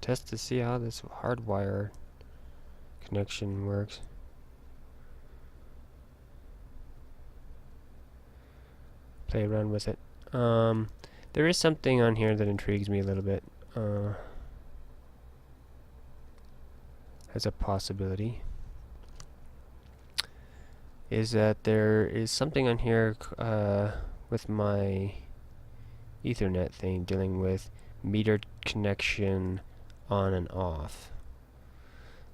test to see how this hardwire connection works. Play around with it. There is something on here that intrigues me a little bit. As a possibility. Is that there is something on here with my Ethernet thing dealing with metered connection on and off.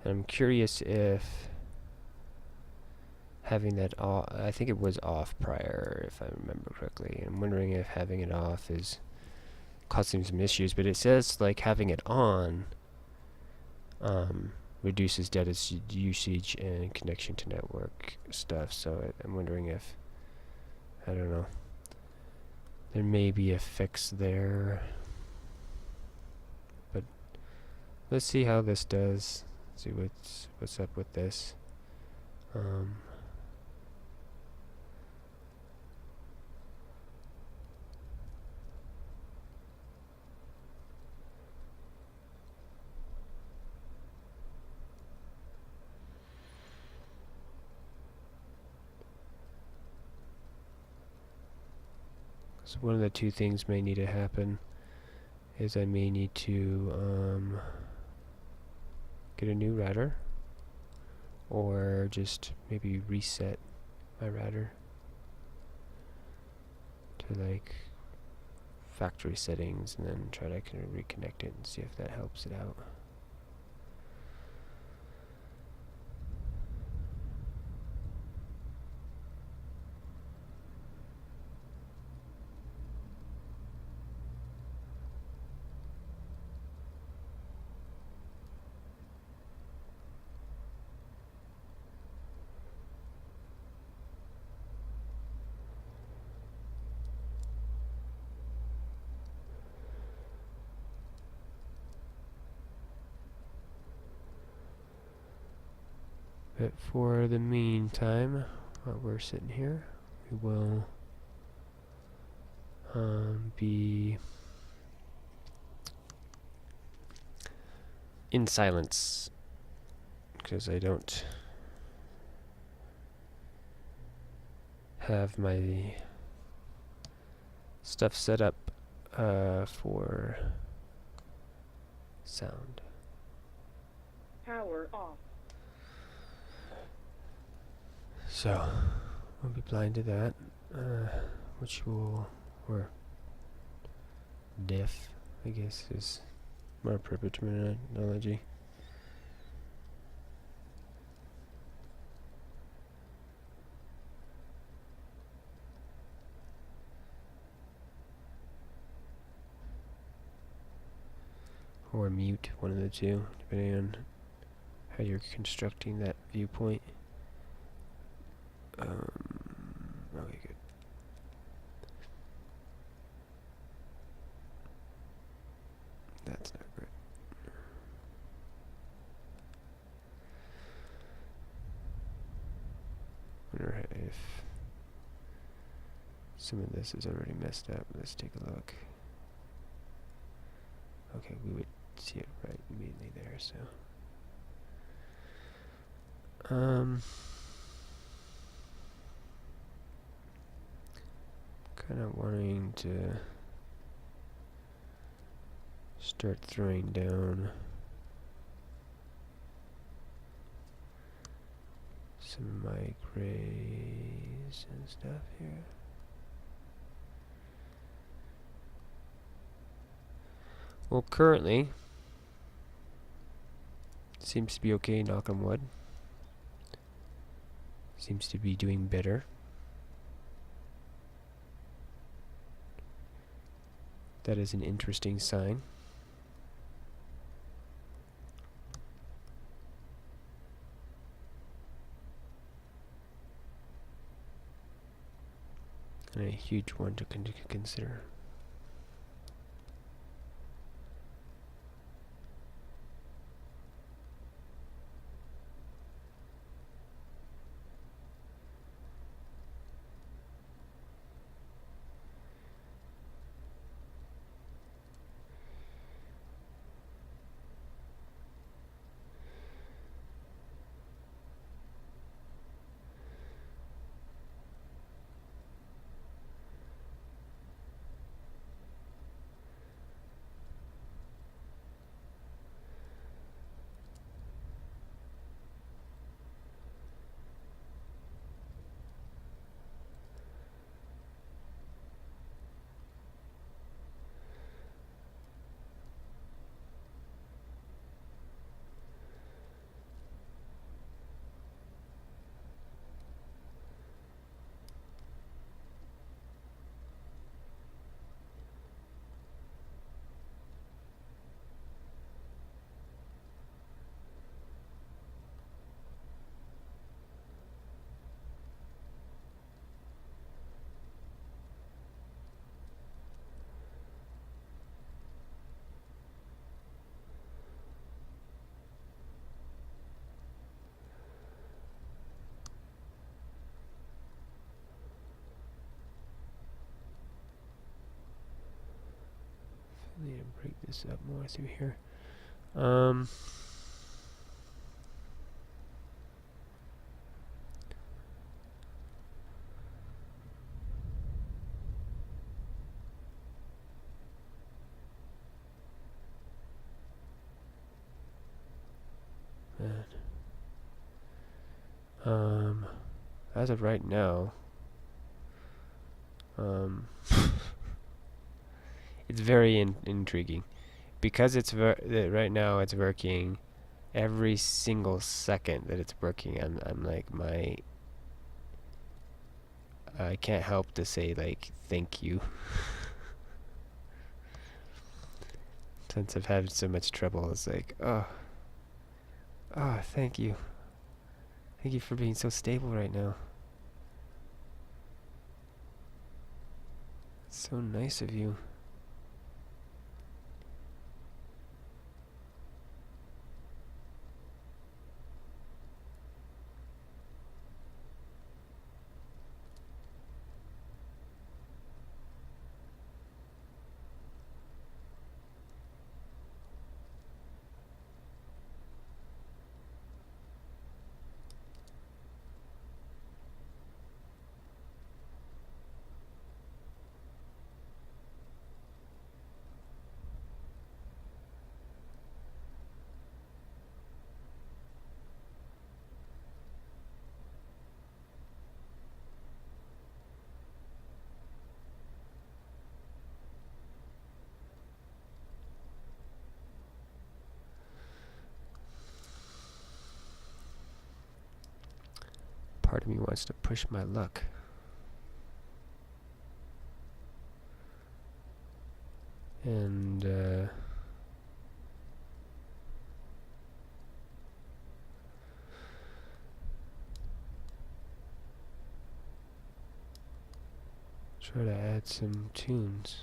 And I'm curious if having that off, I think it was off prior if I remember correctly. I'm wondering if having it off is causing some issues, but it says like having it on reduces data usage and connection to network stuff, so I'm wondering if, I don't know, there may be a fix there. But let's see how this does. See what's up with this. So one of the two things may need to happen is I may need to get a new router, or just maybe reset my router to like factory settings and then try to kind of reconnect it and see if that helps it out. But for the meantime, while we're sitting here, we will be in silence because I don't have my stuff set up for sound. Power off. So we'll be blind to that, which will, or deaf, I guess, is more appropriate terminology. Or mute, one of the two, depending on how you're constructing that viewpoint. Okay, good. That's not great. Wonder if some of this is already messed up. Let's take a look. Okay, we would see it right immediately there, so. Kind of wanting to start throwing down some mic rays and stuff here. Well, currently seems to be okay, knock on wood. Seems to be doing better. That is an interesting sign. And a huge one to consider. break this up more through here. Um, man. As of right now, it's very intriguing because right now it's working every single second that it's working. I'm like I can't help to say like thank you since I've had so much trouble. It's like thank you for being so stable right now. It's so nice of you. Part of me wants to push my luck. And try to add some tunes.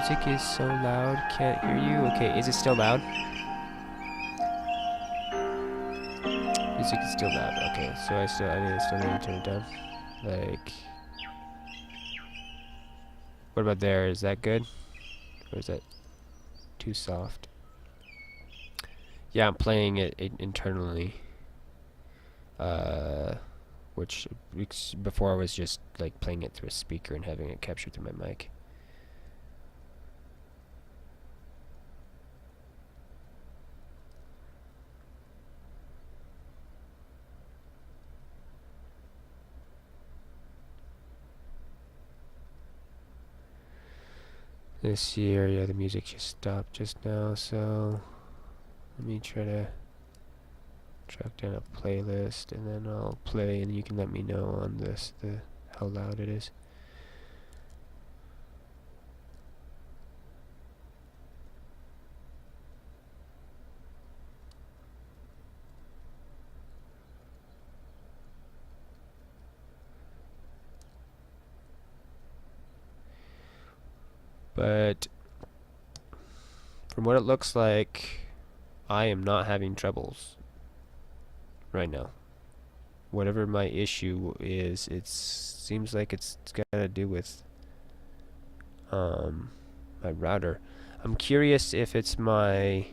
music is so loud, can't hear you. Okay, is it still loud? Music is still loud. Okay, so I still need to turn it down. Like, what about there? Is that good? Or is that too soft? Yeah, I'm playing it internally. Which before I was just like playing it through a speaker and having it captured through my mic. This year, yeah, the music just stopped just now, so let me try to track down a playlist and then I'll play and you can let me know on this how loud it is. But from what it looks like, I am not having troubles right now. Whatever my issue is, it seems like it's got to do with my router. I'm curious if it's my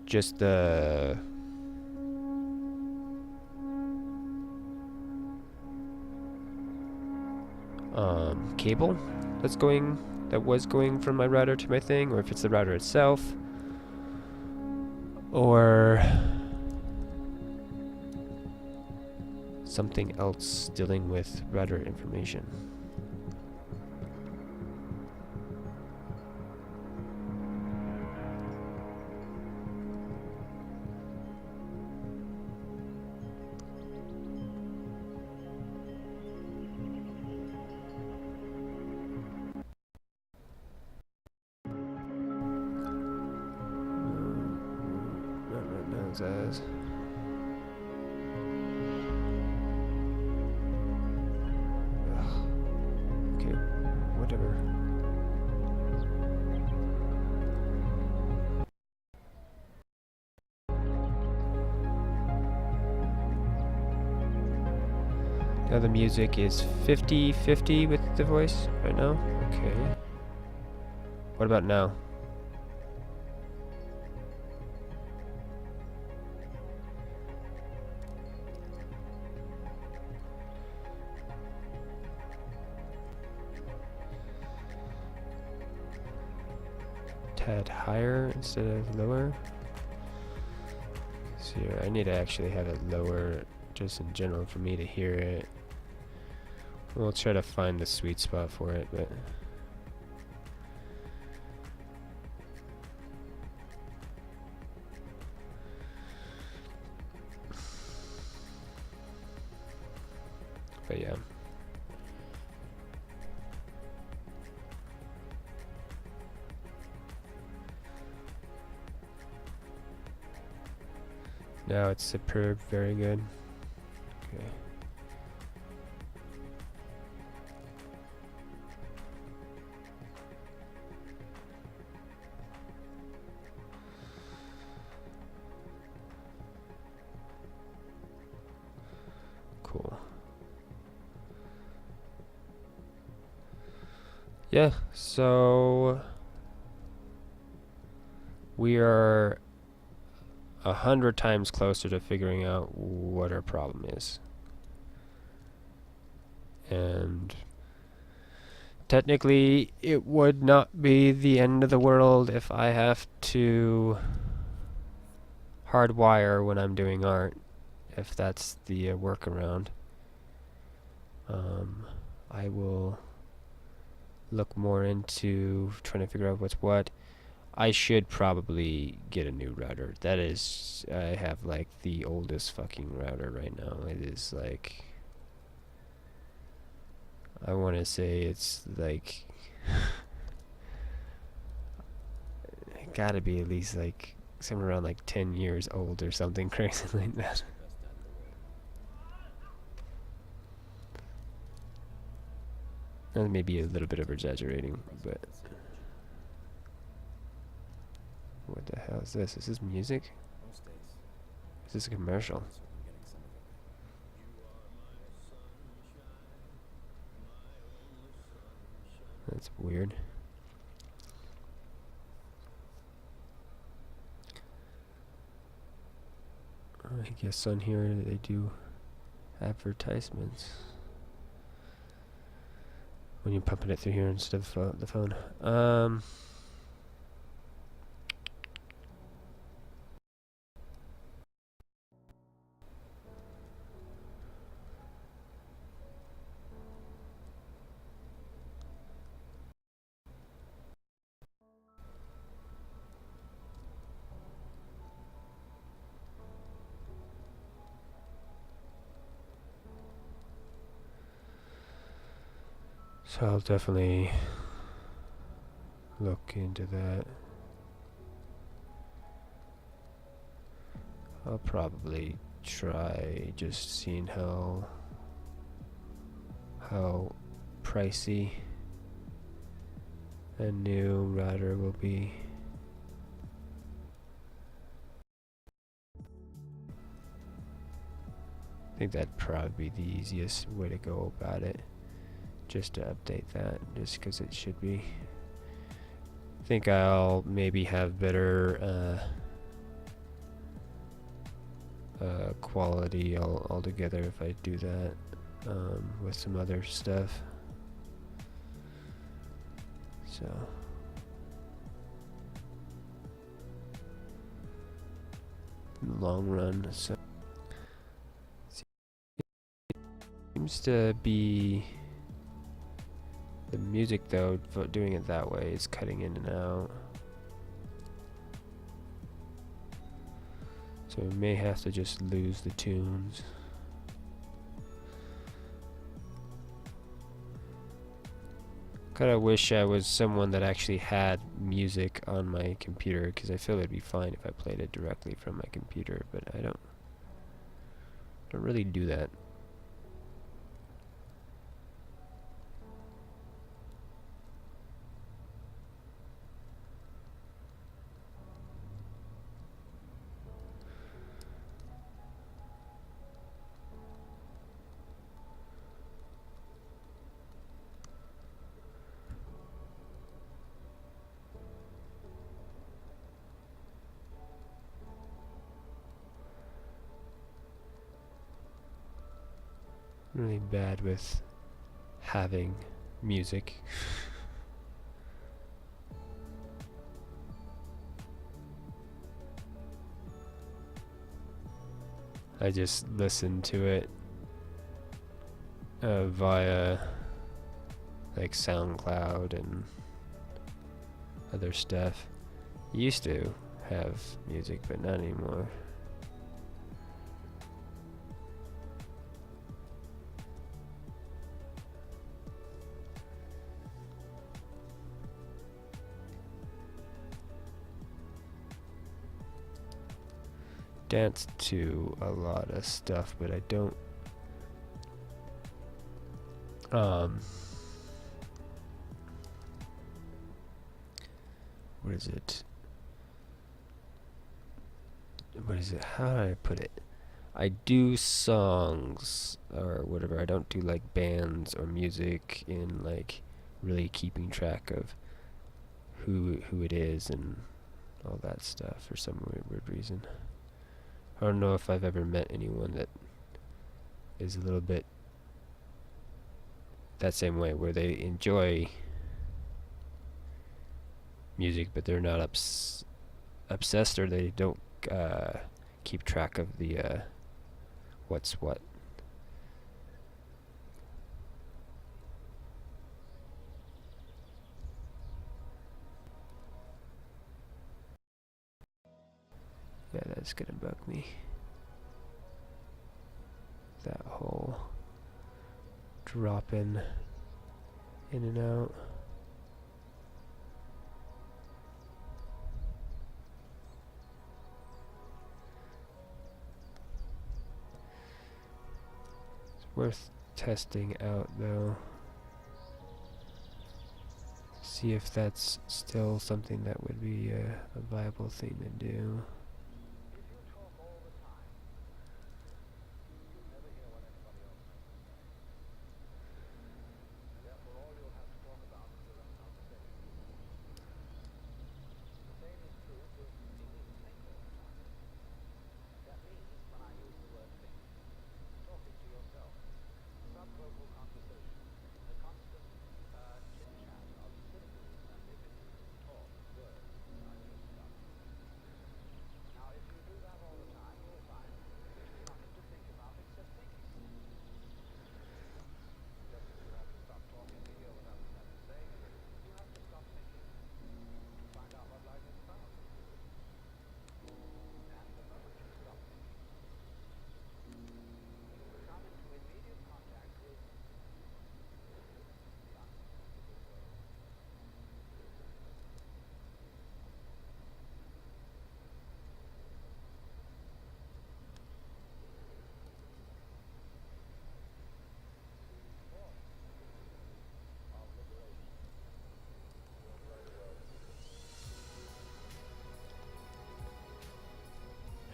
just the cable that was going from my router to my thing, or if it's the router itself, or something else dealing with router information. Says okay, whatever. Now the music is 50-50 with the voice right now. Okay. What about now? Tad higher instead of lower. So here, I need to actually have it lower just in general for me to hear it. We'll try to find the sweet spot for it, but yeah. Now it's superb, very good. Okay. Cool. Yeah, so we are 100 times closer to figuring out what our problem is. And technically, it would not be the end of the world if I have to hardwire when I'm doing art, if that's the workaround. I will look more into trying to figure out what's what. I should probably get a new router. That is, I have like the oldest fucking router right now. It is like, I want to say it's like, it gotta be at least like somewhere around like 10 years old or something crazy like that. And maybe a little bit of exaggerating, but what the hell is this? Is this music? Is this a commercial? That's weird. I guess on here they do advertisements when you're pumping it through here instead of the phone. So I'll definitely look into that. I'll probably try just seeing how pricey a new router will be. I think that'd probably be the easiest way to go about it. Just to update that, just because it should be. I think I'll maybe have better quality altogether if I do that with some other stuff. So in the long run, so seems to be the music though. Doing it that way is cutting in and out. So we may have to just lose the tunes. Kinda wish I was someone that actually had music on my computer, because I feel it'd be fine if I played it directly from my computer, but I don't really do that. Really bad with having music. I just listen to it via like SoundCloud and other stuff. Used to have music, but not anymore. Dance to a lot of stuff, but I don't what is it? How do I put it? I do songs or whatever. I don't do like bands or music in like really keeping track of who it is and all that stuff for some weird reason. I don't know if I've ever met anyone that is a little bit that same way, where they enjoy music but they're not obsessed, or they don't keep track of the what's what. Yeah, that's gonna bug me. That whole dropping in and out. It's worth testing out though. See if that's still something that would be a viable thing to do.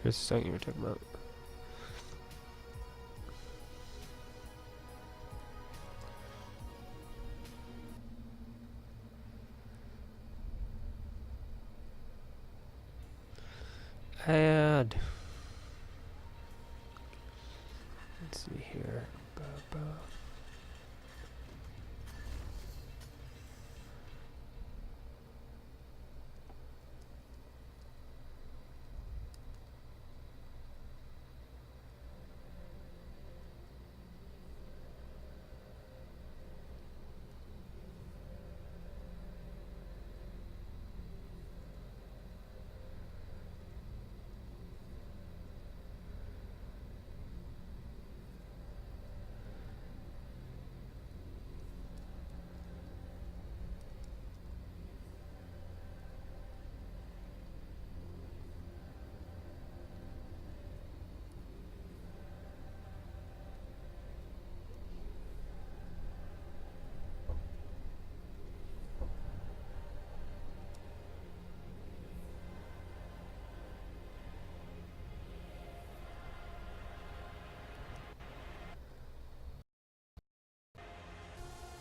Here's the song you were talking about. Add. Let's see here.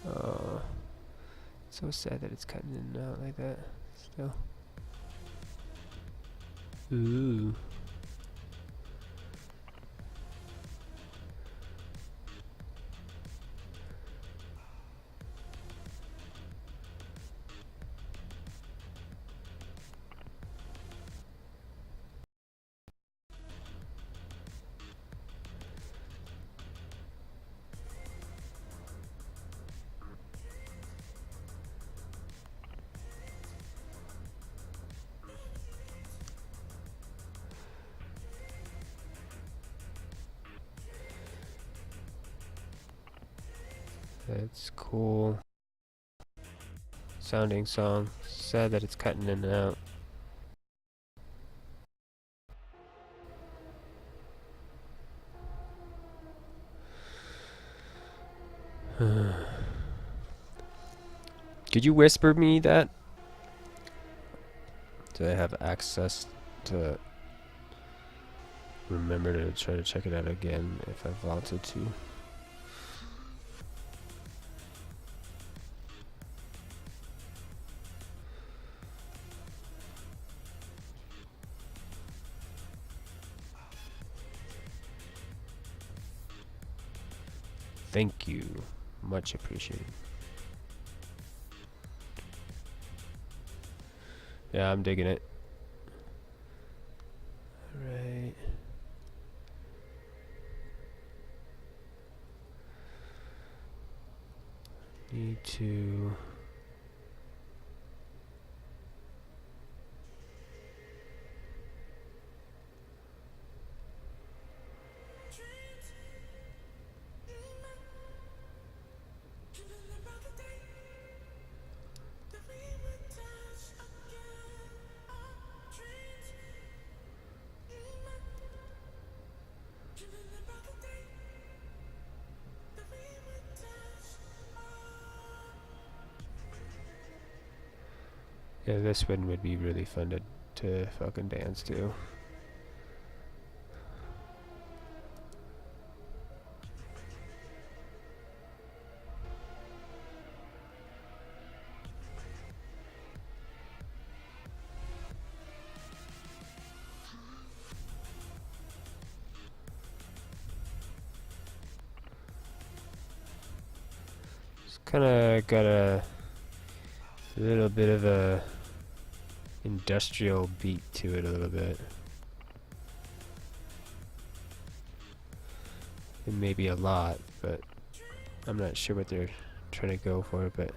Oh, so sad that it's cutting in and out like that. Still. Ooh. That's cool. Sounding song. Sad that it's cutting in and out. Could you whisper me that? Do I have access to remember to try to check it out again if I wanted to? Thank you. Much appreciated. Yeah, I'm digging it. Alright. Need to... Yeah, this one would be really fun to fucking dance to. It's kinda got a little bit of a industrial beat to it a little bit. And maybe a lot, but I'm not sure what they're trying to go for, but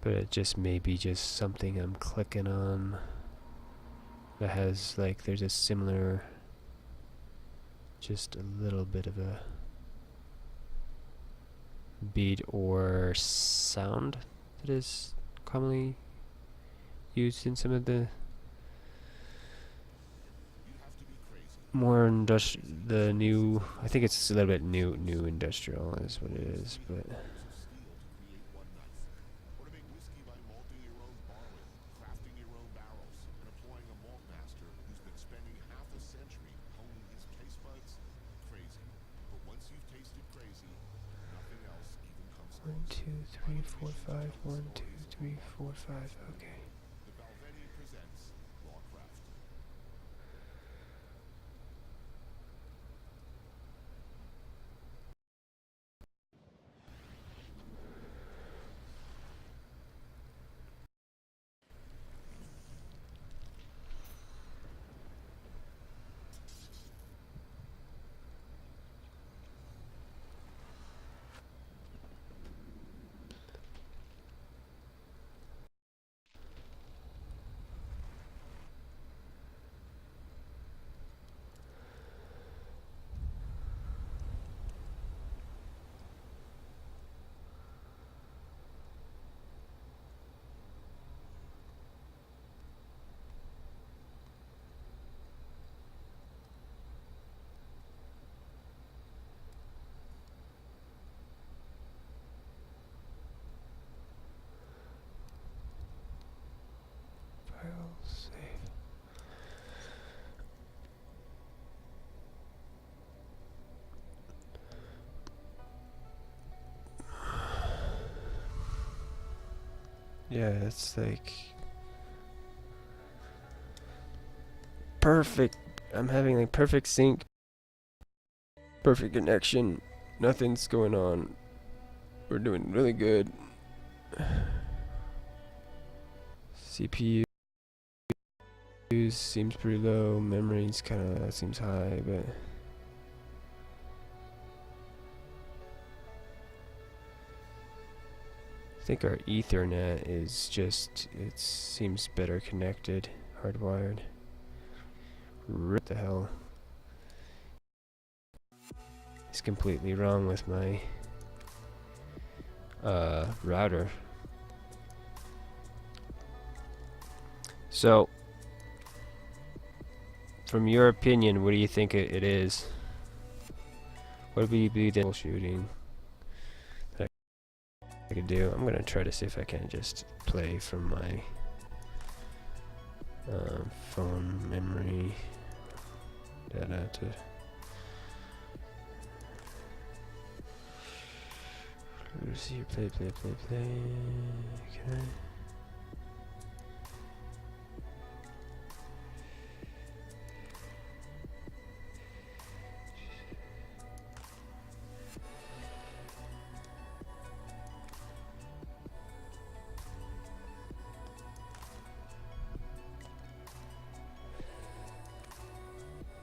it just may be just something I'm clicking on that has like there's a similar, just a little bit of a beat or sound that is commonly used in some of the more the new. I think it's a little bit new industrial is what it is, but. One, two, three, four, five. 1, 2, 3, 4, 5. Okay. File save. Yeah, it's like perfect. I'm having like perfect sync, perfect connection. Nothing's going on. We're doing really good. CPU seems pretty low. Memory's kind of seems high, but I think our Ethernet is just, it seems better connected, hardwired. What the hell? It's completely wrong with my router. So, from your opinion, what do you think it is? What would be the troubleshooting that I could do? I'm gonna try to see if I can just play from my phone memory data to. Let's see here. Play. Okay.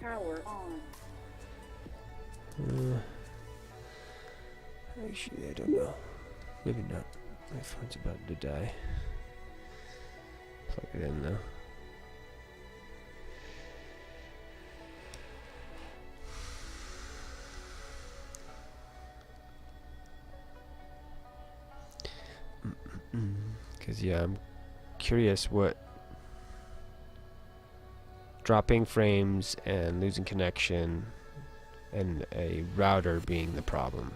Power on. Actually, I don't know. Maybe not. My phone's about to die. Plug it in though. Because yeah, I'm curious what dropping frames and losing connection and a router being the problem.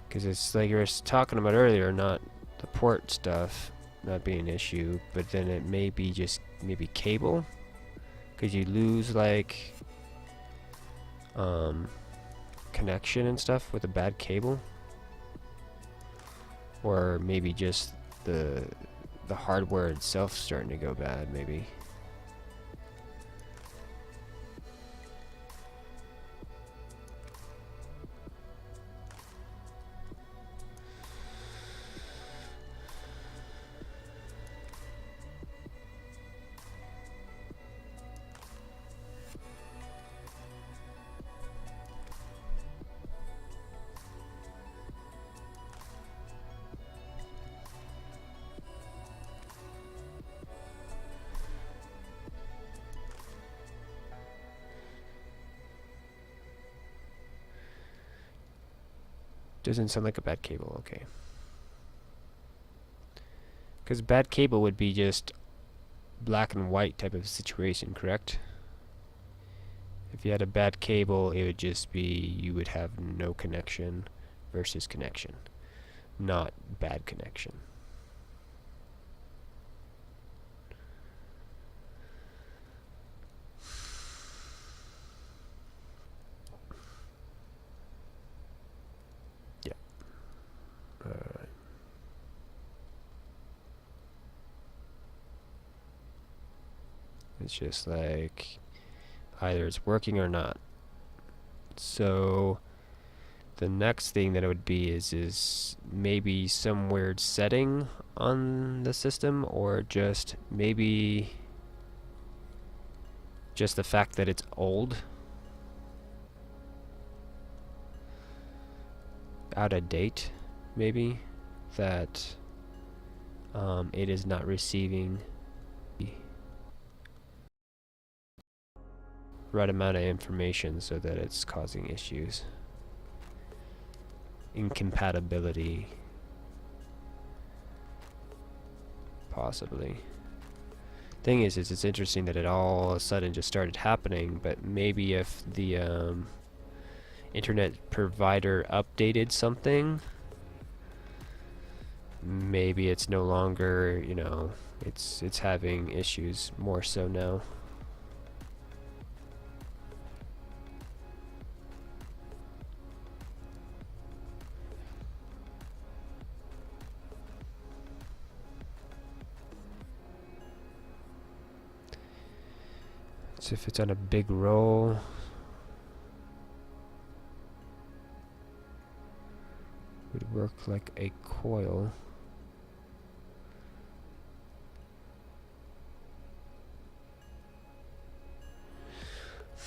Because it's like you were talking about earlier, not the port stuff not being an issue, but then it may be just maybe cable. Because you lose like connection and stuff with a bad cable. Or maybe just the hardware itself starting to go bad, maybe. Doesn't sound like a bad cable, okay. Because bad cable would be just black and white type of situation, correct? If you had a bad cable, it would just be you would have no connection versus connection, not bad connection. Yeah. Alright. It's just like either it's working or not. So the next thing that it would be is maybe some weird setting on the system, or just maybe just the fact that it's old, out of date, maybe, that it is not receiving the right amount of information so that it's causing issues. Incompatibility, possibly. Thing is it's interesting that it all of a sudden just started happening, but maybe if the internet provider updated something, maybe it's no longer, you know, it's having issues more so now. So if it's on a big roll, it would work like a coil.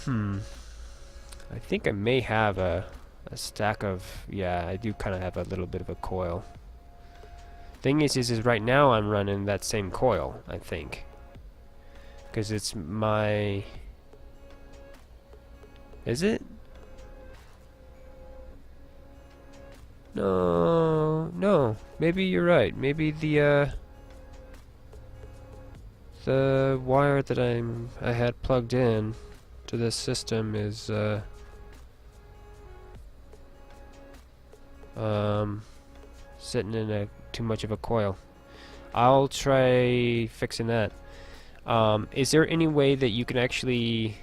I think I may have a stack of, yeah, I do kind of have a little bit of a coil. Thing is right now I'm running that same coil, I think. Because it's my... Is it? No. Maybe you're right. Maybe the wire that I had plugged in to this system is sitting in too much of a coil. I'll try fixing that. Is there any way that you can actually,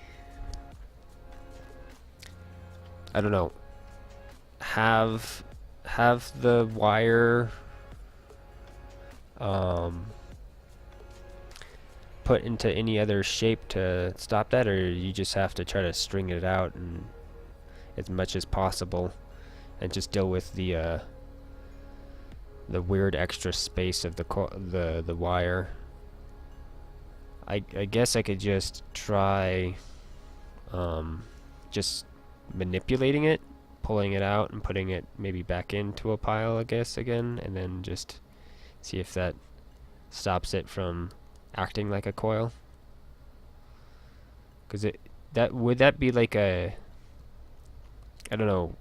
I don't know, have the wire put into any other shape to stop that, or you just have to try to string it out and as much as possible and just deal with the weird extra space of the wire? I guess I could just try just manipulating it, pulling it out and putting it maybe back into a pile, I guess, again, and then just see if that stops it from acting like a coil. Because would that be like a, I don't know,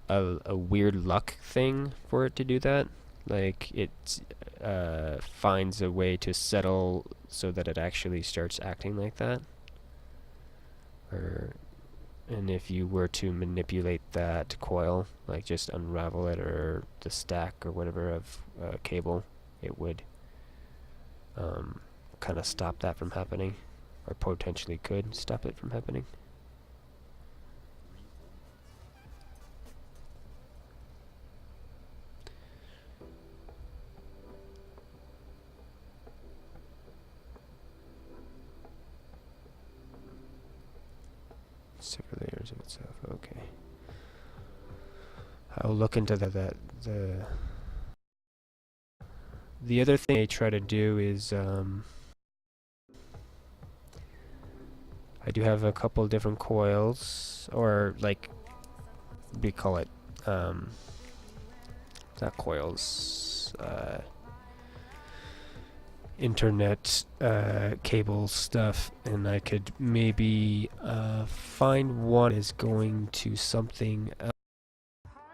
a weird luck thing for it to do that? Like it finds a way to settle so that it actually starts acting like that? Or, and if you were to manipulate that coil, like just unravel it or the stack or whatever of cable, it would kind of stop that from happening, or potentially could stop it from happening. Separate layers of itself. Okay. I'll look into the other thing I try to do is I do have a couple different coils, or like we call it not coils, internet cable stuff, and I could maybe find one is going to something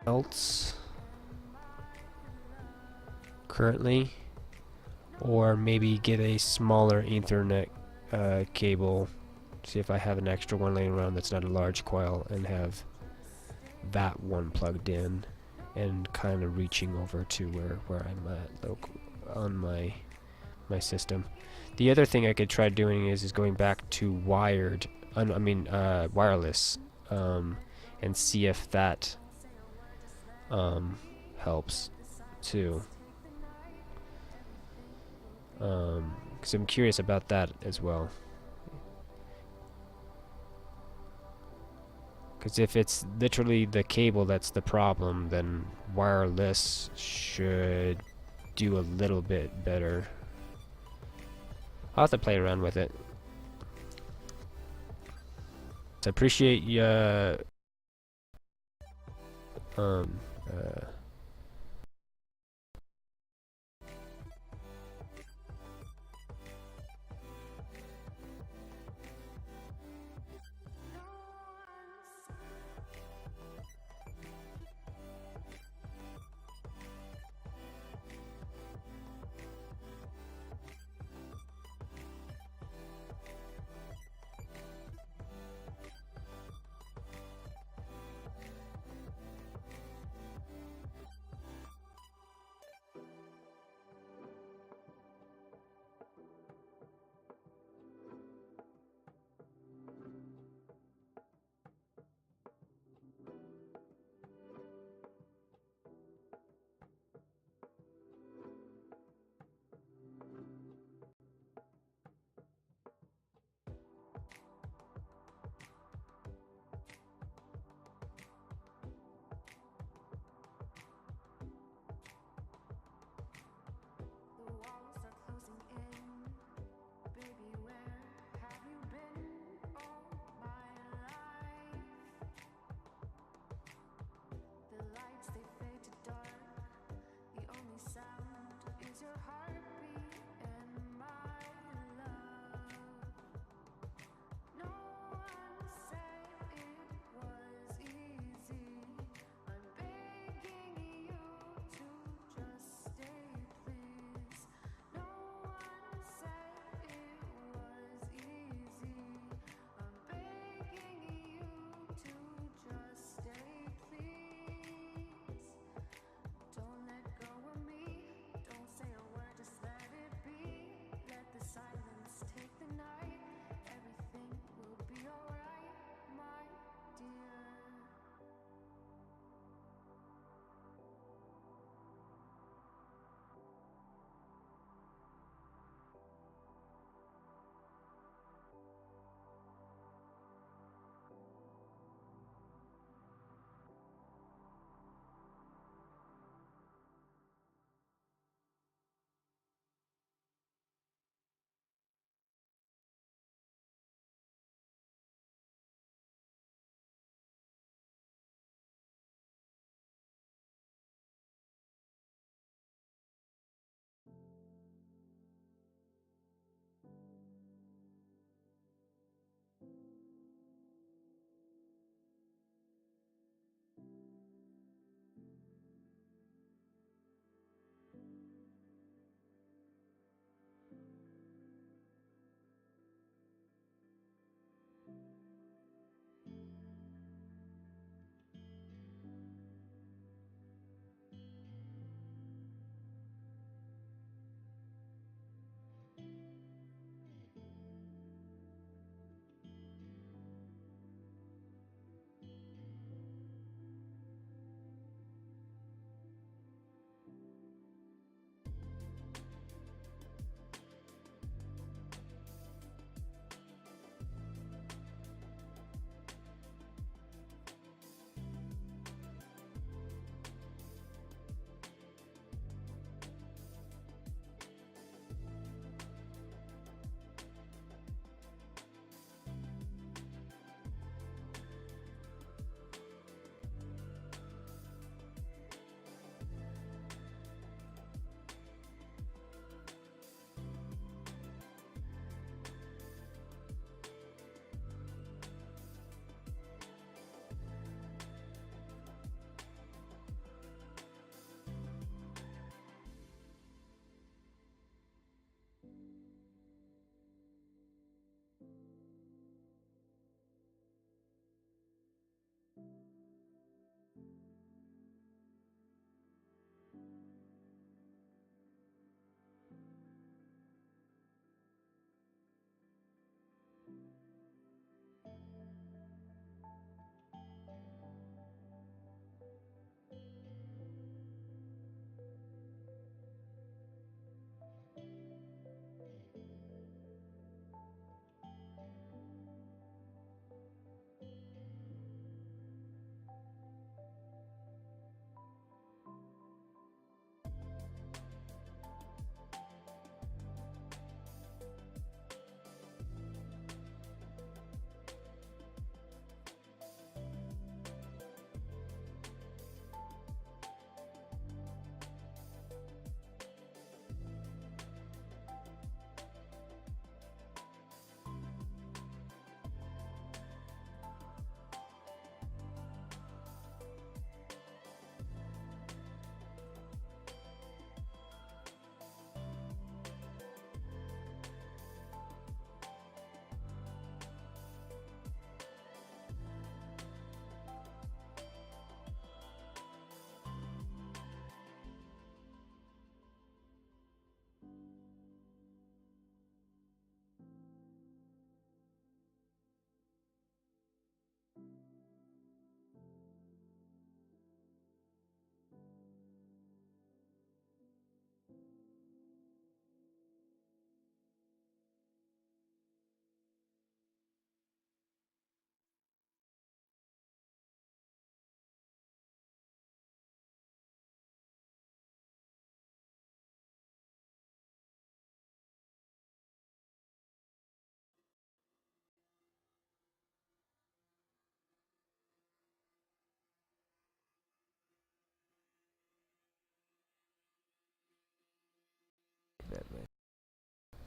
else currently, or maybe get a smaller Ethernet cable. See if I have an extra one laying around that's not a large coil, and have that one plugged in, and kind of reaching over to where I'm at on my system. The other thing I could try doing is going back to wireless, and see if that helps too. Because I'm curious about that as well. Because if it's literally the cable that's the problem, then wireless should do a little bit better. I'll have to play around with it. So I appreciate you. Um. Uh,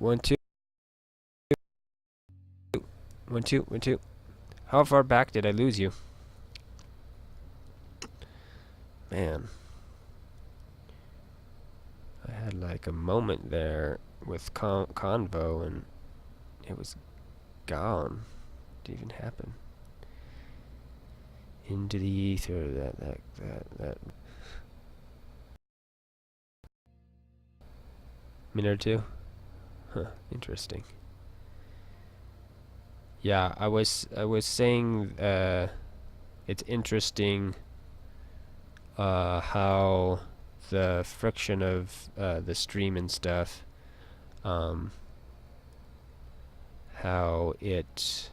1 2 1 2 1 2. How far back did I lose you? Man, I had like a moment there with convo and it was gone. Didn't even happen. Into the ether. That. Minute or two. Huh. Interesting. Yeah, I was saying it's interesting how the friction of the stream and stuff, how it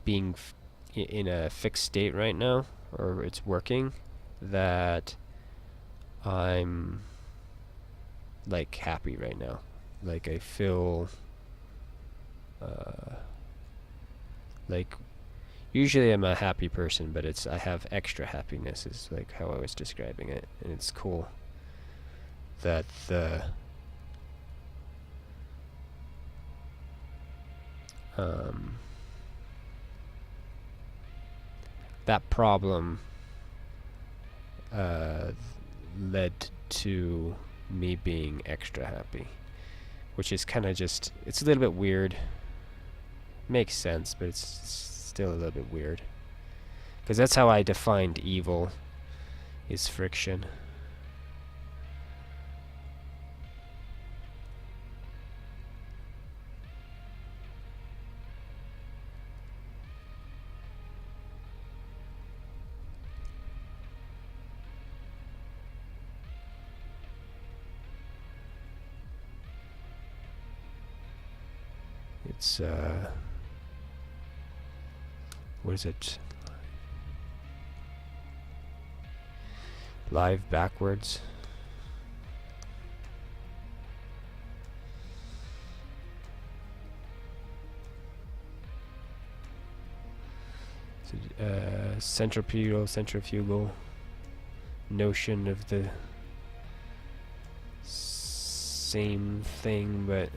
being in a fixed state right now, or it's working, that I'm like happy right now. Like I feel like usually I'm a happy person, but I have extra happiness is like how I was describing it, and it's cool that that problem led to me being extra happy, which is kind of just, it's a little bit weird. Makes sense, but it's still a little bit weird. Because that's how I defined evil, is friction. It's, what is it? Live backwards. Centrifugal notion of the same thing, but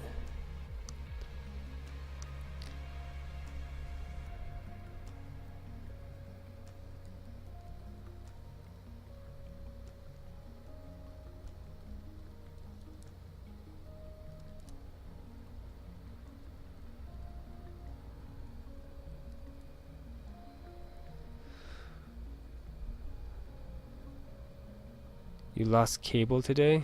you lost cable today?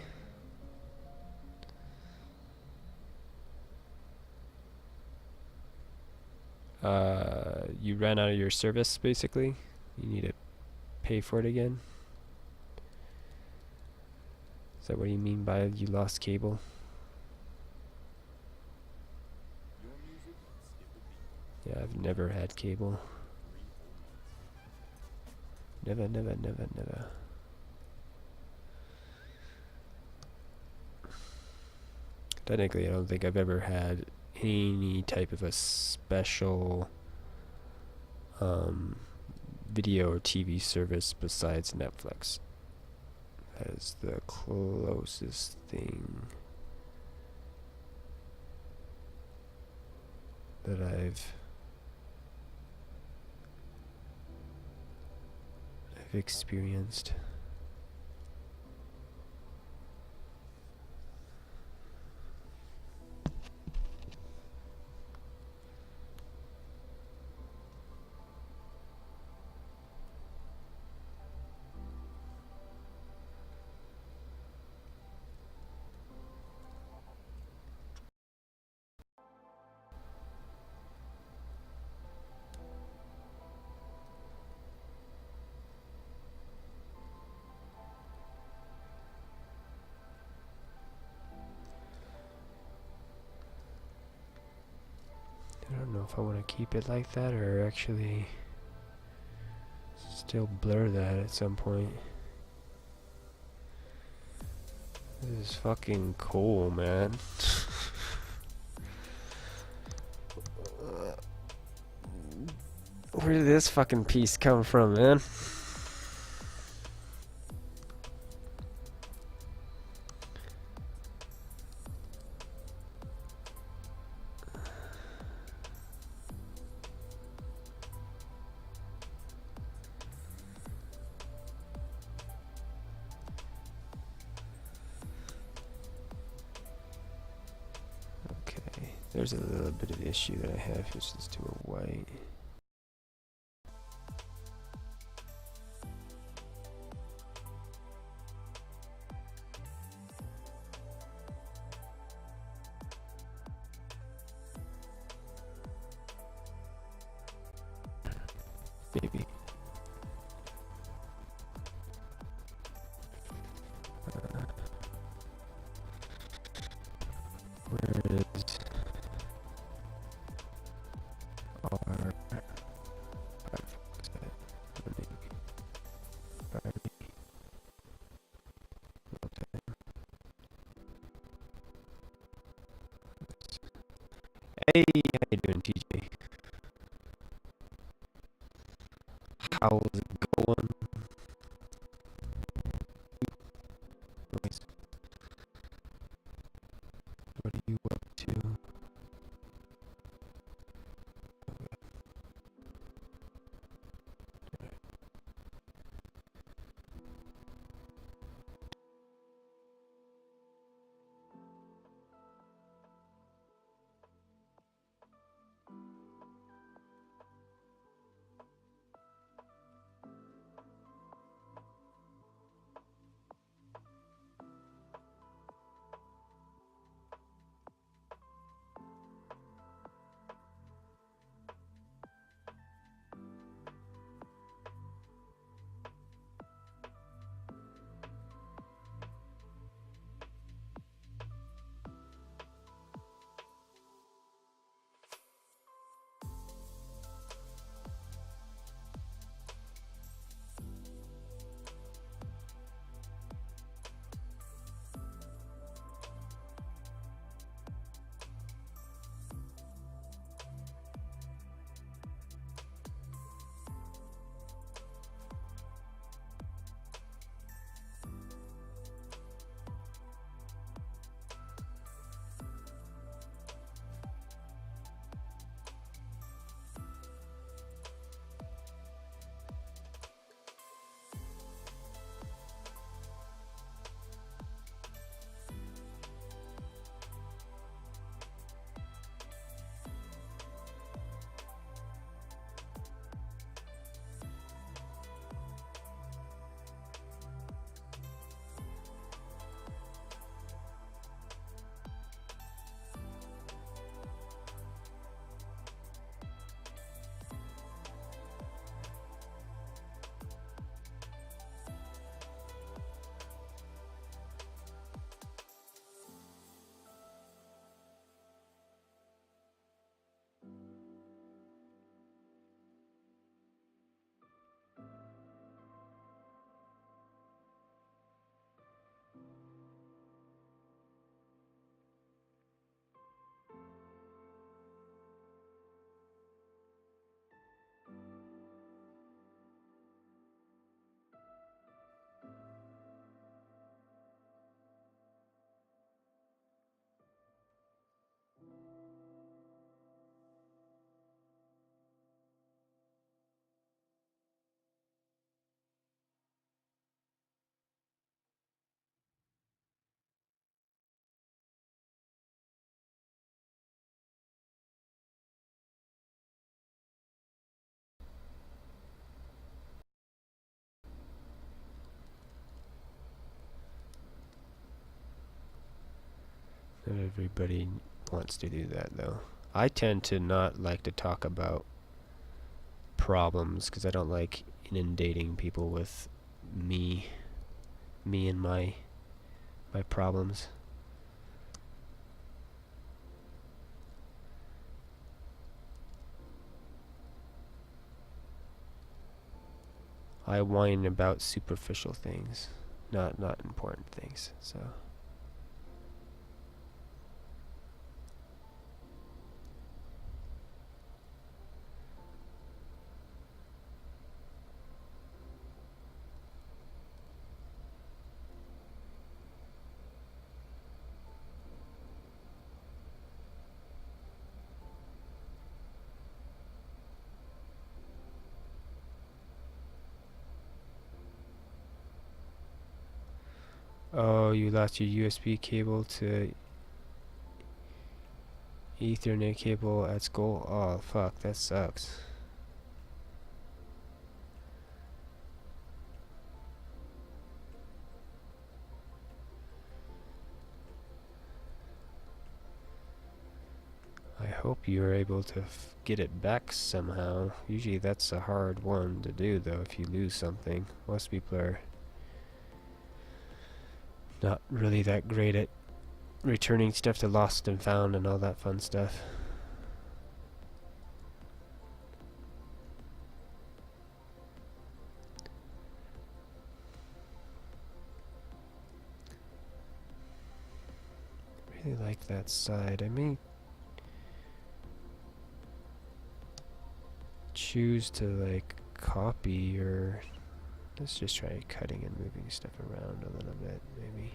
You ran out of your service, basically? You need to pay for it again? Is that what you mean by you lost cable? Yeah, I've never had cable. Never, never, never, never. Technically, I don't think I've ever had any type of a special video or TV service besides Netflix. That is the closest thing that I've experienced. I don't know if I want to keep it like that or actually still blur that at some point. This is fucking cool, man. Where did this fucking piece come from, man? There's a little bit of issue that I have, which is to a white. Maybe. Where is our Firefox at? Hey, how you doing, TJ? How's it going? Boys? What are you up to? Not everybody wants to do that, though. I tend to not like to talk about problems because I don't like inundating people with me, me and my problems. I whine about superficial things, not important things. So. Oh, you lost your USB cable to Ethernet cable at school. Oh fuck, that sucks. I hope you are able to get it back somehow. Usually that's a hard one to do though if you lose something. Most people are not really that great at returning stuff to lost and found and all that fun stuff. Really like that side. I may choose to like copy, or let's just try cutting and moving stuff around a little bit maybe.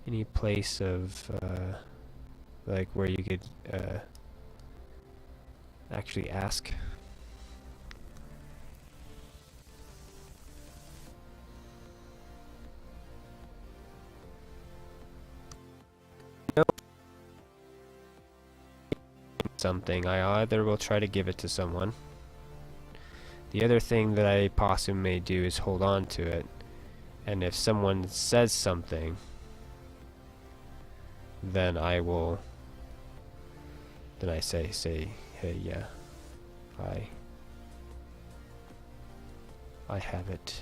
Any place of like where you could actually ask. Something, I either will try to give it to someone. The other thing that I possibly may do is hold on to it, and if someone says something, then I will, then I say, hey, yeah, I have it.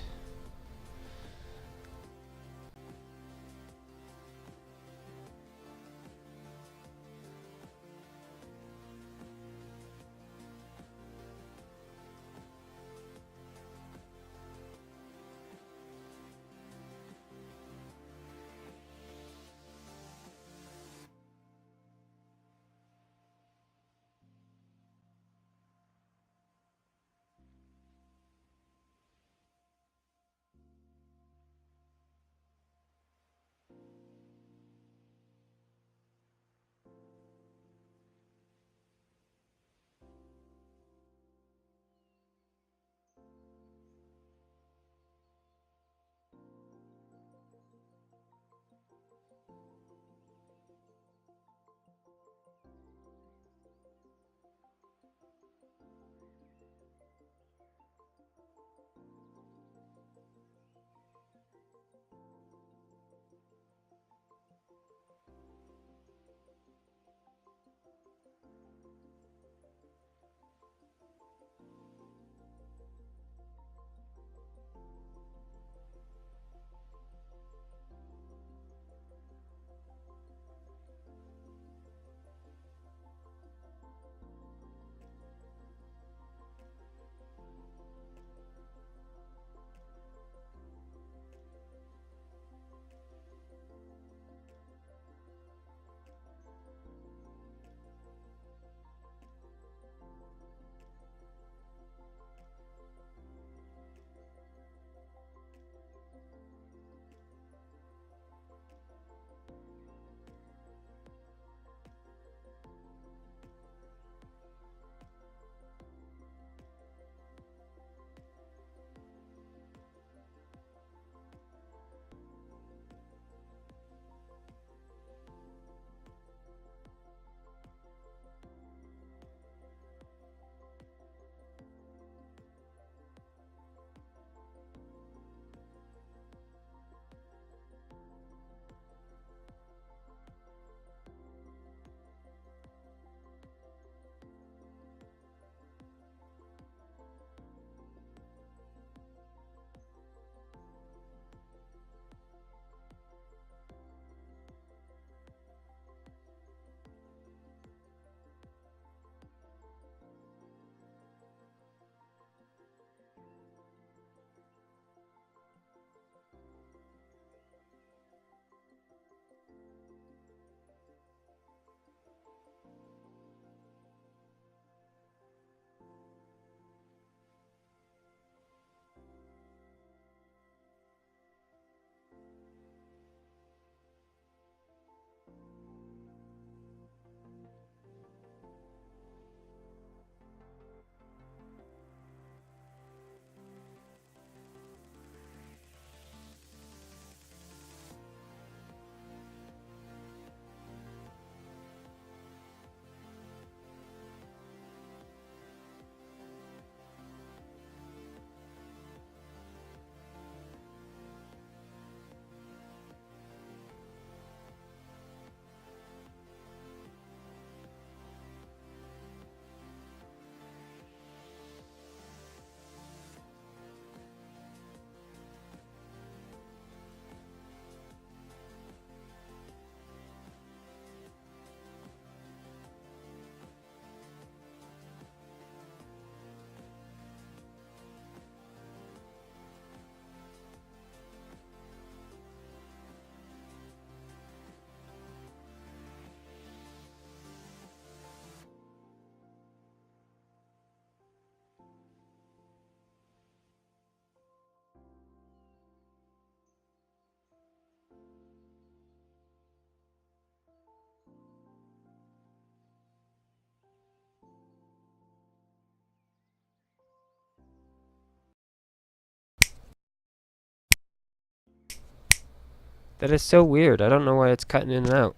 That is so weird. I don't know why it's cutting in and out.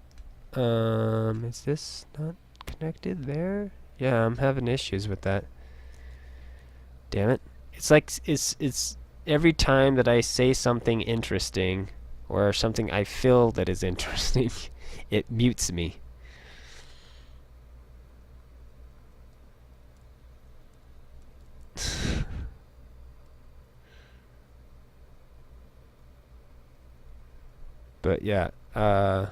Is this not connected there? Yeah, I'm having issues with that. Damn it. It's like it's every time that I say something interesting or something I feel that is interesting, it mutes me. But yeah, I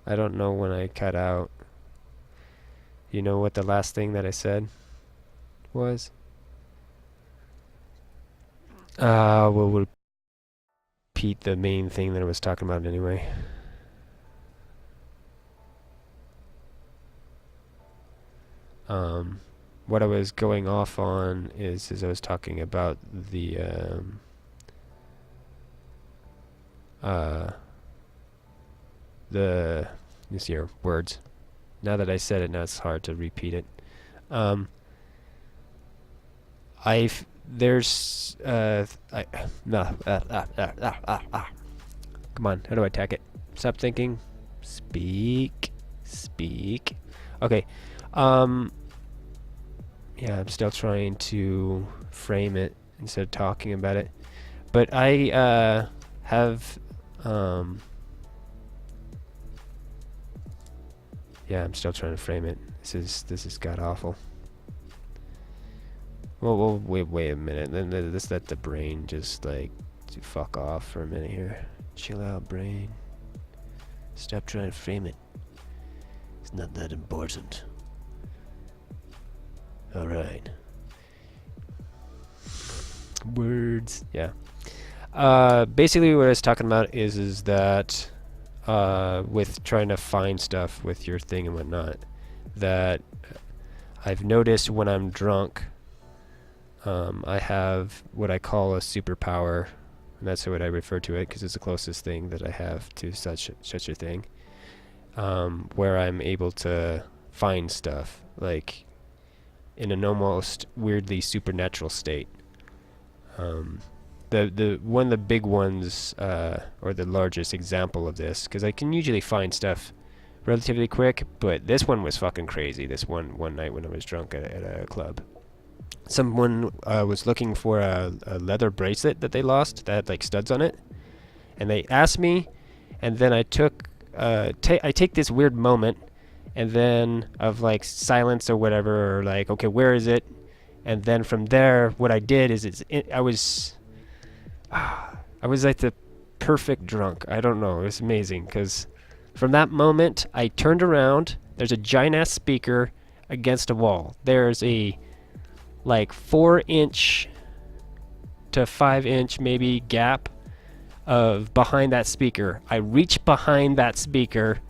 don't know when I cut out. You know what the last thing that I said was? We'll repeat the main thing that I was talking about anyway. What I was going off on is I was talking about the let's see here, words. Now that I said it, now it's hard to repeat it. I've there's I no come on, how do I attack it? Stop thinking. Speak. Okay. Yeah, I'm still trying to frame it instead of talking about it. But I have yeah, I'm still trying to frame it. This is god awful. Well, wait a minute. Then let's let the brain just like fuck off for a minute here. Chill out, brain. Stop trying to frame it. It's not that important. All right. Words. Yeah. Basically, what I was talking about is that with trying to find stuff with your thing and whatnot, that I've noticed when I'm drunk, I have what I call a superpower, and that's what I refer to it because it's the closest thing that I have to such a thing, where I'm able to find stuff like in an almost weirdly supernatural state. The one of the big ones, or the largest example of this, because I can usually find stuff relatively quick, but this one was fucking crazy. This one night when I was drunk at a club, someone was looking for a leather bracelet that they lost that had like studs on it, and they asked me, and then I took I take this weird moment, and then of like silence or whatever, or like, okay, where is it? And then from there, what I did is I was like the perfect drunk. I don't know. It was amazing because from that moment, I turned around. There's a giant ass speaker against a wall. There's a like 4-inch to 5-inch maybe gap of behind that speaker. I reach behind that speaker,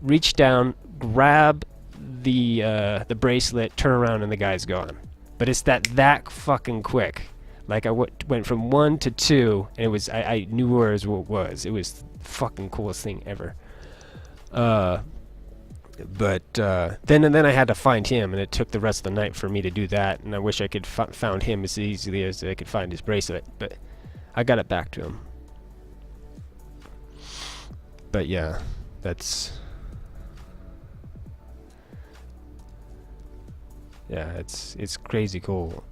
reach down, grab the bracelet, turn around, and the guy's gone. But it's that fucking quick. Like I went from 1 to 2, and it was I knew where it was. It was the fucking coolest thing ever. But then I had to find him, and it took the rest of the night for me to do that. And I wish I could found him as easily as I could find his bracelet, but I got it back to him. But yeah, it's crazy cool.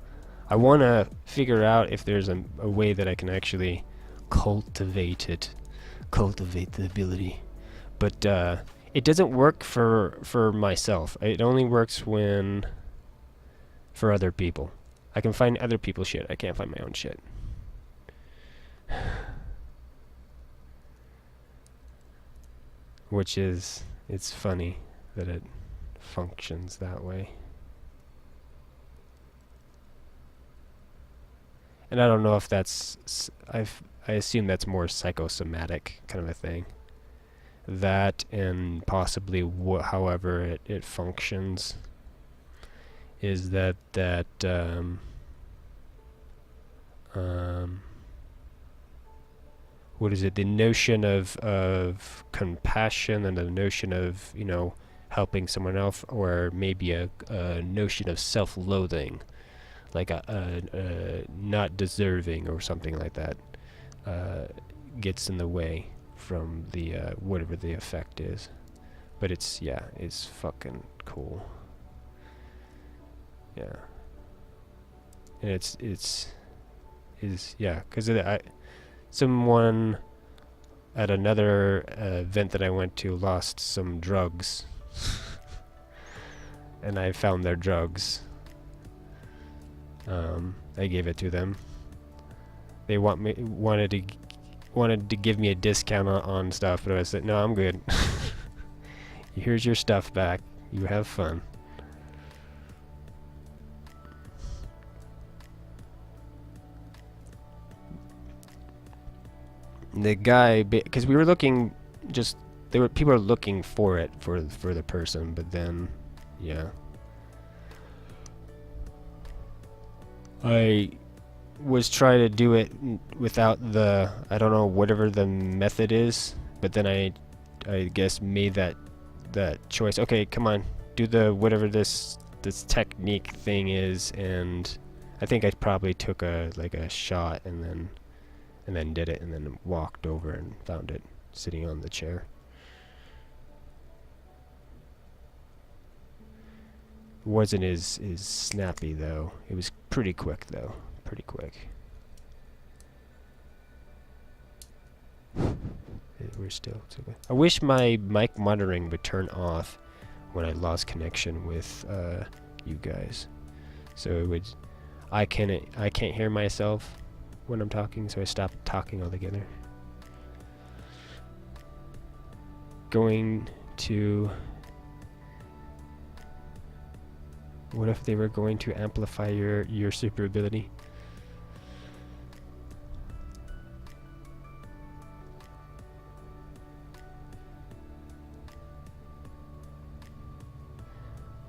I want to figure out if there's a way that I can actually cultivate the ability. But it doesn't work for myself. It only works for other people. I can find other people's shit. I can't find my own shit. Which is, it's funny that it functions that way. And I don't know if that's, I assume that's more psychosomatic kind of a thing. That and possibly however it functions is that what is it? The notion of compassion and the notion of, you know, helping someone else, or maybe a notion of self-loathing, like a not deserving or something like that. gets in the way from the whatever the effect is. But it's, yeah, it's fucking cool. Yeah. And yeah, because someone at another event that I went to lost some drugs, and I found their drugs. I gave it to them. They wanted to give me a discount on stuff, but I said, no, I'm good. Here's your stuff back. You have fun. The guy, because we were looking, people were looking for it for the person, but then, yeah, I was trying to do it without the, I don't know, whatever the method is, but then I guess made that choice. Okay, come on, do the whatever this technique thing is, and I think I probably took a shot and then did it, and then walked over and found it sitting on the chair. It wasn't as snappy though. It was pretty quick though. Pretty quick. We're still good. I wish my mic monitoring would turn off when I lost connection with you guys. So it would, I can't hear myself when I'm talking, so I stopped talking altogether. Going to, what if they were going to amplify your super ability?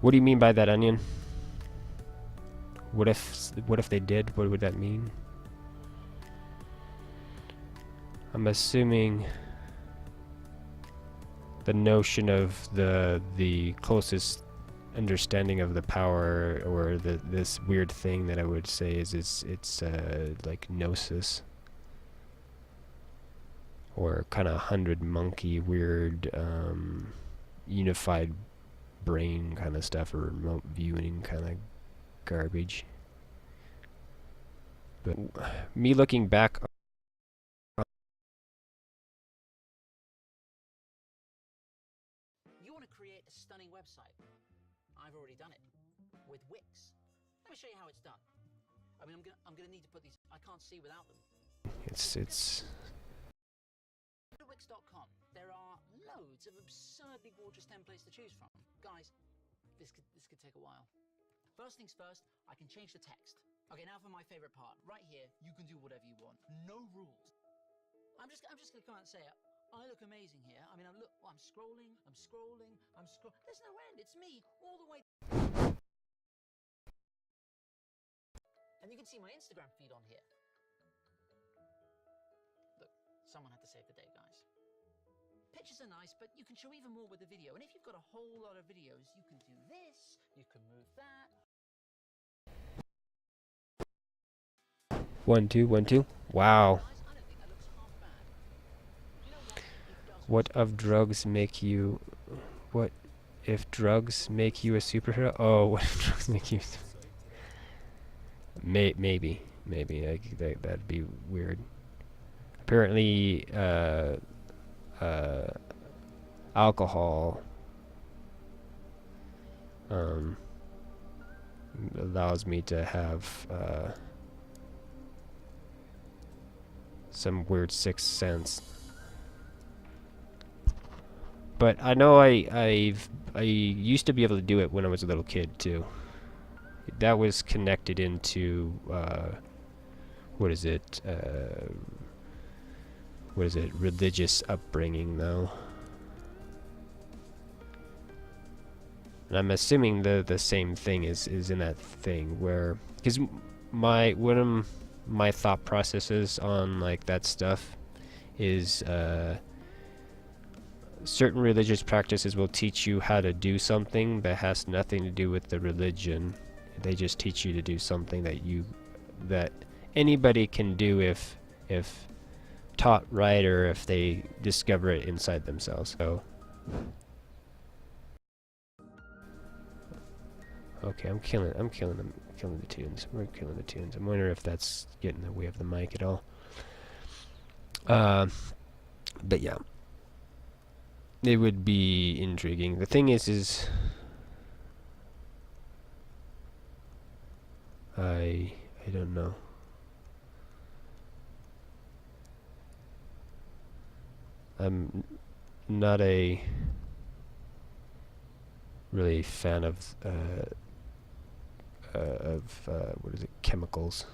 What do you mean by that, Onion? What if they did? What would that mean? I'm assuming the notion of the closest understanding of the power, or this weird thing that I would say is it's like gnosis, or kind of 100 monkey weird unified brain kind of stuff, or remote viewing kind of garbage. But me looking back, you want to create a stunning website. I've already done it with Wix. Let me show you how it's done. I mean, I'm gonna need to put these. I can't see without them. it's Wix.com. There are loads of absurdly gorgeous templates to choose from. Guys, this could take a while. First things first, I can change the text. Okay, now for my favorite part. Right here, you can do whatever you want. No rules. I'm just gonna come out and say it. I look amazing here. I mean, I'm scrolling. There's no end. It's me all the way. And you can see my Instagram feed on here. Look, someone had to save the day, guys. Pictures are nice, but you can show even more with the video. And if you've got a whole lot of videos, you can do this, you can move that. 1 2 1 2. Wow. What if drugs make you a superhero? Oh, what if drugs make you? Maybe that'd be weird. Apparently, alcohol allows me to have some weird sixth sense. But I know I used to be able to do it when I was a little kid too. That was connected into what is it? Religious upbringing though. And I'm assuming the same thing is in that thing where, because one of my thought processes on like that stuff is certain religious practices will teach you how to do something that has nothing to do with the religion. They just teach you to do something that anybody can do if taught right or if they discover it inside themselves. So, okay, I'm killing the tunes. We're killing the tunes. I'm wondering if that's getting in the way of the mic at all. But yeah, it would be intriguing. The thing is I don't know. I'm not a really fan of what is it, chemicals.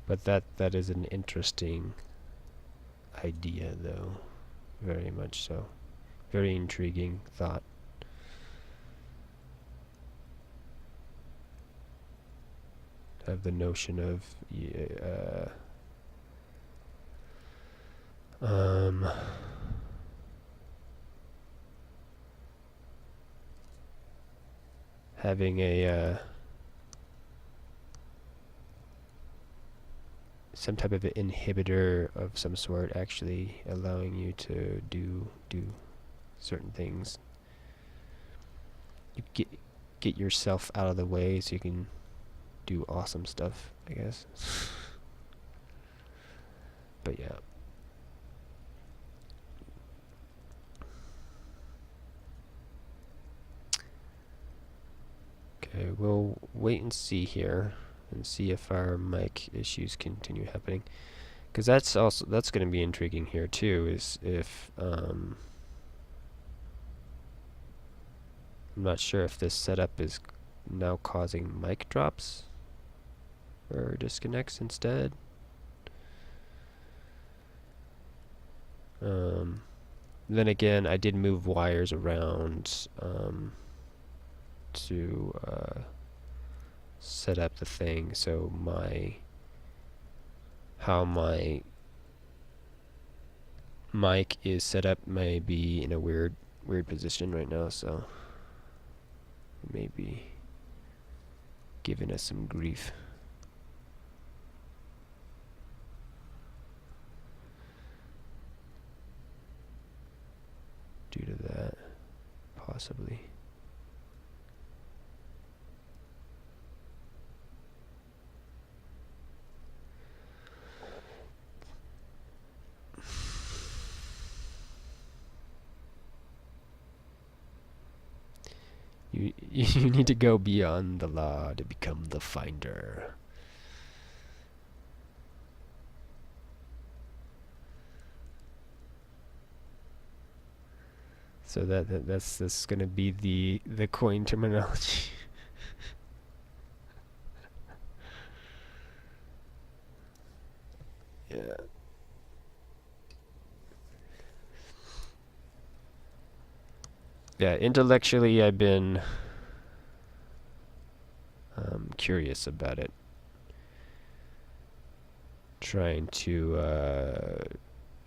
But that is an interesting idea, though. Very much so. Very intriguing thought. Have the notion of having a some type of inhibitor of some sort actually allowing you to do certain things. You get yourself out of the way so you can do awesome stuff, I guess. But yeah. Okay, we'll wait and see here and see if our mic issues continue happening, because that's going to be intriguing here too, is if I'm not sure if this setup is now causing mic drops or disconnects instead. Then again, I did move wires around to set up the thing, so how my mic is set up may be in a weird position right now, so it may be giving us some grief. Due to that, possibly. You need to go beyond the law to become the finder. So that's gonna be the coin terminology. Yeah. Yeah, intellectually I've been curious about it. Trying to,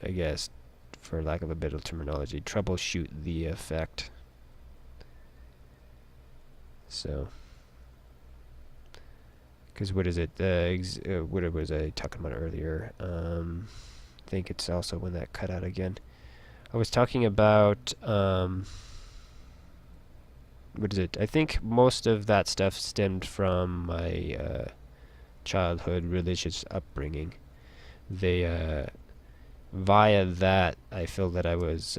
I guess, for lack of a better terminology, troubleshoot the effect. So, because what is it? What was I talking about earlier? I think it's also when that cut out again. I was talking about what is it? I think most of that stuff stemmed from my childhood religious upbringing. They via that, I feel that I was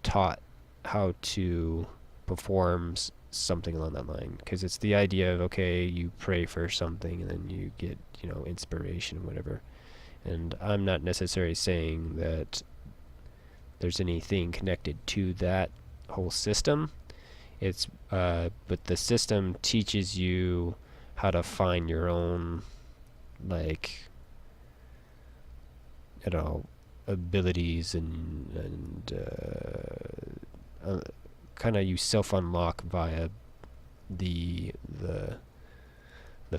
taught how to perform something along that line, because it's the idea of, okay, you pray for something and then you get, inspiration, whatever. And I'm not necessarily saying that there's anything connected to that whole system. It's but the system teaches you how to find your own, like, abilities and kind of you self-unlock via the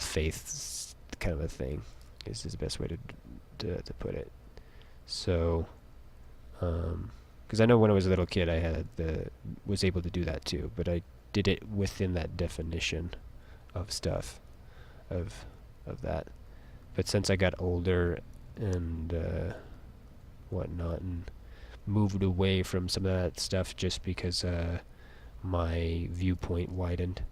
faith kind of a thing. is the best way to put it. So, because I know when I was a little kid, I was able to do that too, but I did it within that definition of stuff, of that. But since I got older and whatnot, and moved away from some of that stuff just because my viewpoint widened,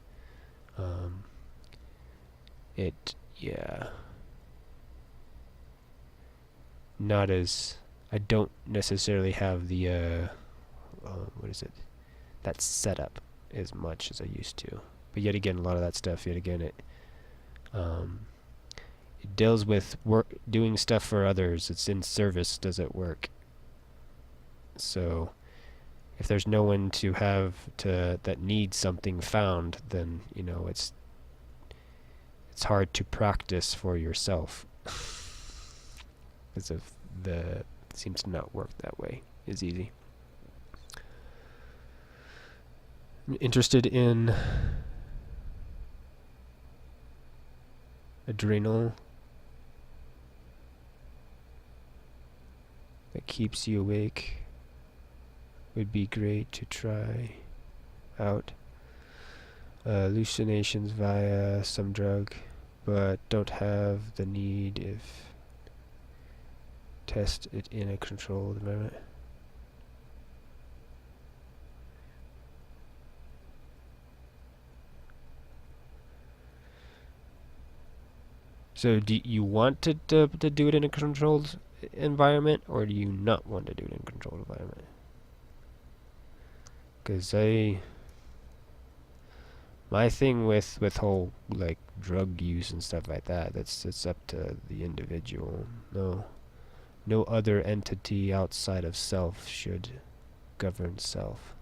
not as, I don't necessarily have the that setup as much as I used to. But yet again, a lot of that stuff, it deals with doing stuff for others. It's in service, does it work? So if there's no one that needs something found, then it's hard to practice for yourself. Because it seems to not work that way as easy. I'm interested in adrenal that keeps you awake. Would be great to try out. Hallucinations via some drug, but don't have the need if test it in a controlled environment. So do you want to do it in a controlled environment, or do you not want to do it in a controlled environment? Because my thing with whole like drug use and stuff like that, it's up to the individual. No other entity outside of self should govern self.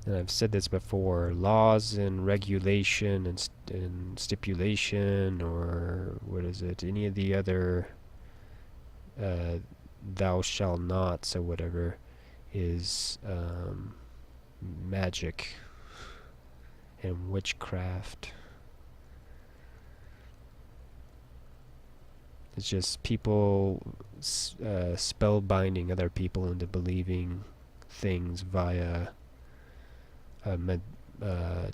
And I've said this before, laws and regulation and stipulation, or what is it, any of the other thou shall nots or whatever, is magic and witchcraft. It's just people spellbinding other people into believing things via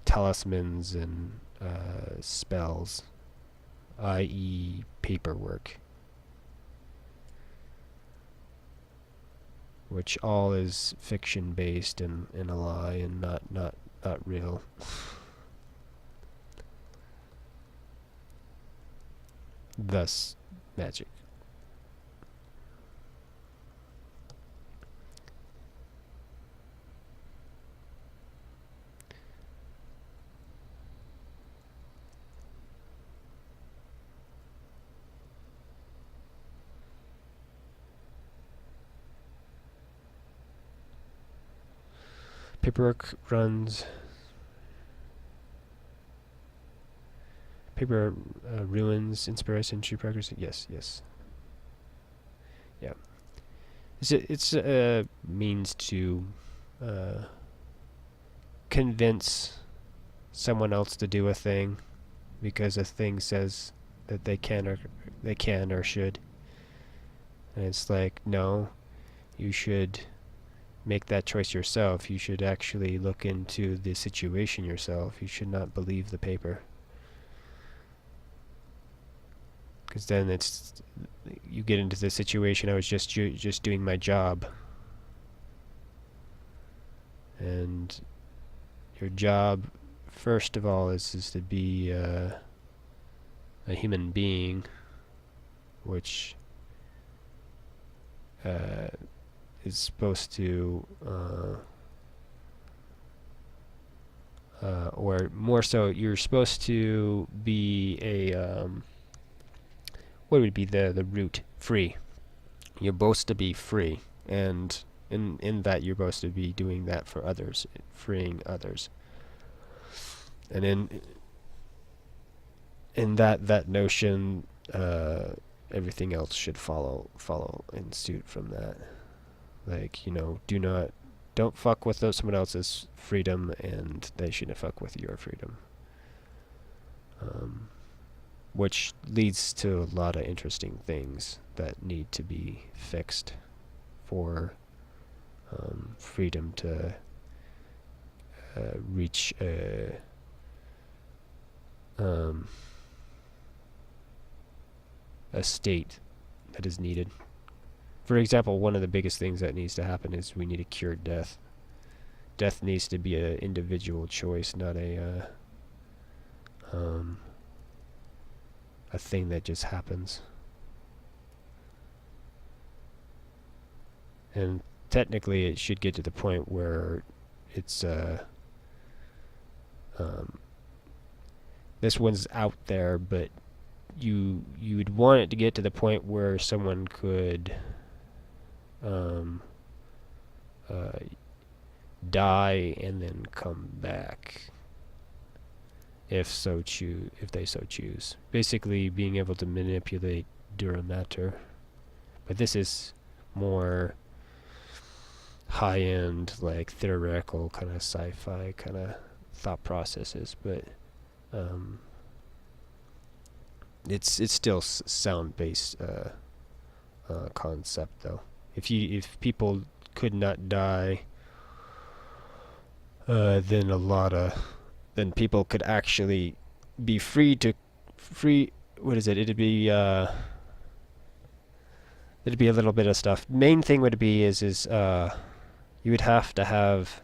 talismans and spells, i.e. paperwork, which all is fiction based and a lie and not real. Thus magic. Paperwork ruins inspiration, true progress. Yes. Yeah. It's a means to convince someone else to do a thing because a thing says that they can or should. And it's like, no, you should make that choice yourself. You should actually look into the situation yourself. You should not believe the paper. Because then you get into the situation, I was just doing my job. And your job, first of all, is to be a human being, which is supposed to, or more so, you're supposed to be a, what would be the root? Free. You're supposed to be free, and in that you're supposed to be doing that for others, freeing others. And in that notion, everything else should follow in suit from that. Like, you know, don't fuck with someone else's freedom, and they shouldn't fuck with your freedom. Which leads to a lot of interesting things that need to be fixed for freedom to reach a state that is needed. For example, one of the biggest things that needs to happen is we need to cure death. Death needs to be an individual choice, not a thing that just happens. And technically it should get to the point where it's this one's out there, but you'd want it to get to the point where someone could die and then come back if they so choose. Basically being able to manipulate Dura matter. But this is more high-end, like theoretical kind of sci-fi kind of thought processes, but it's still sound-based concept though. If people could not die, then people could actually be free. What is it? It'd be a little bit of stuff. Main thing would be is you would have to have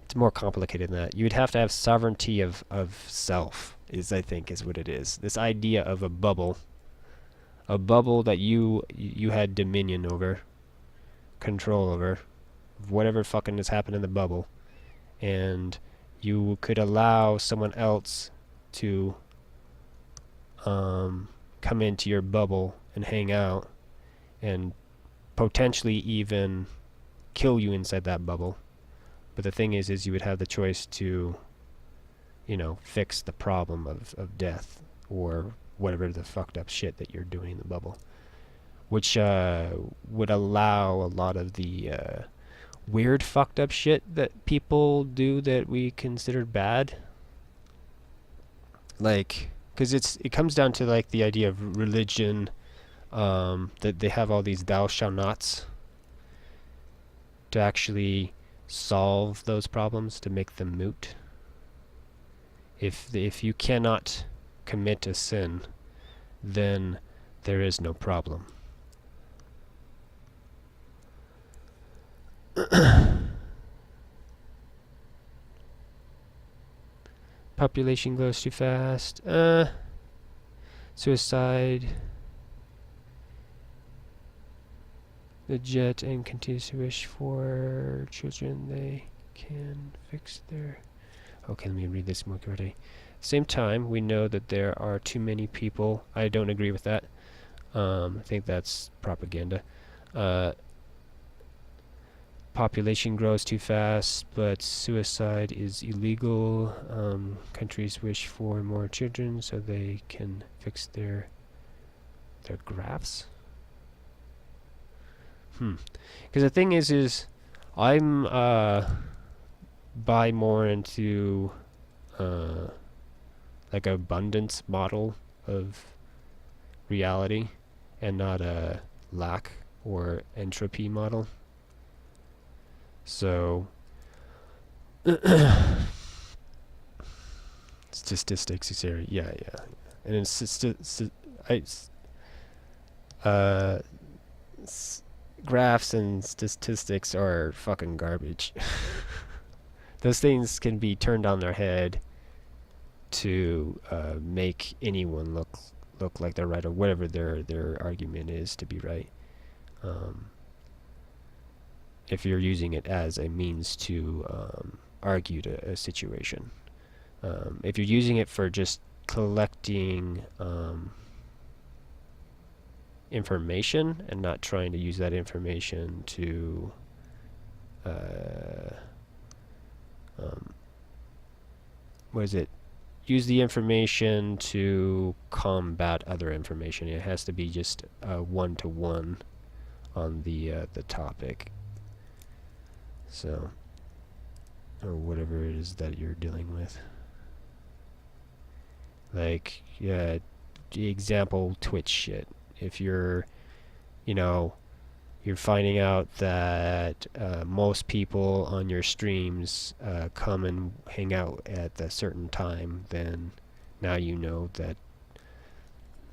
it's more complicated than that. You would have to have sovereignty of self, I think is what it is. This idea of a bubble that you had dominion over, control over, whatever fucking has happened in the bubble, and you could allow someone else to come into your bubble and hang out and potentially even kill you inside that bubble. But the thing is you would have the choice to, you know, fix the problem of death or whatever the fucked up shit that you're doing in the bubble, which would allow a lot of the weird fucked up shit that people do that we considered bad. Like, because it comes down to like the idea of religion, that they have all these thou shall nots to actually solve those problems, to make them moot. If you cannot commit a sin, then there is no problem. Population grows too fast. Suicide. The jet and continues to wish for children they can fix their... Okay, let me read this more carefully. Same time, we know that there are too many people. I don't agree with that. I think that's propaganda. Population grows too fast, but suicide is illegal. Countries wish for more children so they can fix their graphs. Because the thing is I'm buy more into like abundance model of reality and not a lack or entropy model. So statistics is here, yeah, and it's graphs and statistics are fucking garbage. Those things can be turned on their head to make anyone look like they're right, or whatever their argument is to be right. If you're using it as a means to argue a situation. If you're using it for just collecting information and not trying to use that information to use the information to combat other information. It has to be just one-to-one on the topic. So, or whatever it is that you're dealing with. Like, yeah, the example Twitch shit. If you're, you know, you're finding out that most people on your streams come and hang out at a certain time, then now you know that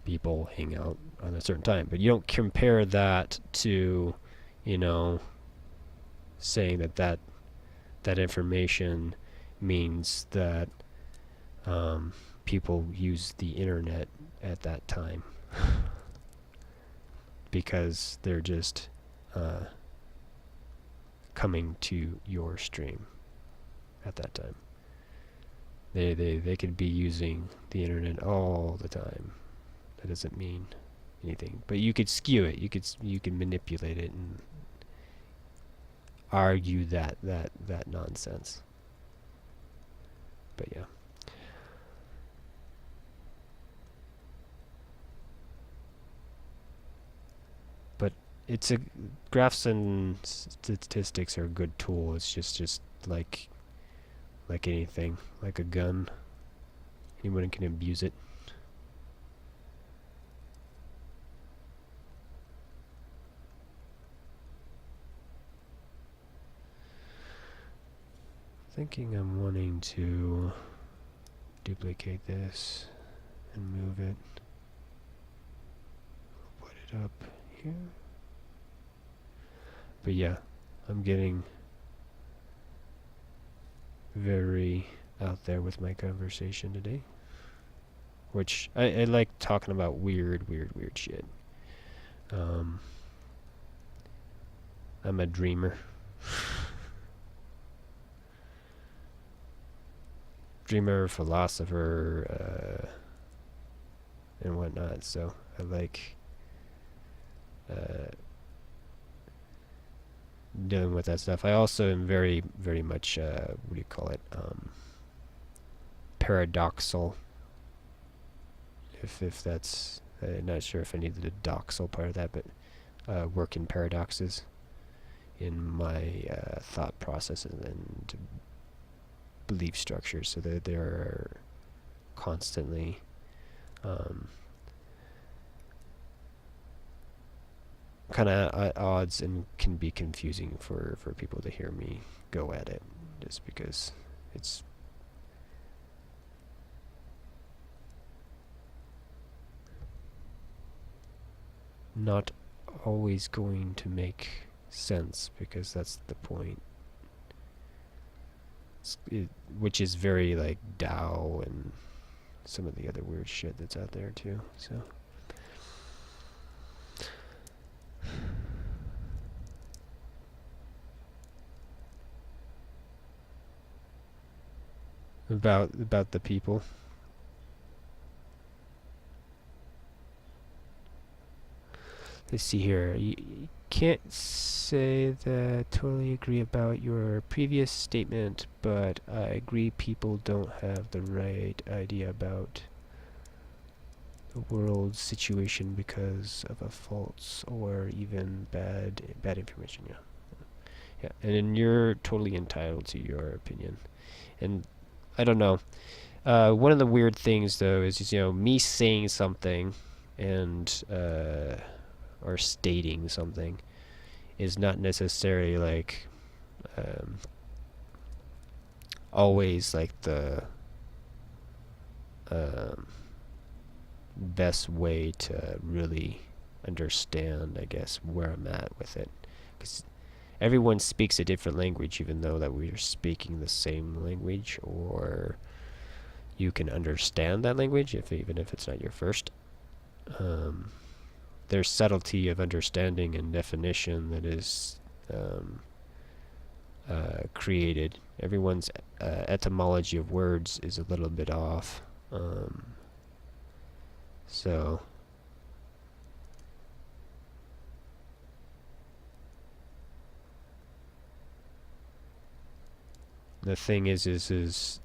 people hang out on a certain time. But you don't compare that to, you know, saying that information means that people use the internet at that time because they're just coming to your stream at that time. They could be using the internet all the time. That doesn't mean anything. But you could skew it. You could manipulate it and argue that nonsense. But yeah. But it's a graphs and statistics are a good tool. It's just like anything, like a gun. Anyone can abuse it. Thinking I'm wanting to duplicate this and move it. Put it up here. But yeah, I'm getting very out there with my conversation today. Which I like talking about weird shit. I'm a dreamer. Dreamer, philosopher, and whatnot. So I like dealing with that stuff. I also am very much what do you call it? Paradoxal. If that's I'm not sure if I need the doxal part of that, but work in paradoxes in my thought processes and belief structures, so that they're constantly kind of at odds and can be confusing for people to hear me go at it, just because it's not always going to make sense, because that's the point. Which is very like Tao and some of the other weird shit that's out there too. So about the people. Let's see here. You can't say that I totally agree about your previous statement, but I agree people don't have the right idea about the world situation because of a false or even bad information. Yeah, and then you're totally entitled to your opinion. And I don't know. One of the weird things though is, you know, me saying something and or stating something is not necessarily like always like the best way to really understand, I guess, where I'm at with it, because everyone speaks a different language, even though that we are speaking the same language, or you can understand that language even if it's not your first. There's subtlety of understanding and definition that is created. Everyone's etymology of words is a little bit off. So the thing is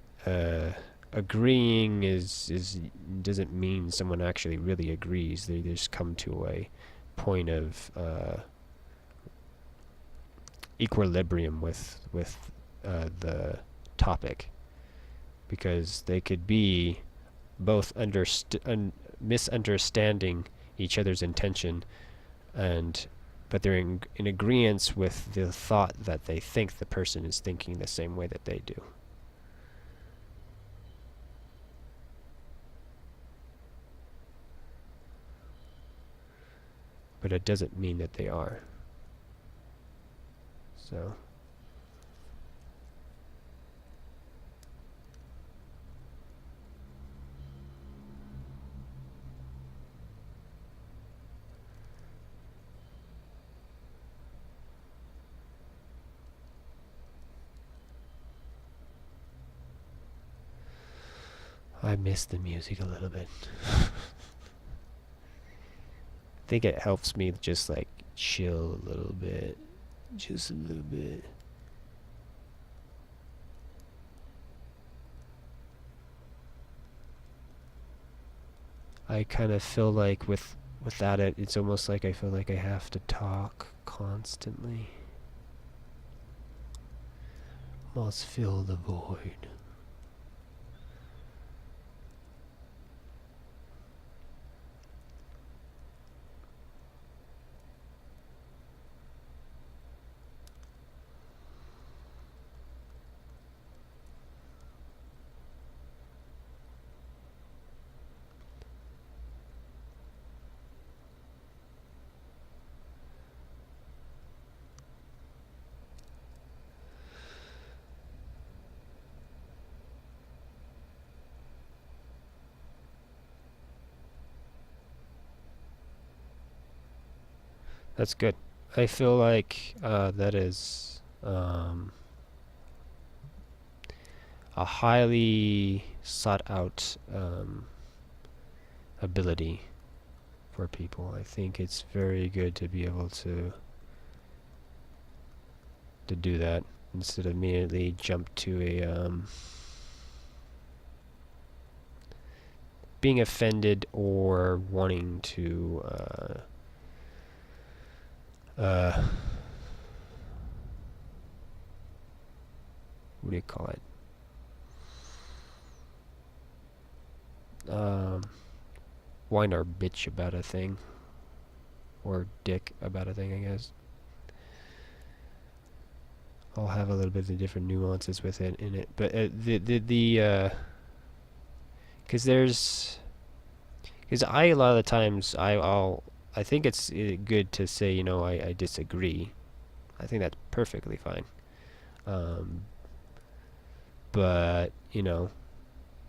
agreeing is doesn't mean someone actually really agrees. They just come to a point of equilibrium with the topic, because they could be both misunderstanding each other's intention, and but they're in agreement with the thought that they think the person is thinking the same way that they do. But it doesn't mean that they are. So I miss the music a little bit. I think it helps me just like chill a little bit. Just a little bit. I kind of feel like without it, it's almost like I feel like I have to talk constantly. Must fill the void. That's good. I feel like that is a highly sought out ability for people. I think it's very good to be able to do that instead of immediately jump to a being offended or wanting to what do you call it? Whine or bitch about a thing, or dick about a thing, I guess. I'll have a little bit of different nuances with it in it, but because I a lot of the times I think it's good to say, you know, I disagree. I think that's perfectly fine. But you know,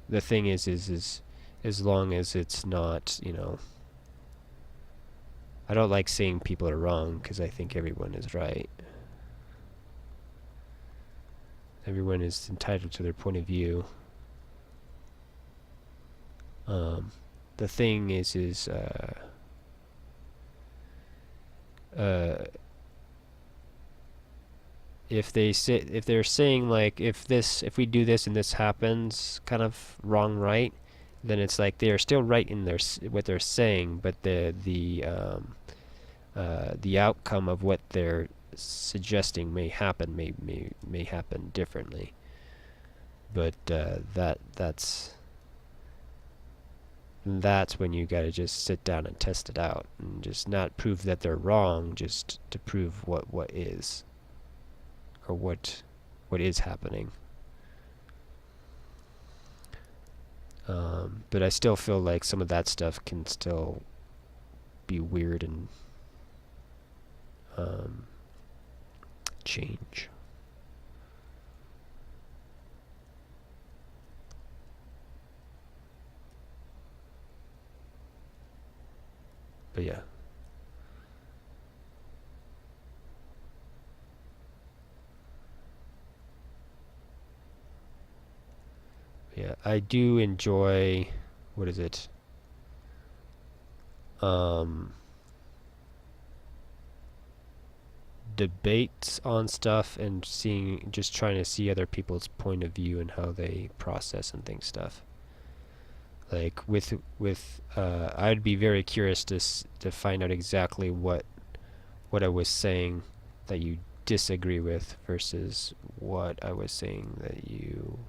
the thing is as long as it's not, you know, I don't like saying people are wrong, because I think everyone is right. Everyone is entitled to their point of view. The thing is if they're saying like, if we do this and this happens, kind of wrong, right, then it's like they're still right in what they're saying, but the outcome of what they're suggesting may happen differently. But that's when you gotta just sit down and test it out, and just not prove that they're wrong, just to prove what is, or what is happening. But I still feel like some of that stuff can still be weird and change. But yeah. Yeah, I do enjoy, what is it? debates on stuff and just trying to see other people's point of view and how they process and think stuff. Like I'd be very curious to find out exactly what I was saying that you disagree with versus what I was saying that you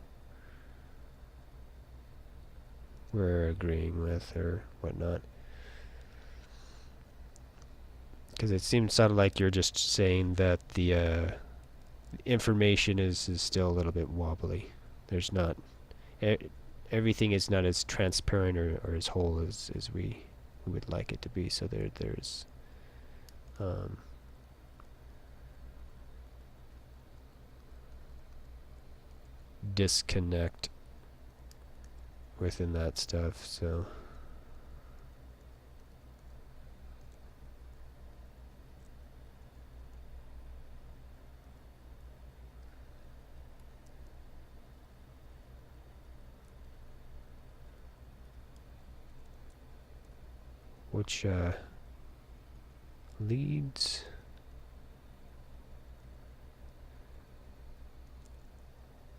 were agreeing with or whatnot. Because it sounded like you're just saying that the information is still a little bit wobbly. There's not everything is not as transparent or as whole as we would like it to be. So there's disconnect within that stuff. So which leads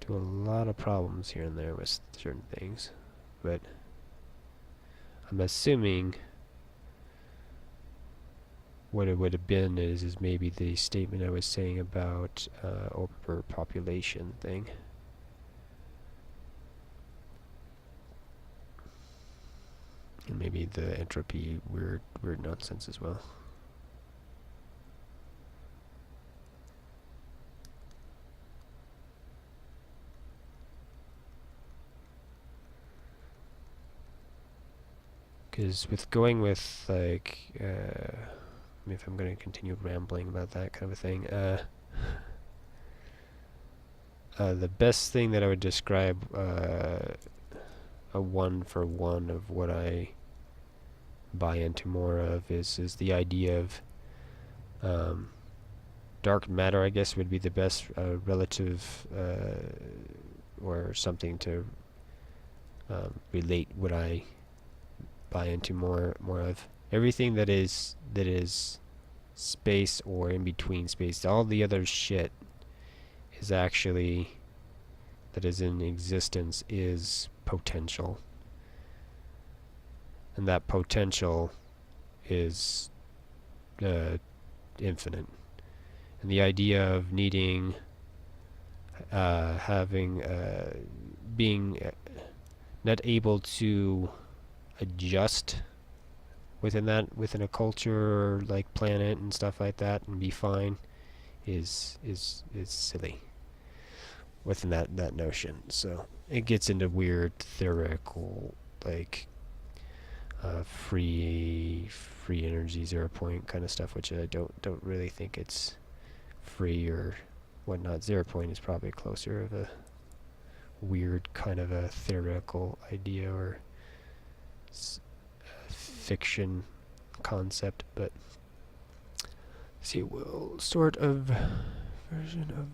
to a lot of problems here and there with certain things, but I'm assuming what it would have been is maybe the statement I was saying about overpopulation thing. And maybe the entropy weird nonsense as well. Because with going with like if I'm going to continue rambling about that kind of a thing, the best thing that I would describe a one-for-one of what I buy into more of is the idea of dark matter, I guess, would be the best relative or something to relate what I buy into more of. Everything that is space or in between space, all the other shit is actually that is in existence is potential. And that potential is infinite. And the idea of needing, being not able to adjust within a culture like planet and stuff like that and be fine is silly within that notion. So it gets into weird theoretical like free energy 0 point kind of stuff, which I don't really think it's free or whatnot. 0 point is probably closer of a weird kind of a theoretical idea or fiction concept, but see, well, sort of version of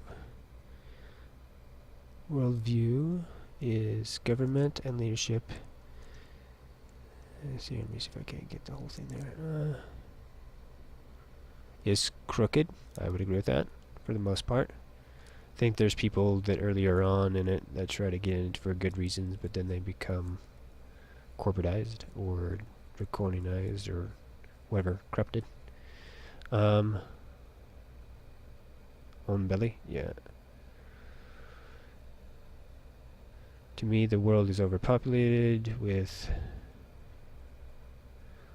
worldview is government and leadership. Let me see if I can't get the whole thing there. Is crooked. I would agree with that for the most part. I think there's people that earlier on in it that try to get in it for good reasons, but then they become corporatized or draconianized or whatever, corrupted. Own belly, yeah. To me, the world is overpopulated with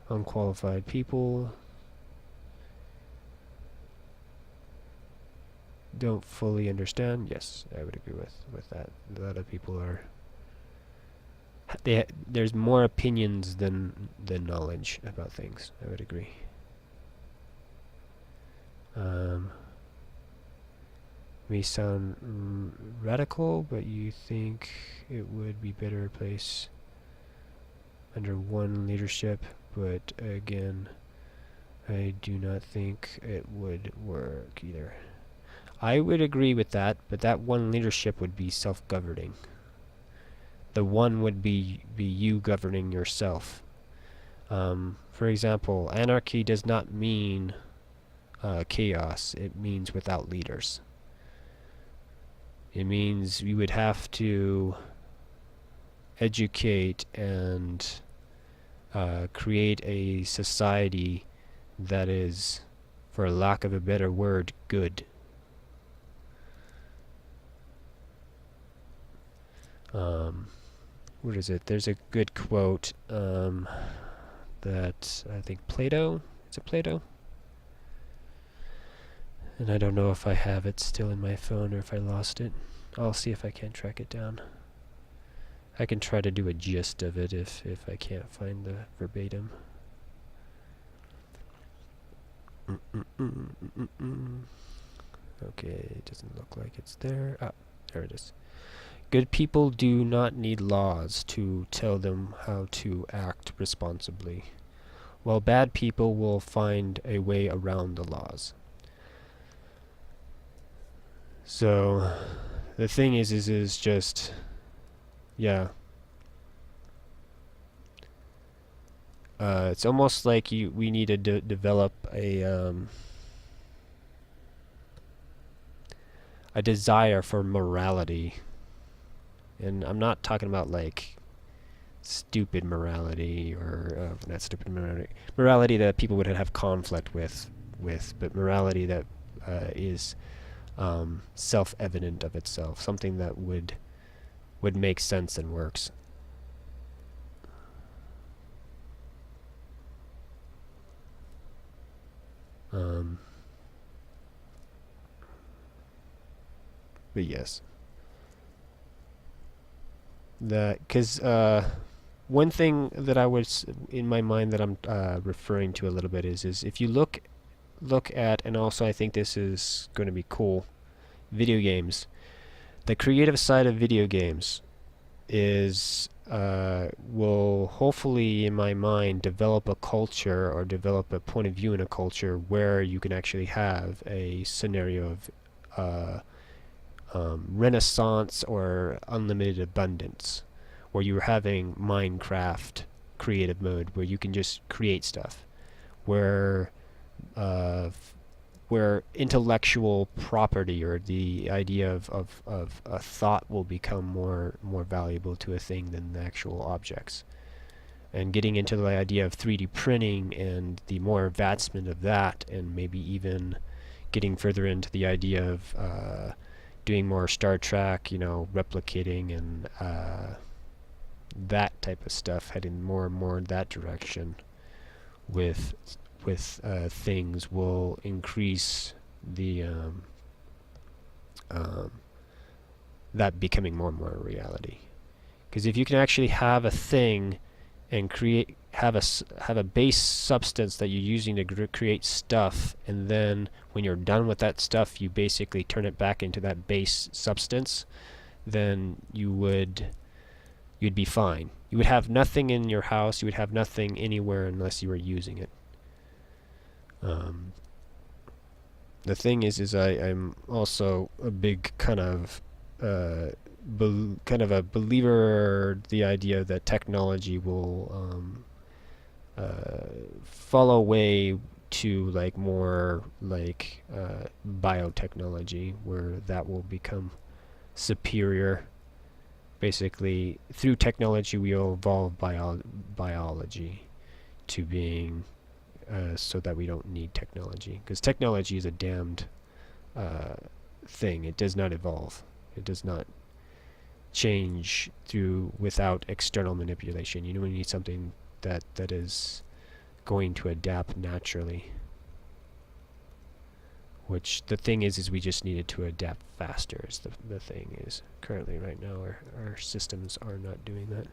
unqualified people. Don't fully understand. Yes, I would agree with that. A lot of people are. There's more opinions than knowledge about things. I would agree. May sound radical, but you think it would be better place under one leadership, but again, I do not think it would work either. I would agree with that, but that one leadership would be self-governing. The one would be you governing yourself. For example, anarchy does not mean chaos. It means without leaders. It means we would have to educate and create a society that is, for lack of a better word, good. What is it? There's a good quote that I think Plato, is it Plato? And I don't know if I have it still in my phone or if I lost it. I'll see if I can track it down. I can try to do a gist of it if I can't find the verbatim. Okay, it doesn't look like it's there. Ah, there it is. Good people do not need laws to tell them how to act responsibly, while bad people will find a way around the laws. So, the thing is just, yeah. It's almost like we need to develop a desire for morality. And I'm not talking about like stupid morality or not stupid morality that people would have conflict with, but morality that is self-evident of itself, something that would make sense and works. But yes, because one thing that I was in my mind that I'm referring to a little bit is if you look at, and also I think this is going to be cool, video games. The creative side of video games is will hopefully, in my mind, develop a culture or develop a point of view in a culture where you can actually have a scenario of renaissance or unlimited abundance, where you're having Minecraft creative mode, where you can just create stuff, where intellectual property or the idea of a thought will become more valuable to a thing than the actual objects. And getting into the idea of 3D printing and the more advancement of that, and maybe even getting further into the idea of doing more Star Trek, replicating and that type of stuff, heading more and more in that direction with things will increase the that becoming more and more a reality. Because if you can actually have a thing and have a base substance that you're using to create stuff, and then when you're done with that stuff, you basically turn it back into that base substance, then you'd be fine. You would have nothing in your house. You would have nothing anywhere unless you were using it. The thing is I'm also a big kind of a believer, the idea that technology will fall away to like more like biotechnology, where that will become superior. Basically, through technology, we will evolve biology to being so that we don't need technology. Because technology is a damned thing. It does not evolve. It does not change without external manipulation. You need something that is going to adapt naturally. Which the thing is we just needed to adapt faster. Is the thing is currently right now our systems are not doing that.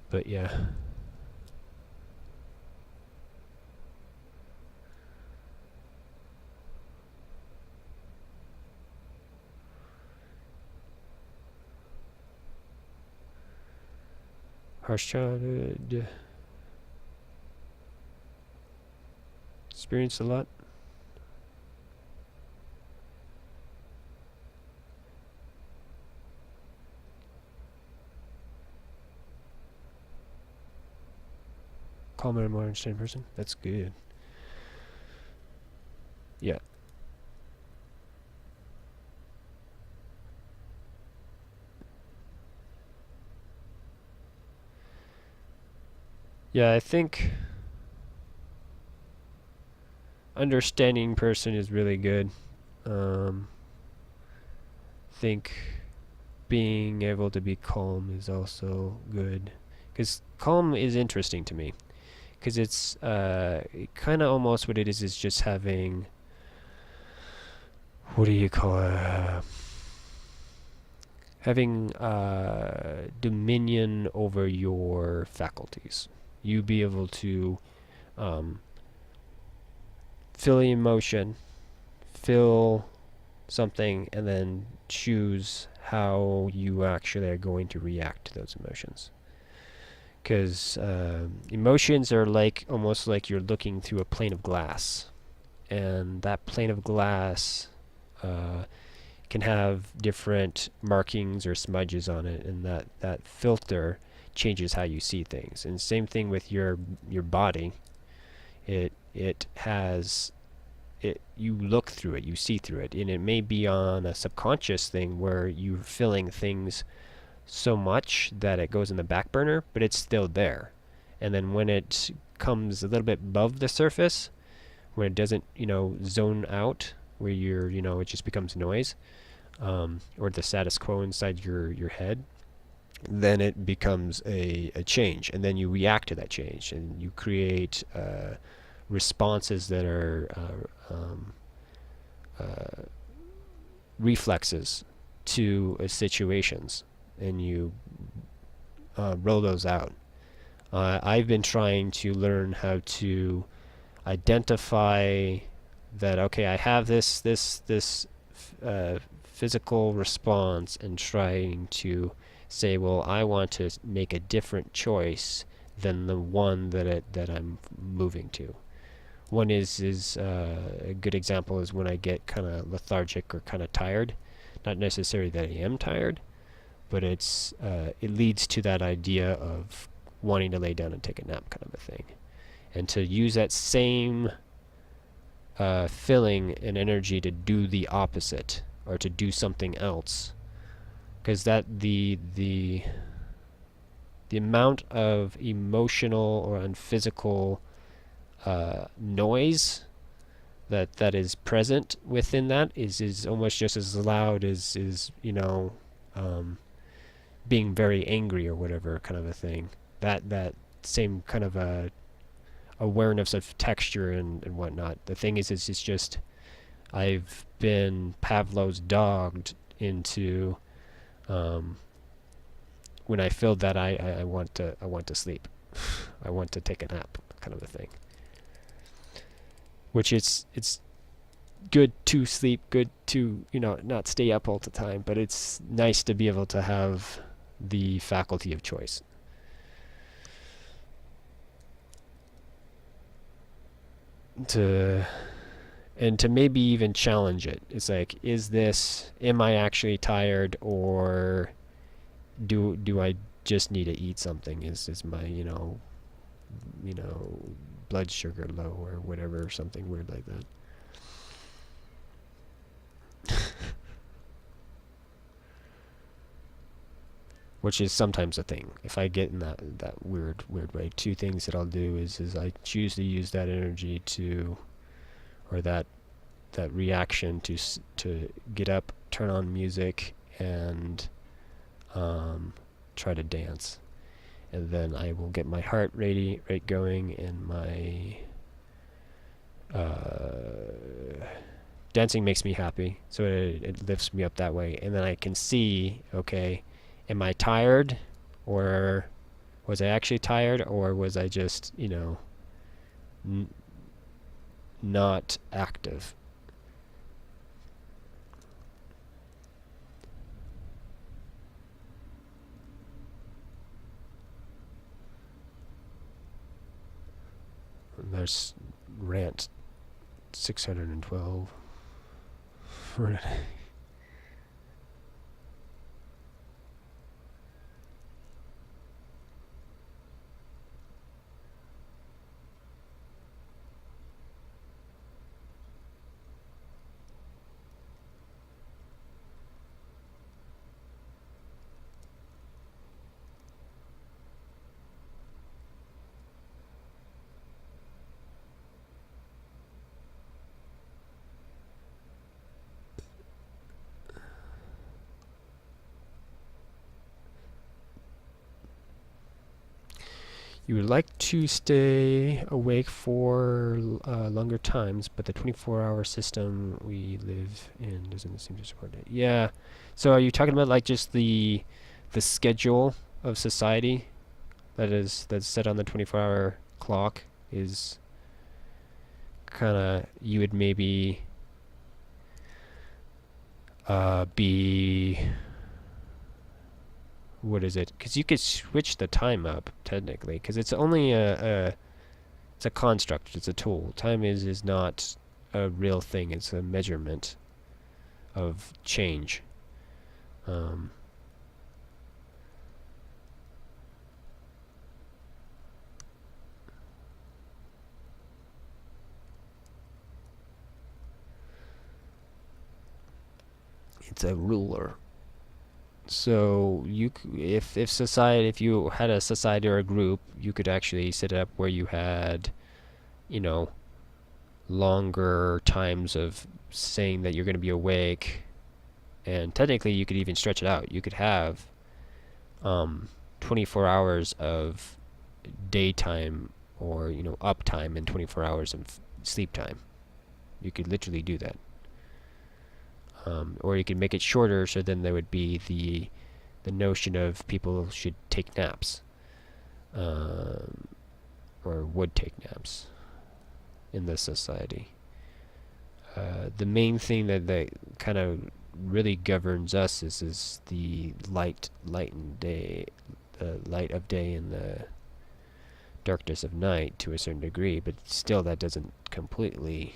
But yeah. Harsh childhood. Experienced a lot. Calmer and more understanding person. That's good. Yeah. Yeah, I think understanding person is really good. Um, think being able to be calm is also good. Because calm is interesting to me. Because it's kind of almost what it is just having, what do you call it? Having dominion over your faculties. You be able to um, feel the emotion, feel something, and then choose how you actually are going to react to those emotions. Because emotions are like almost like you're looking through a plane of glass, and that plane of glass uh, can have different markings or smudges on it, and that filter changes how you see things. And same thing with your body. It has it, you look through it, you see through it, and it may be on a subconscious thing where you're feeling things so much that it goes in the back burner, but it's still there. And then when it comes a little bit above the surface, when it doesn't, zone out, where it just becomes noise, or the status quo inside your head, then it becomes a change, and then you react to that change, and you create responses that are uh, reflexes to situations, and you roll those out. I've been trying to learn how to identify that, okay, I have this physical response, and trying to say, well, I want to make a different choice than the one that I'm moving to. One is a good example is when I get kind of lethargic or kind of tired. Not necessarily that I am tired, but it leads to that idea of wanting to lay down and take a nap, kind of a thing. And to use that same feeling and energy to do the opposite, or to do something else, because that the amount of emotional or physical noise that is present within that is almost just as loud as being very angry or whatever, kind of a thing. That same kind of awareness of texture and whatnot. The thing is, it's just I've been Pavlov's dogged into when I feel that I want to sleep. I want to take a nap, kind of a thing. Which it's good to sleep, good to not stay up all the time, but it's nice to be able to have the faculty of choice. To maybe even challenge it. It's like, am I actually tired, or do I just need to eat something? Is my blood sugar low, or whatever, or something weird like that. Which is sometimes a thing. If I get in that weird way, two things that I'll do is I choose to use that energy to, or that reaction to get up, turn on music, and try to dance. And then I will get my heart rate going, and my dancing makes me happy, so it lifts me up that way. And then I can see, okay, am I tired, or was I actually tired, or was I just not active? And there's rant 612 for today. You would like to stay awake for longer times, but the 24-hour system we live in doesn't seem to support it. Yeah. So are you talking about like just the schedule of society that's set on the 24-hour clock is kind of you would maybe be what is it? Because you could switch the time up technically, because it's only it's a construct, it's a tool. Time is not a real thing. It's a measurement of change. It's a ruler. So if society, if you had a society or a group, you could actually set it up where you had, you know, longer times of saying that you're going to be awake, and technically you could even stretch it out. You could have 24 hours of daytime, or uptime, and 24 hours of sleep time. You could literally do that. Or you could make it shorter, so then there would be the notion of people should take naps, or would take naps in this society. The main thing that kind of really governs us is the light and day, the light of day and the darkness of night to a certain degree, but still that doesn't completely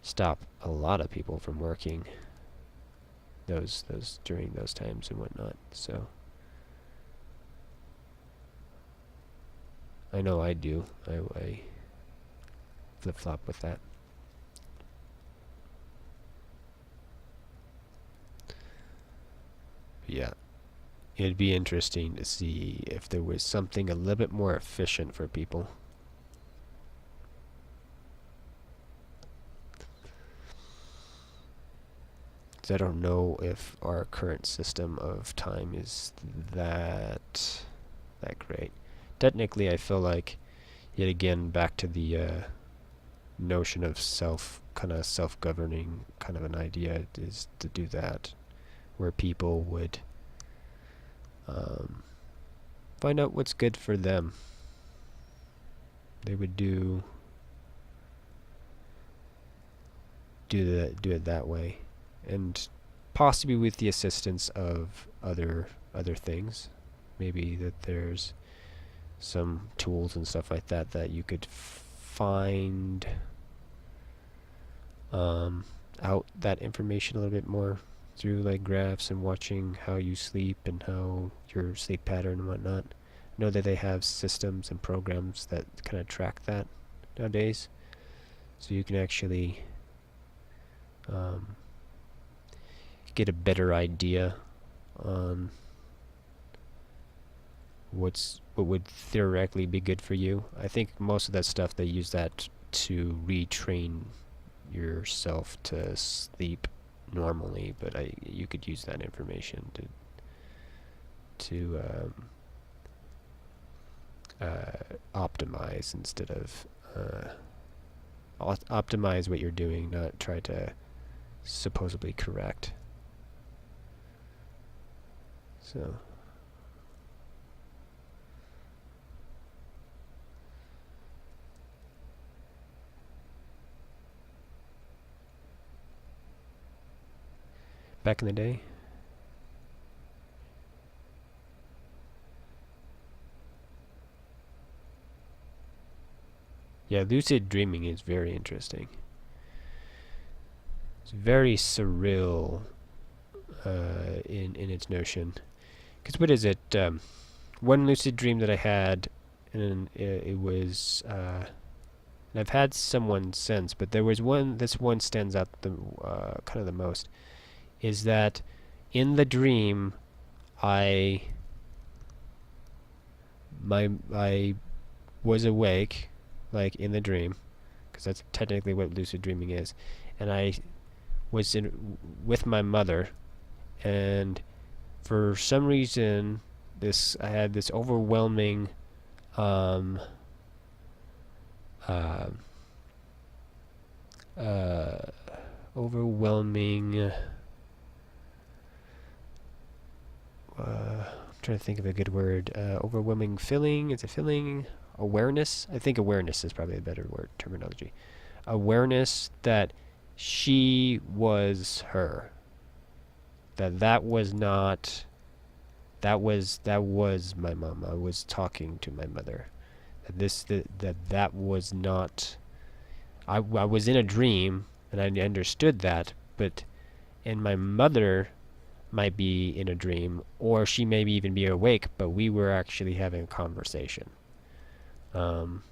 stop a lot of people from working those during those times and whatnot. So I know I do. I flip flop with that. Yeah, it'd be interesting to see if there was something a little bit more efficient for people. I don't know if our current system of time is that great. Technically, I feel like, yet again, back to the notion of self-governing kind of an idea is to do that, where people would find out what's good for them. They would do it that way. And possibly with the assistance of other things. Maybe that there's some tools and stuff like that that you could find out that information a little bit more through like graphs and watching how you sleep and how your sleep pattern and whatnot. Know that they have systems and programs that kind of track that nowadays, so you can actually get a better idea on what would theoretically be good for you. I think most of that stuff, they use that to retrain yourself to sleep normally, but you could use that information to optimize instead of optimize what you're doing, not try to supposedly correct. So back in the day, yeah, lucid dreaming is very interesting. It's very surreal in its notion. Because what is it? One lucid dream that I had, and it was, and I've had someone since, but there was one. This one stands out the kind of the most. Is that in the dream, I was awake, like in the dream, because that's technically what lucid dreaming is, and I was with my mother, and for some reason I had this overwhelming um, uh, uh, overwhelming I'm trying to think of a good word. Overwhelming feeling. Is it feeling? Awareness. I think awareness is probably a better word terminology. Awareness that she was her. That was not. That was my mom. I was talking to my mother. That was not. I was in a dream and I understood that, but and my mother might be in a dream, or she may even be awake, but we were actually having a conversation. That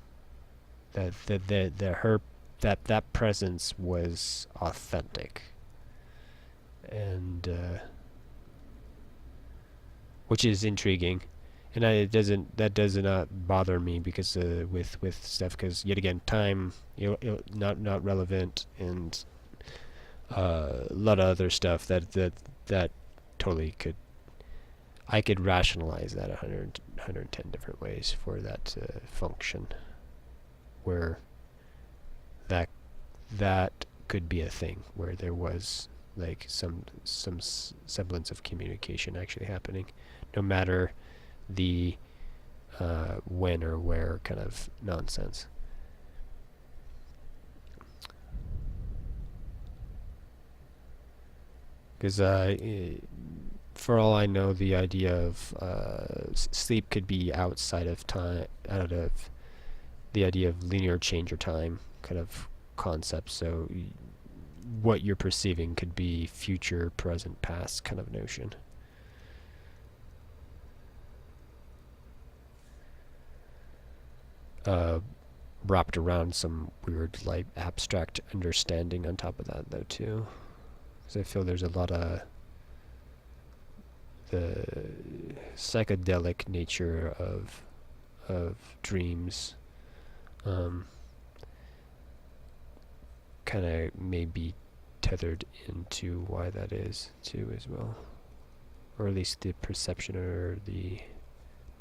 presence was authentic, and which is intriguing, and that does not bother me because with stuff, because yet again time not relevant, and a lot of other stuff that totally could. I could rationalize that 110 different ways for that to function, where that could be a thing, where there was like some semblance of communication actually happening, no matter the when or where kind of nonsense. Because for all I know, the idea of sleep could be outside of time, out of the idea of linear change or time kind of concept. So what you're perceiving could be future, present, past kind of notion. Wrapped around some weird, like, abstract understanding on top of that, though, too. Because I feel there's a lot of the psychedelic nature of dreams kind of may be tethered into why that is too as well, or at least the perception or the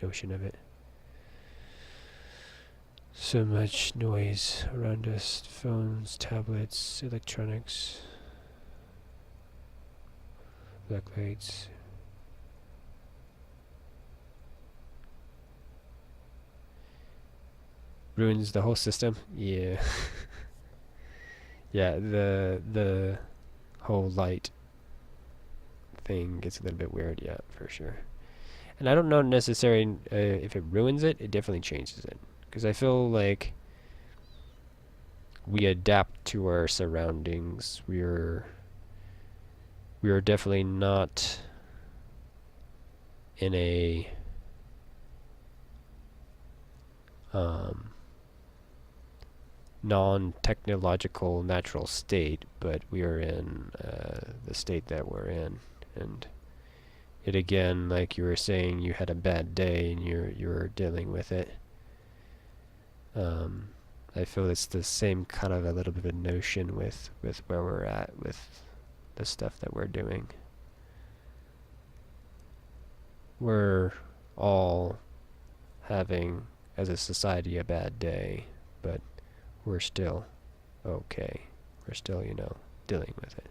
notion of it. So much noise around us: phones, tablets, electronics, black lights. Ruins the whole system. Yeah. Yeah, the whole light thing gets a little bit weird, yeah, for sure. And I don't know necessarily if it ruins it, it definitely changes it. Because I feel like we adapt to our surroundings. We are definitely not in a non-technological natural state, but we are in the state that we're in. And yet again, like you were saying, you had a bad day and you're dealing with it. I feel it's the same kind of a little bit of a notion with where we're at with the stuff that we're doing. We're all having, as a society, a bad day, but we're still okay. We're still, dealing with it.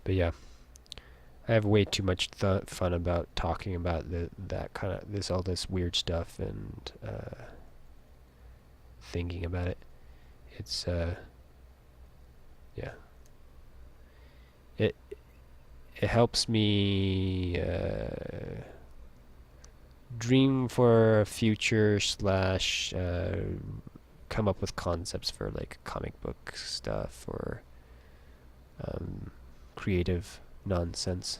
But yeah, I have way too much fun about talking about that kind of all this weird stuff and thinking about it. It's yeah. It helps me dream for a future slash come up with concepts for like comic book stuff or creative nonsense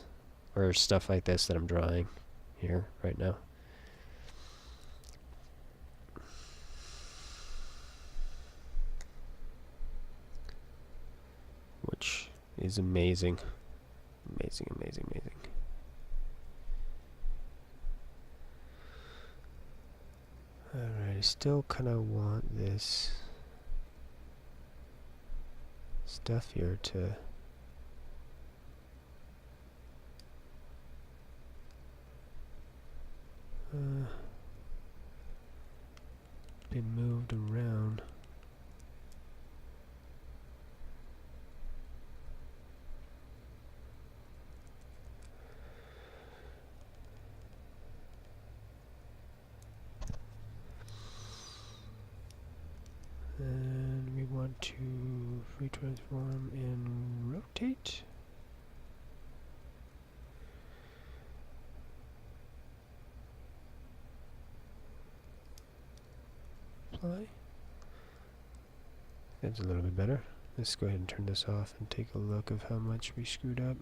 or stuff like this that I'm drawing here right now. is amazing. Amazing, amazing, amazing. Alright, I still kind of want this stuff here to be moved around. And we want to free transform and rotate. Apply. That's a little bit better. Let's go ahead and turn this off and take a look of how much we screwed up.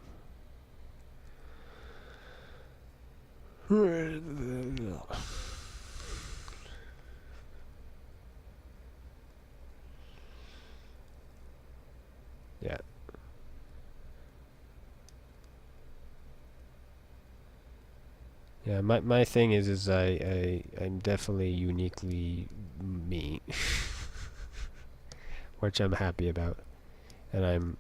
Yeah. Yeah, my thing is I'm definitely uniquely me, which I'm happy about, and I'm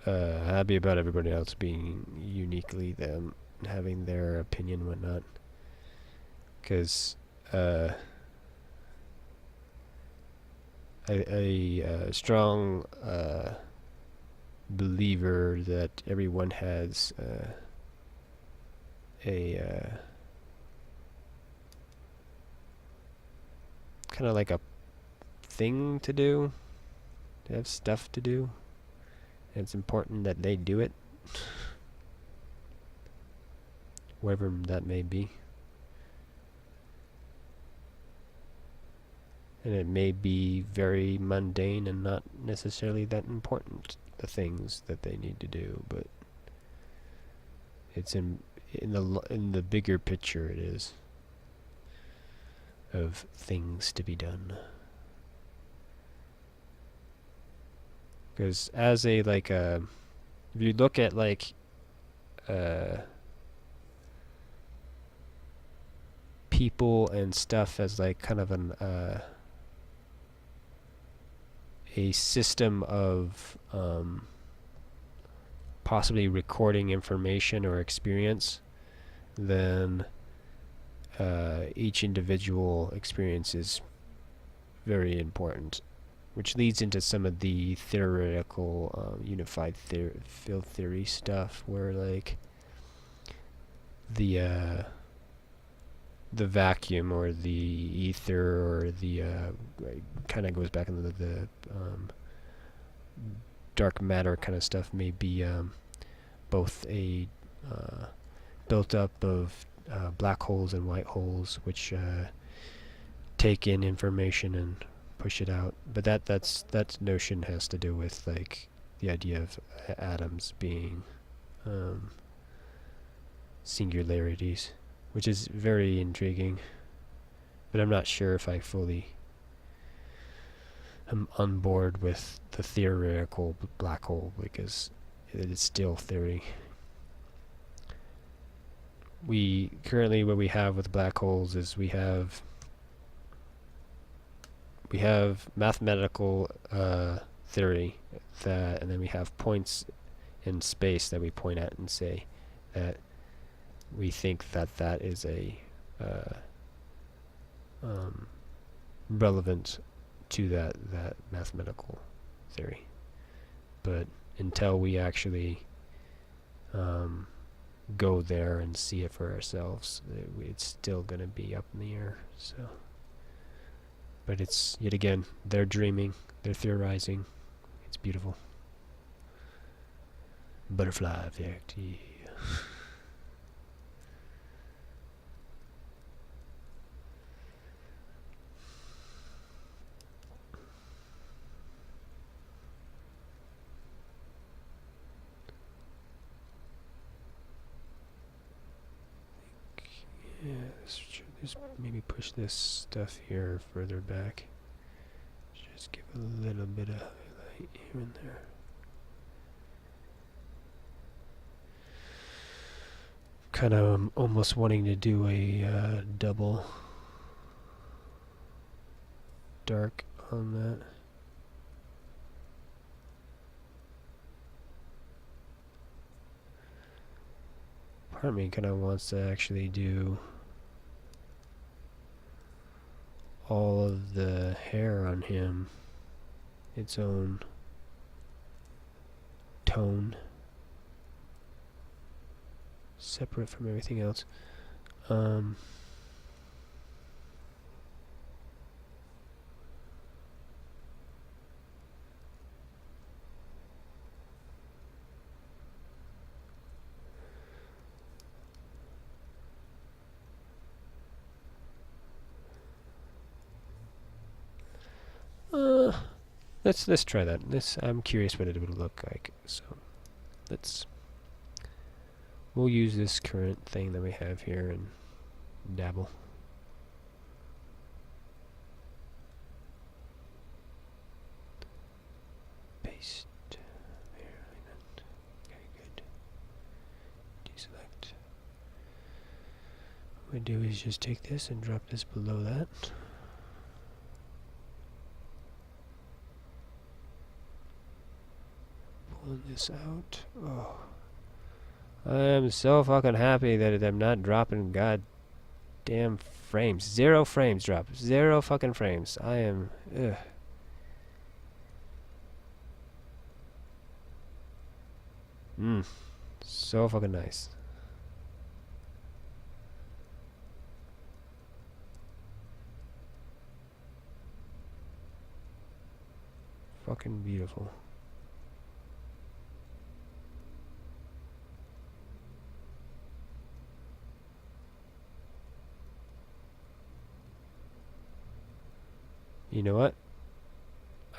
happy about everybody else being uniquely them, having their opinion and whatnot. Because a strong believer that everyone has a kind of like a thing to do. They have stuff to do. And it's important that they do it, whatever that may be. And it may be very mundane and not necessarily that important, the things that they need to do, but it's in the bigger picture it is of things to be done. Because as a if you look at people and stuff as like kind of an a system of possibly recording information or experience, then each individual experience is very important, which leads into some of the theoretical unified field theory stuff, where like the vacuum or the ether or the kind of goes back into the dark matter kind of stuff may be both a built up of black holes and white holes, which take in information and push it out. But that notion has to do with like the idea of atoms being singularities, which is very intriguing. But I'm not sure if I fully am on board with the theoretical black hole, because it is still theory. We currently, what we have with black holes is we have mathematical theory that, and then we have points in space that we point at and say that we think that that is a relevant to that mathematical theory. But until we actually go there and see it for ourselves, it's still going to be up in the air. So, but it's, yet again, they're dreaming, they're theorizing. It's beautiful. Butterfly effect. Yeah. Yeah, just maybe push this stuff here further back. Just give a little bit of highlight here and there. kind of almost wanting to do a double dark on that. Part of me kind of wants to actually do all of the hair on him its own tone, separate from everything else. Let's try that. I'm curious what it would look like. So we'll use this current thing that we have here and dabble. Paste. There, like that. Okay, good. Deselect. What we do is just take this and drop this below that. Pulling this out. Oh. I am so fucking happy that I'm not dropping goddamn frames. 0 frames drop. 0 fucking frames. I am... Ugh. So fucking nice. Fucking beautiful. You know what?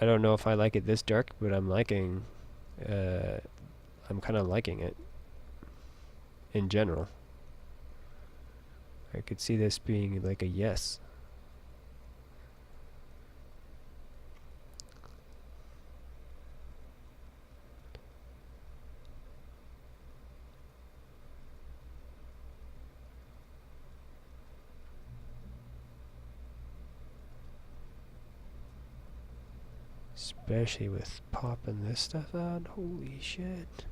I don't know if I like it this dark, but I'm liking... I'm kind of liking it. In general. I could see this being like a yes. Especially with popping this stuff out. Holy shit.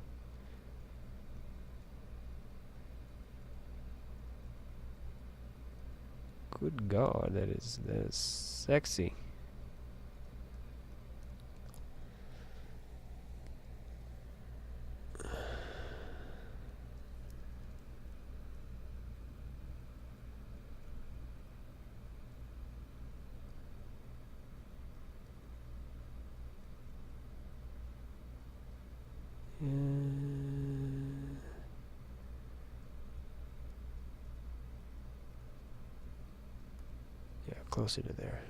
Good God, that is sexy. Yeah, closer to there.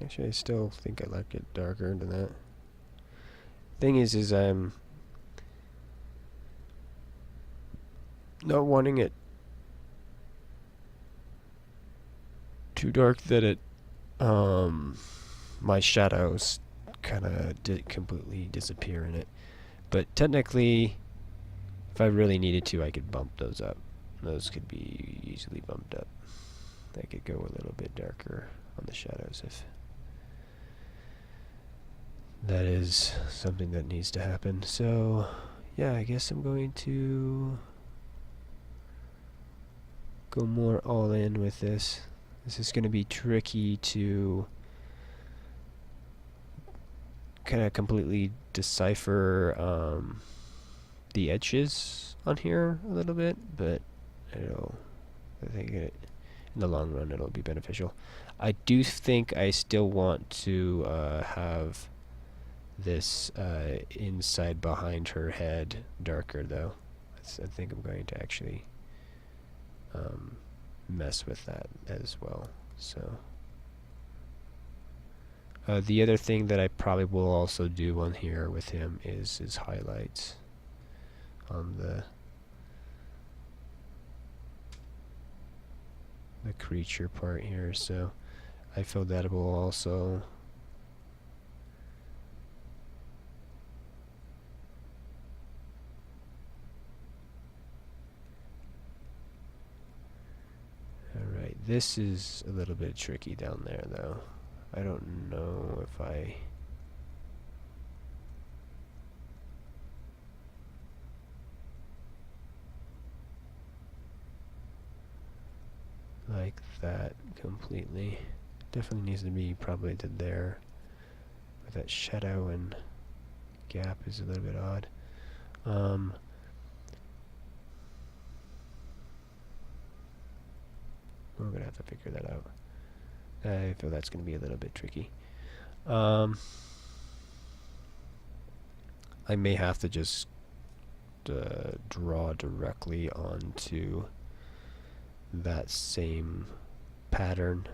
Actually, I still think I like it darker than that. Thing is I'm not wanting it too dark that it, my shadows kind of completely disappear in it. But technically, if I really needed to, I could bump those up. Those could be easily bumped up. I could go a little bit darker on the shadows if that is something that needs to happen. So, yeah, I guess I'm going to go more all in with this. This is going to be tricky to kind of completely decipher the edges on here a little bit, but I think in the long run it'll be beneficial. I do think I still want to have this inside behind her head darker though. I think I'm going to actually mess with that as well. So the other thing that I probably will also do on here with him is his highlights on the creature part here. So I feel that will also This is a little bit tricky down there, though. I don't know if I... like that completely. Definitely needs to be probably to there. But that shadow and gap is a little bit odd. We're gonna have to figure that out. I feel that's gonna be a little bit tricky. I may have to just draw directly onto that same pattern.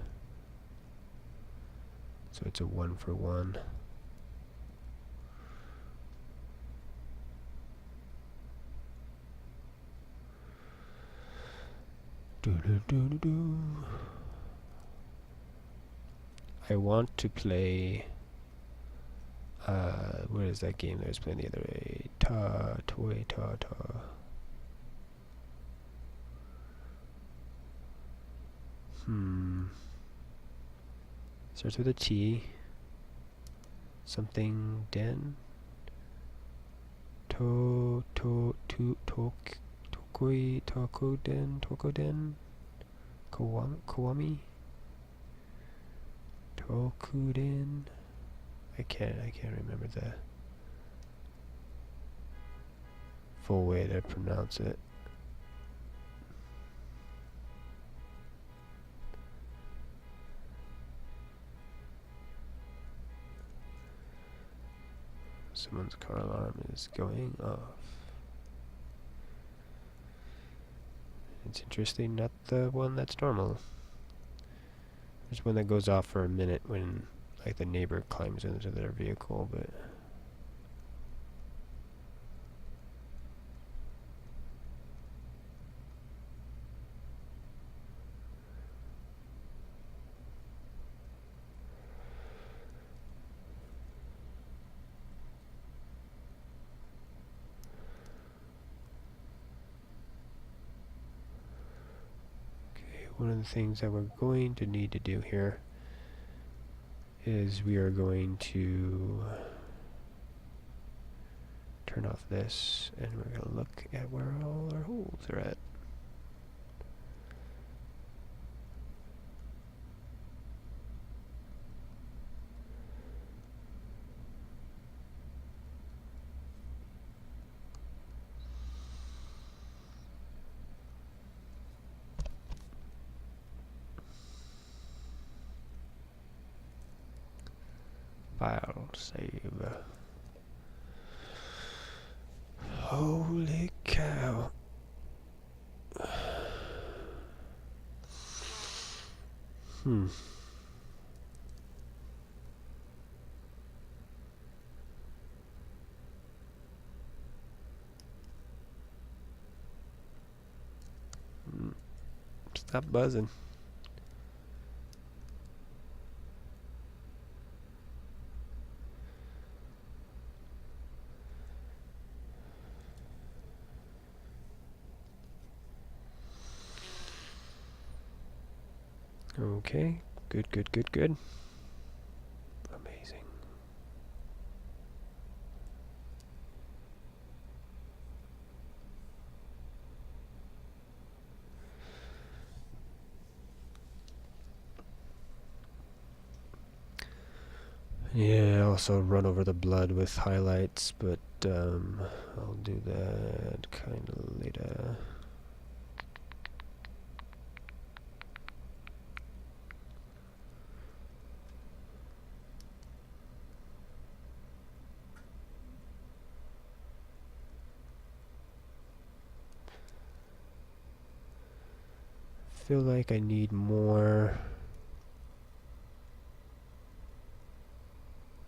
So it's a 1-for-1. I want to play. What is that game that I was playing the other day? Ta. Starts with a T. Something den. Tokoden. Kawami. Tokuden. I can't remember the full way to pronounce it. Someone's car alarm is going off. It's interesting, not the one that's normal. There's one that goes off for a minute when, like, the neighbor climbs into their vehicle, but... one of the things that we're going to need to do here is we are going to turn off this, and we're going to look at where all our holes are at. File save. Holy cow. Stop buzzing. Okay, good. Amazing. Yeah, also run over the blood with highlights, but I'll do that kind of later. Feel like I need more,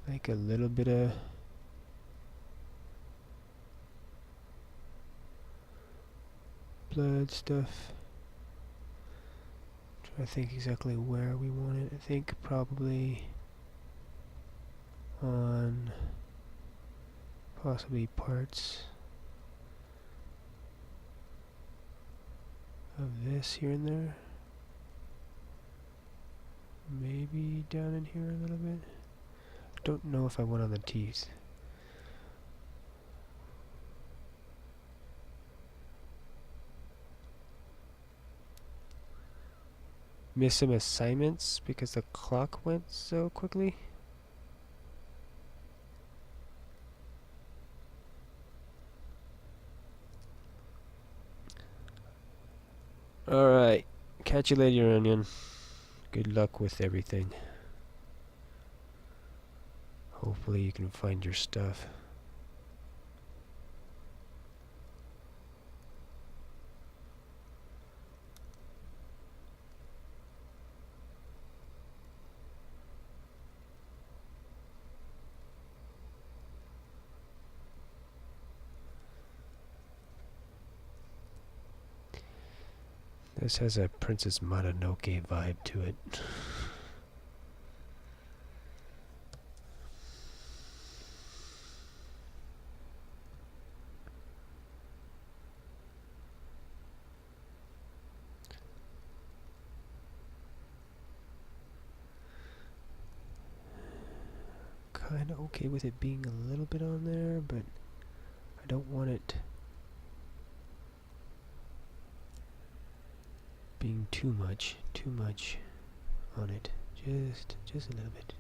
like a little bit of blood stuff. Try to think exactly where we want it. I think probably on possibly parts of this here and there. Maybe down in here a little bit. Don't know if I went on the teeth. Missed some assignments because the clock went so quickly. Alright. Catch you later, Onion. Good luck with everything. Hopefully you can find your stuff. This has a Princess Mononoke vibe to it. Kinda okay with it being a little bit on there, but I don't want it being too much on it. Just a little bit.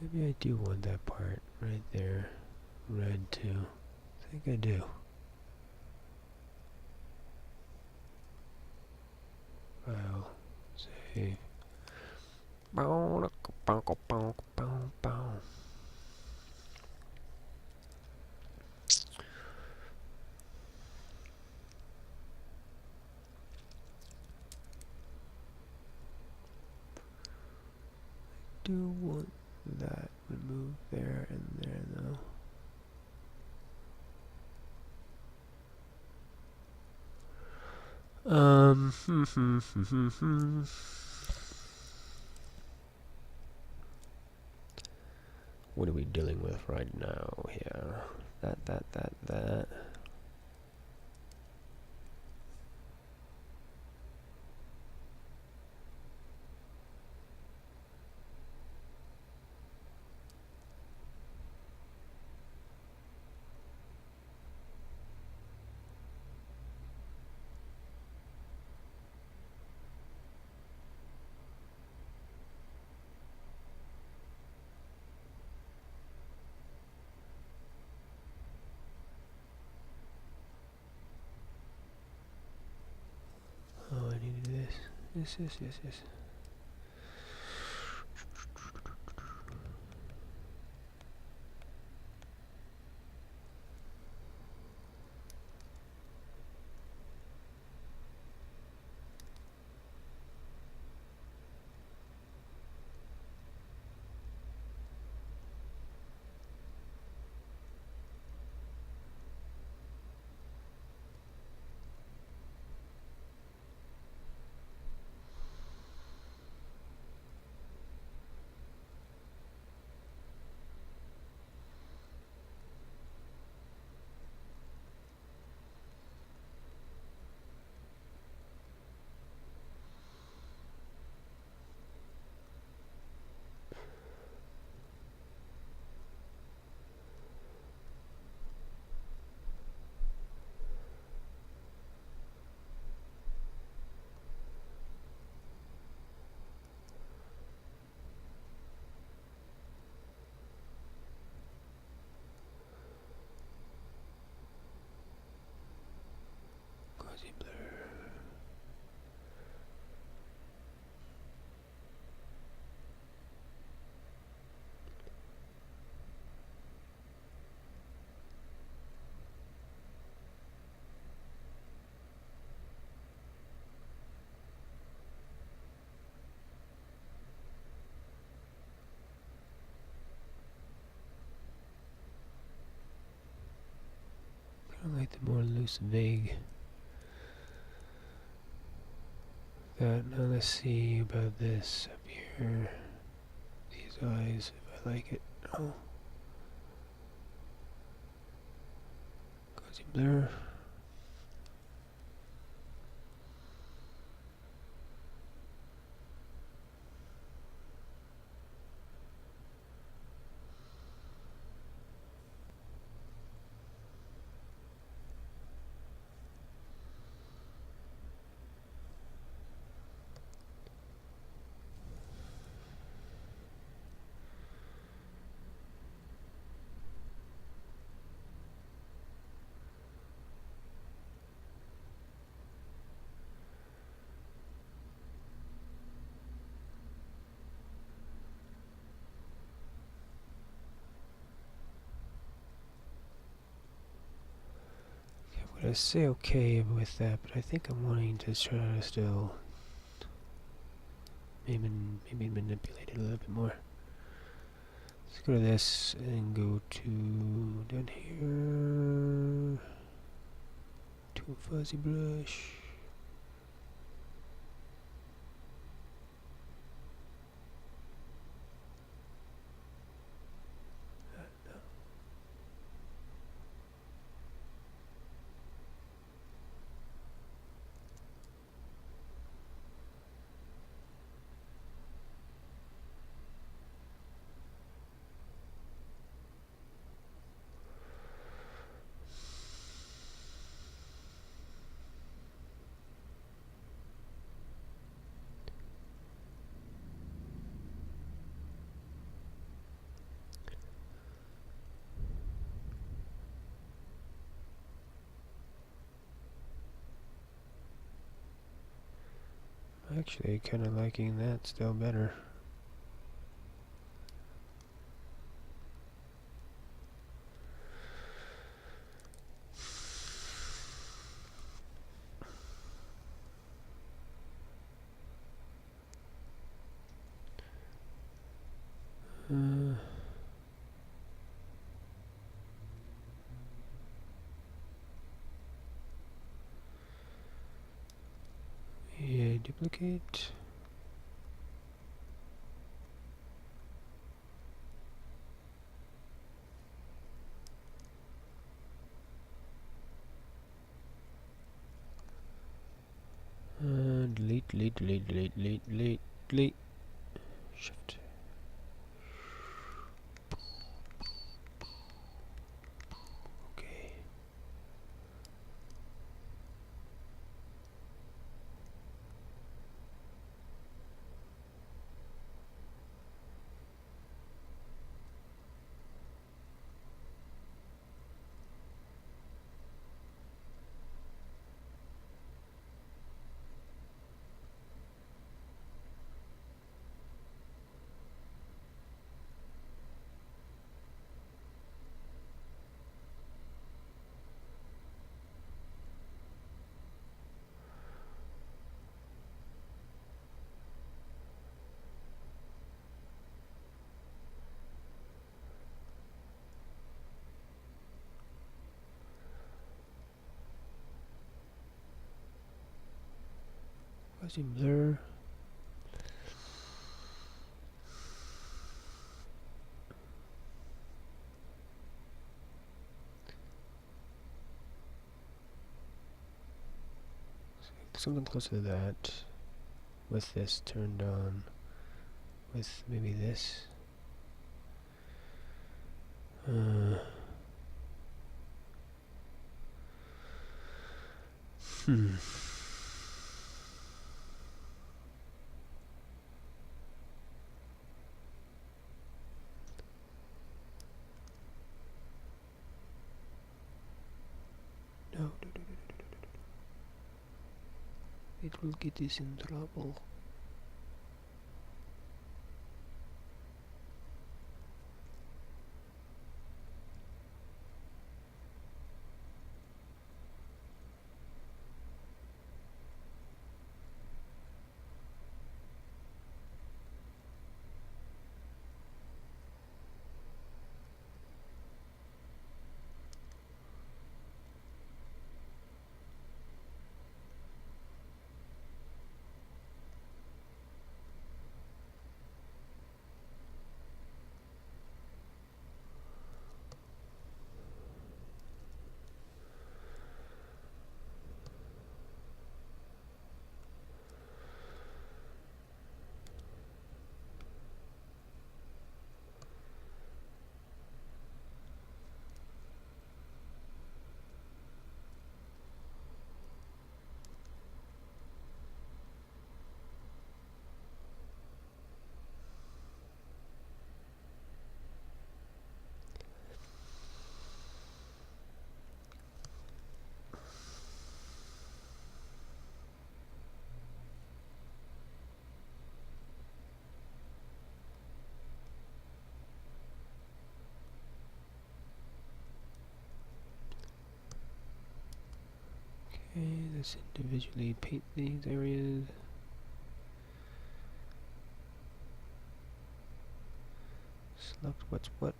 Maybe I do want that part right there red too. I think I do. I'll say do want that removed there and there though. What are we dealing with right now here? That. Oh, I need to do this. Yes. I like the more loose, vague. Now let's see about this up here. These eyes, if I like it. Oh. Fuzzy blur. I say okay with that, but I think I'm wanting to try to still maybe manipulate it a little bit more. Let's go to this and go to down here to a fuzzy brush. Actually, kind of liking that still better. Uh, yeah, duplicate. Delete. Shift. Okay. Fuzzy blur. Something close to that. With this turned on. With maybe this. Hmm. No. It will get us in trouble. Okay, let's individually paint these areas. Select what's what.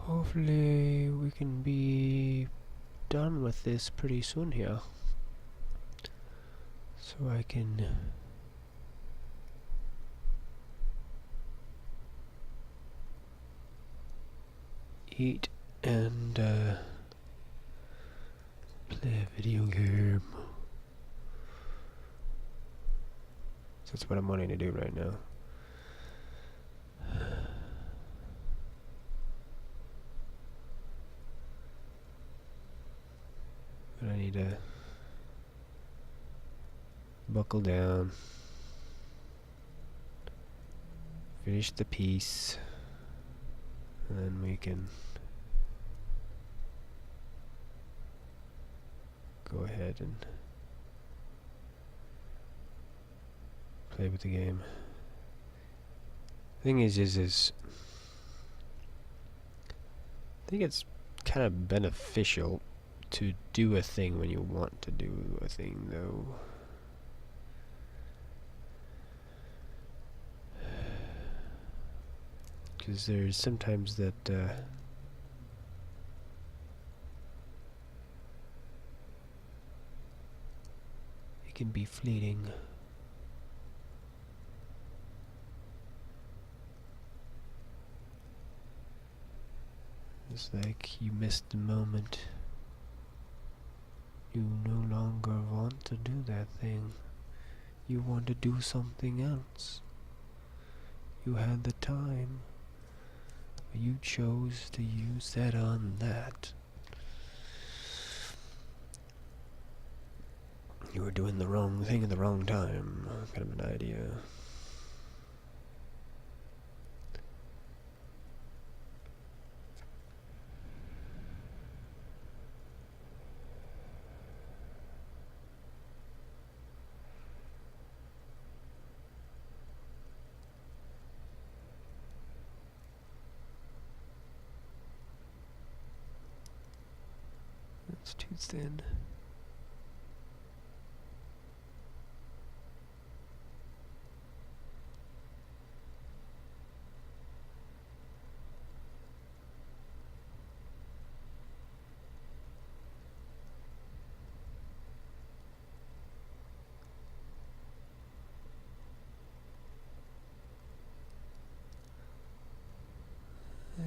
Hopefully we can be done with this pretty soon here. So I can eat and play a video game. So that's what I'm wanting to do right now. But I need to buckle down, finish the piece, and then we can go ahead and play with the game. Thing is I think it's kind of beneficial to do a thing when you want to do a thing, though. Because there's sometimes that it can be fleeting. It's like you missed the moment. You no longer want to do that thing. You want to do something else. You had the time, but you chose to use that on that. You were doing the wrong thing at the wrong time. Kind of an idea. It's too thin.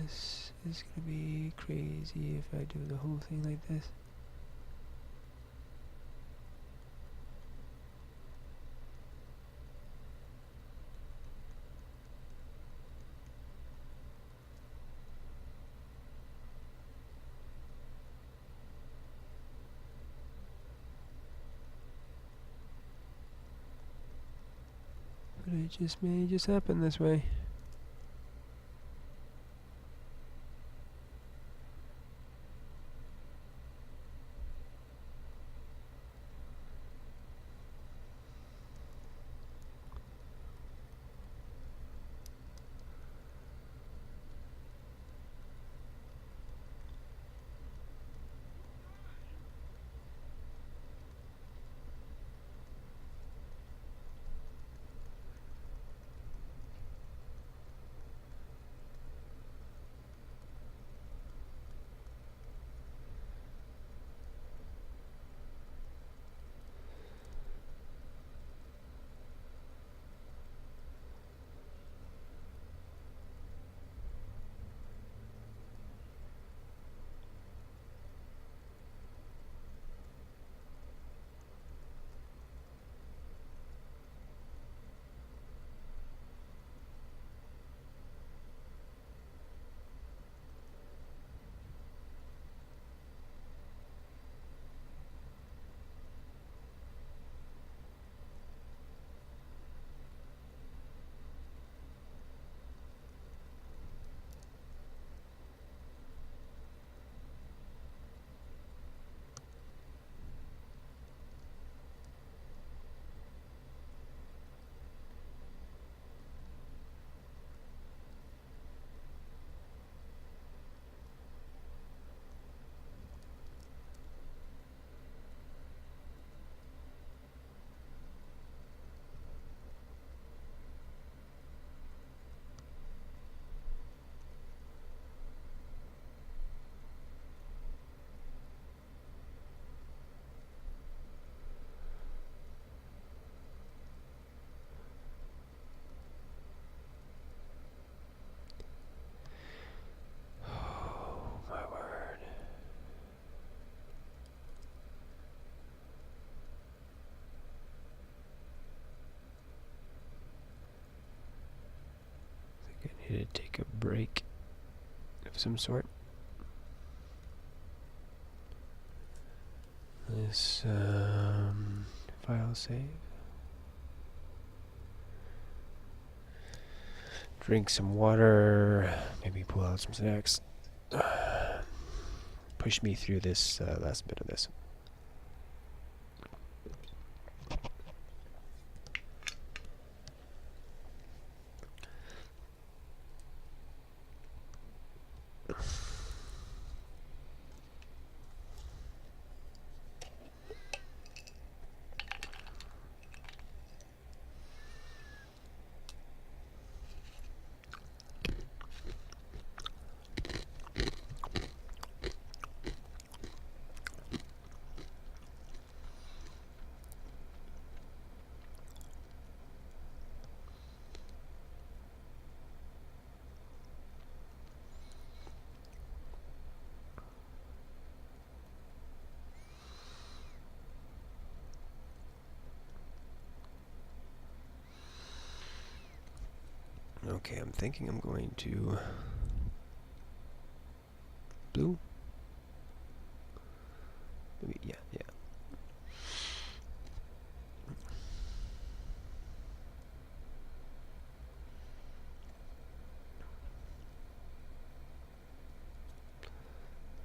This is gonna be crazy if I do the whole thing like this. But it just may just happen this way. Oh my word. I think I need to take a break of some sort. This file save. Drink some water, maybe pull out some snacks. Push me through this last bit of this. Okay, I'm thinking I'm going to blue. Maybe, yeah.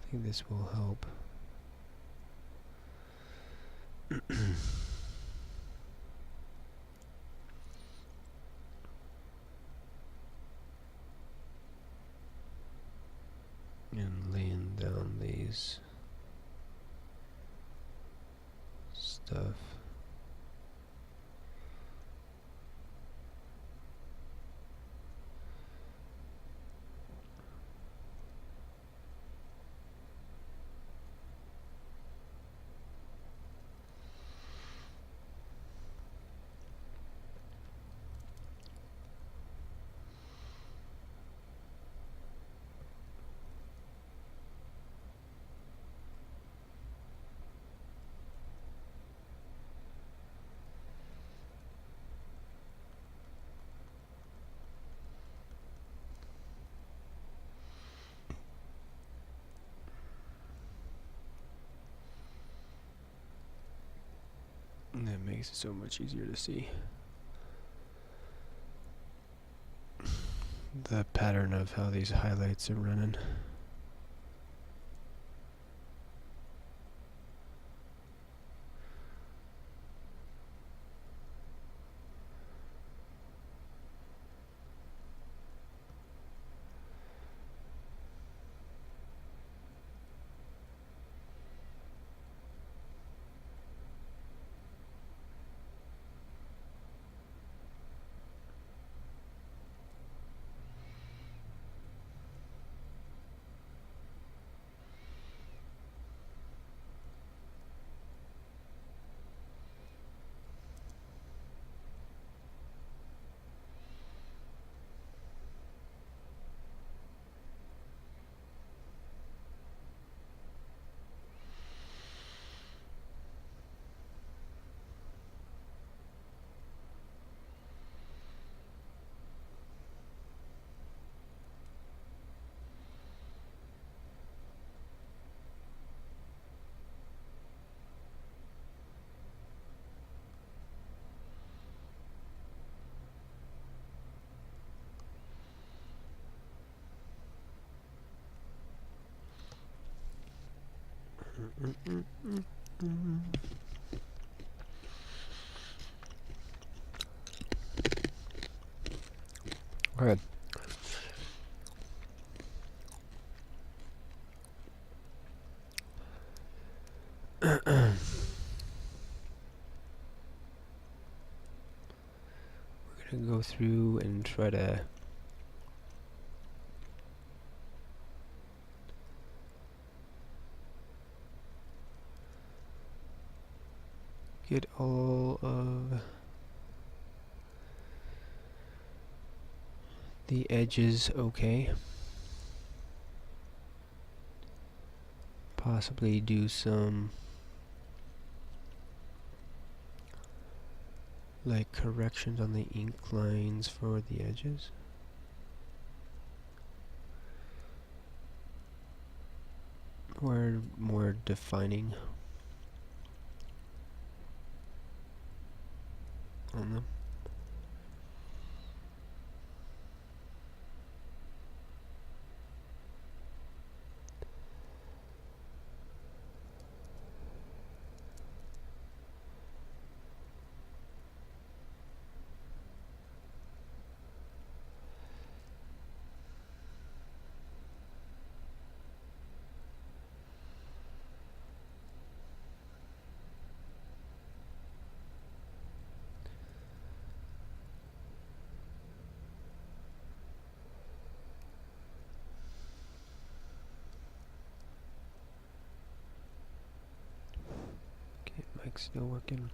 I think this will help. And laying down these stuff. And that makes it so much easier to see the pattern of how these highlights are running. Okay. We're gonna go through and try to get all of the edges okay. Possibly do some like corrections on the ink lines for the edges. Or more defining on them. Okay, mic's still working.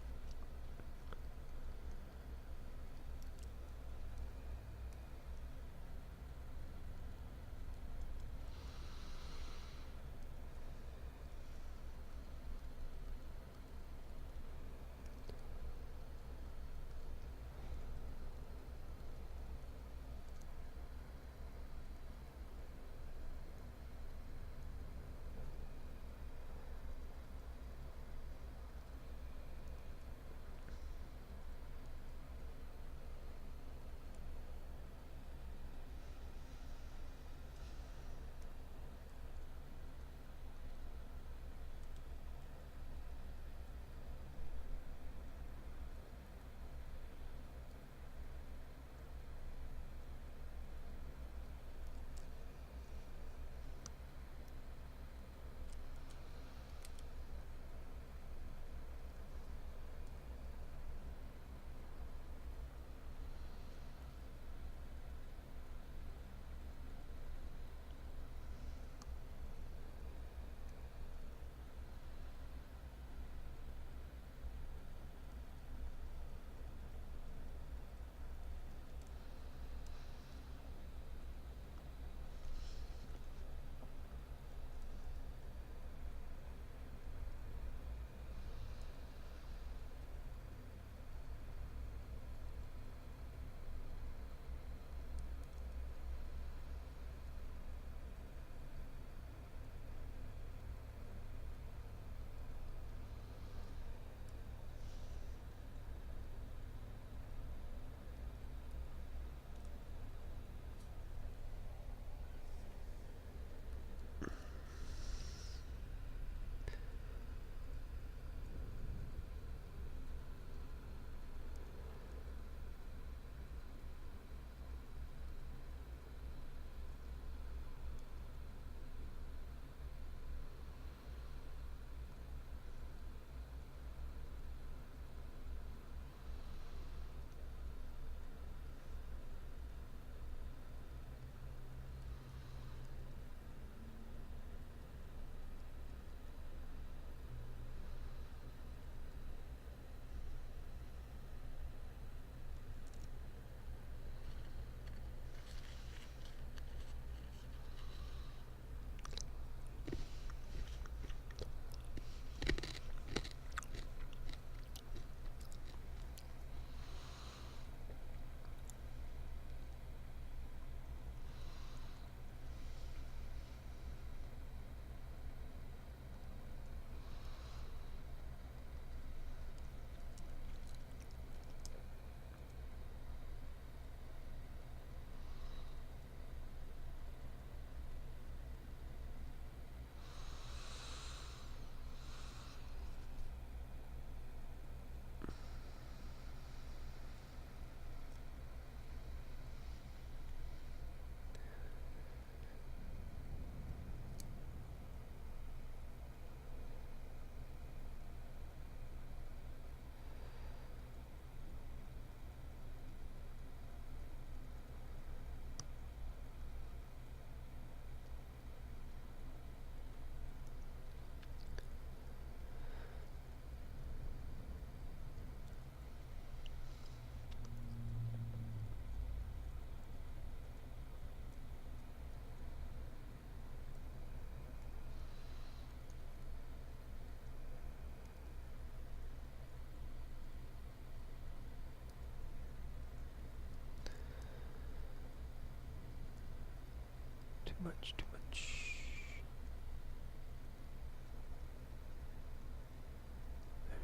much, too much.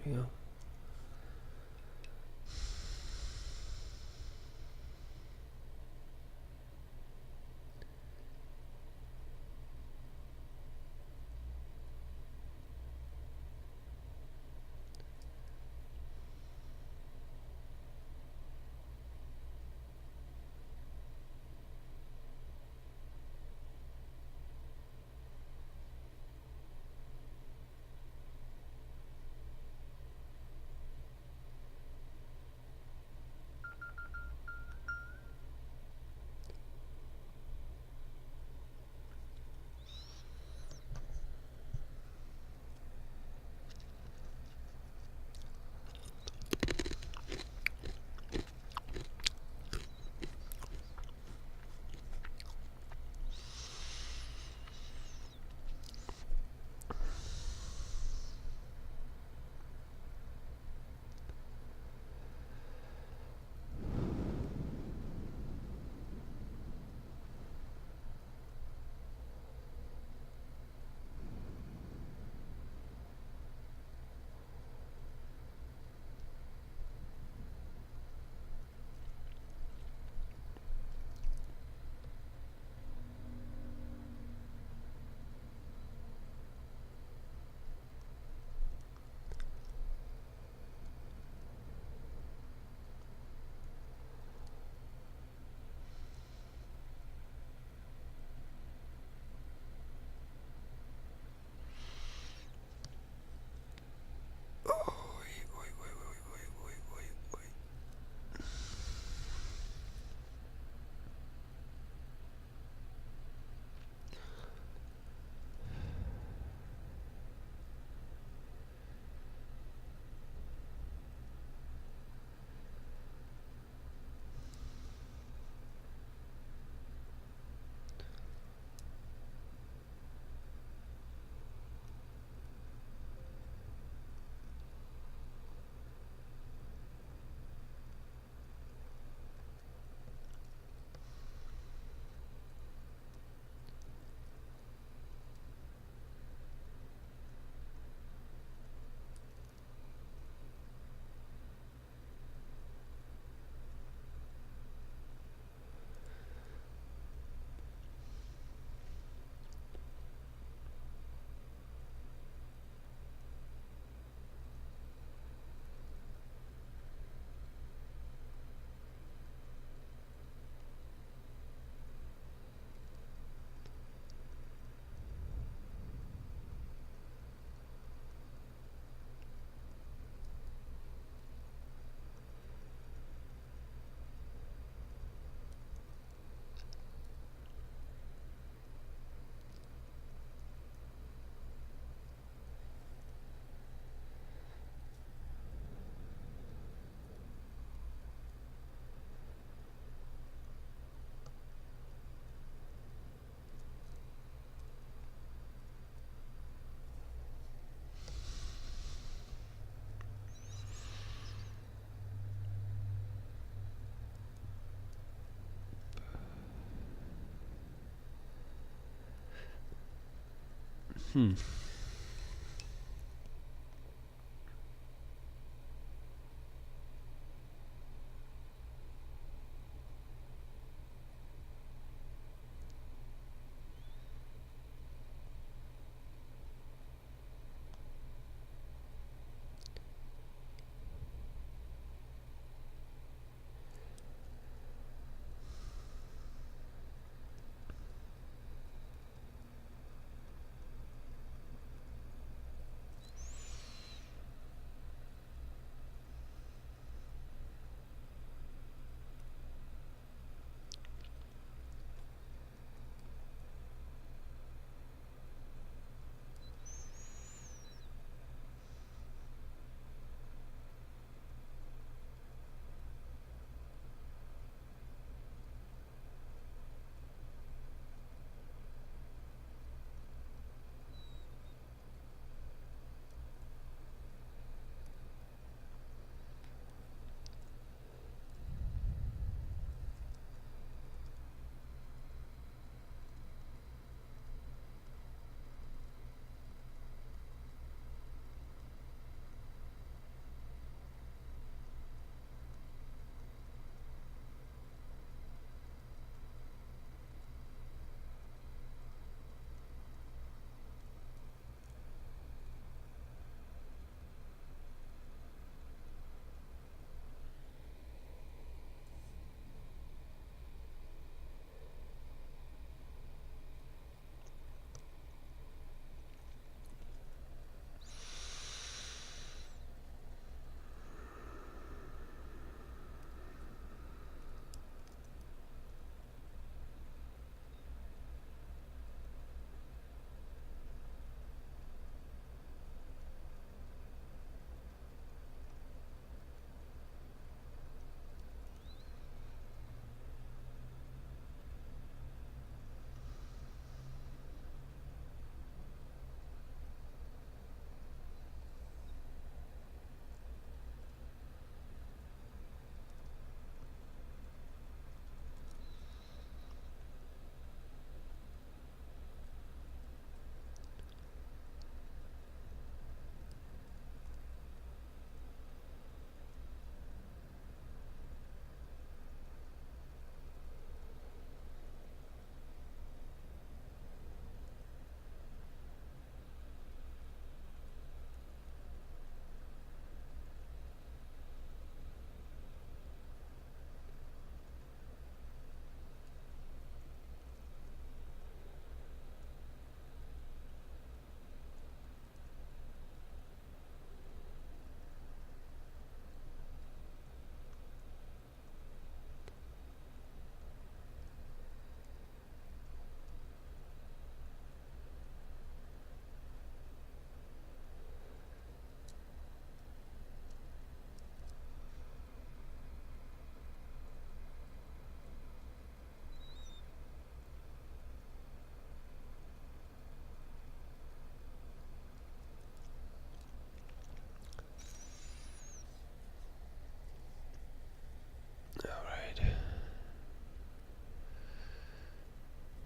There we go. Hmm.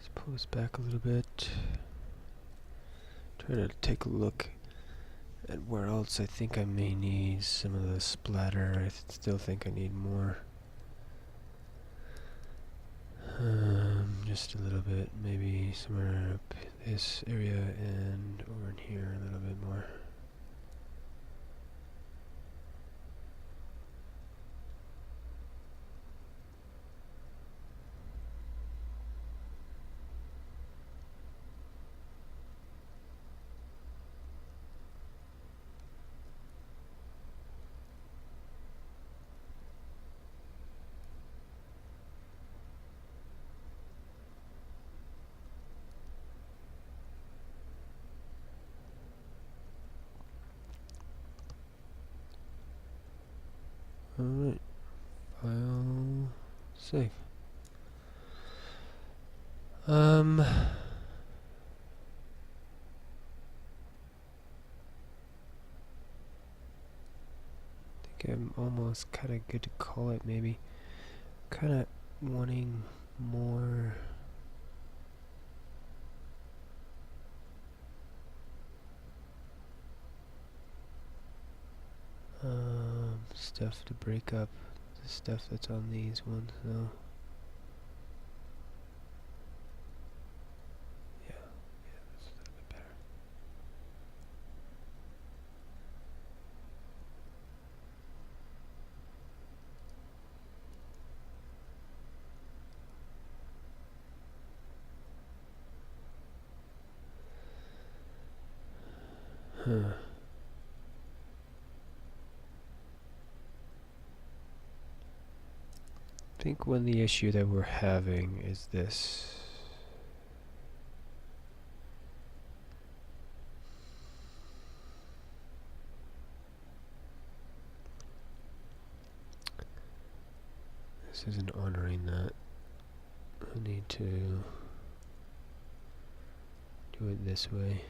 Let's pull this back a little bit. Try to take a look at where else I think I may need some of the splatter. I still think I need more. Just a little bit, maybe somewhere up this area and over in here a little bit more. Alright, file, save. I think I'm almost kinda good to call it, maybe. Kinda wanting more stuff to break up the stuff that's on these ones, though. Yeah, that's a little bit better. Huh. I think when the issue that we're having is this. This isn't honoring that. I need to do it this way.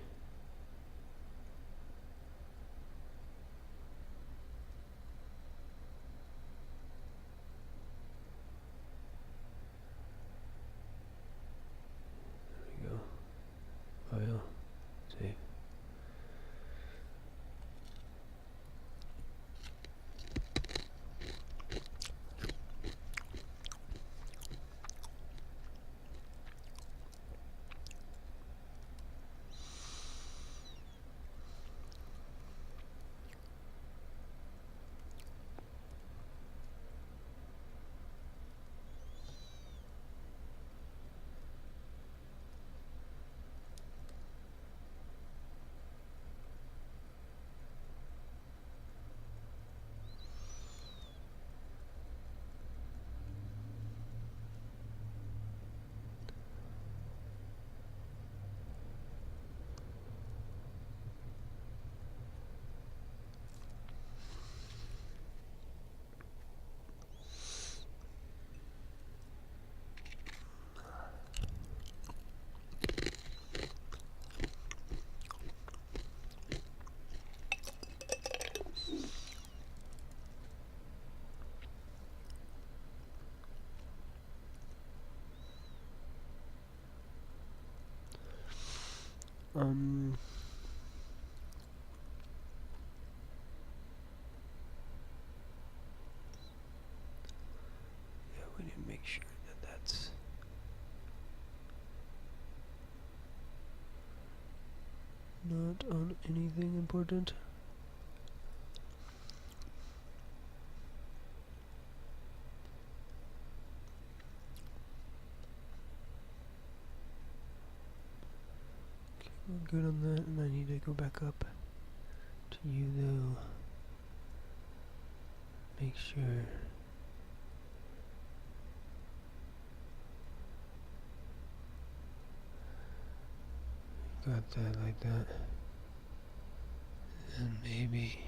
There we go. File. Save. Yeah, we need to make sure that that's not on anything important. Okay, we're good on that, and I need to go back up to you though. Make sure. Got that like that. And maybe.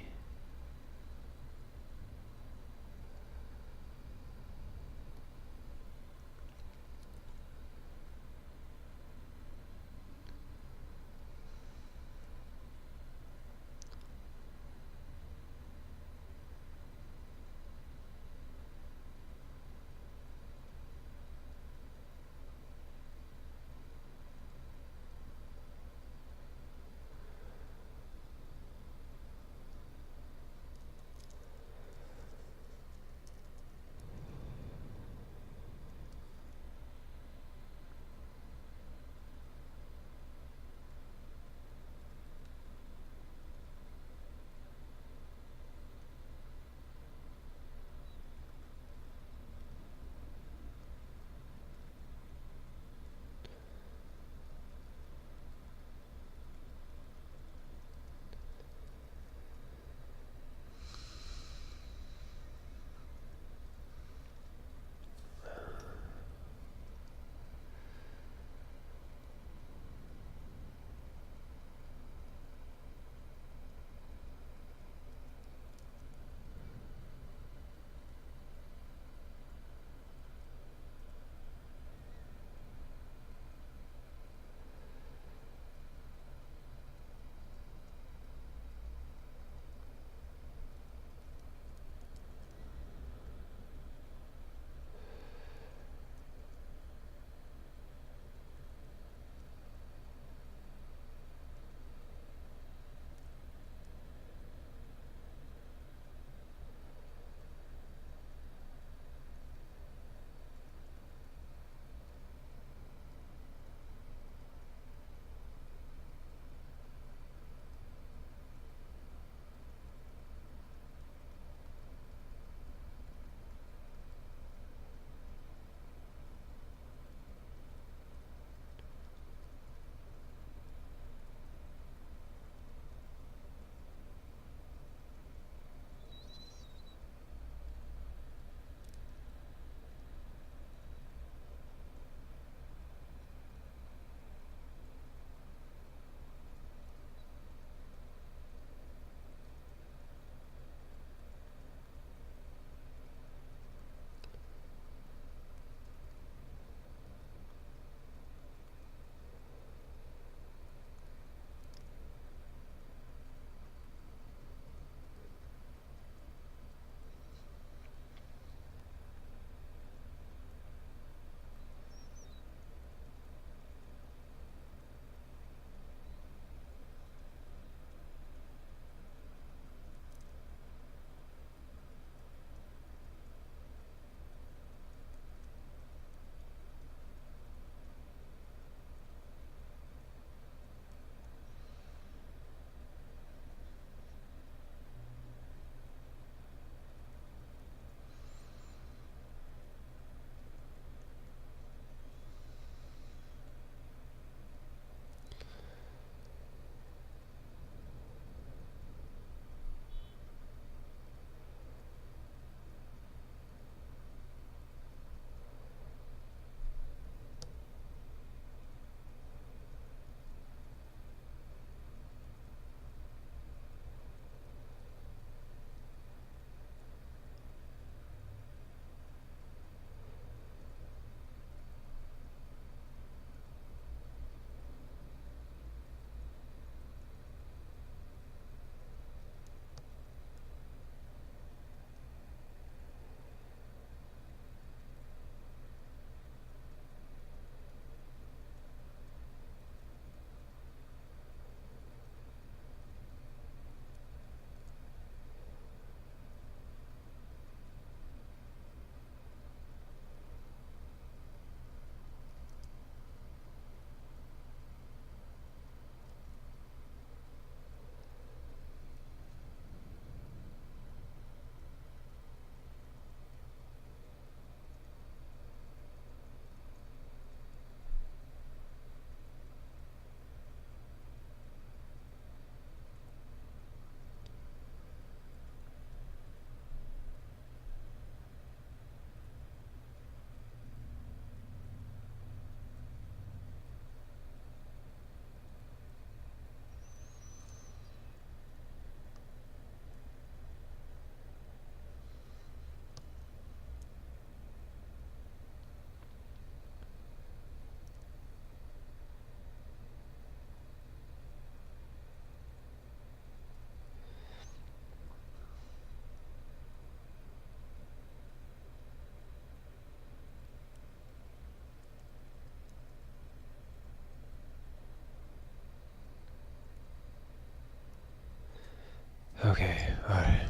Okay, alright.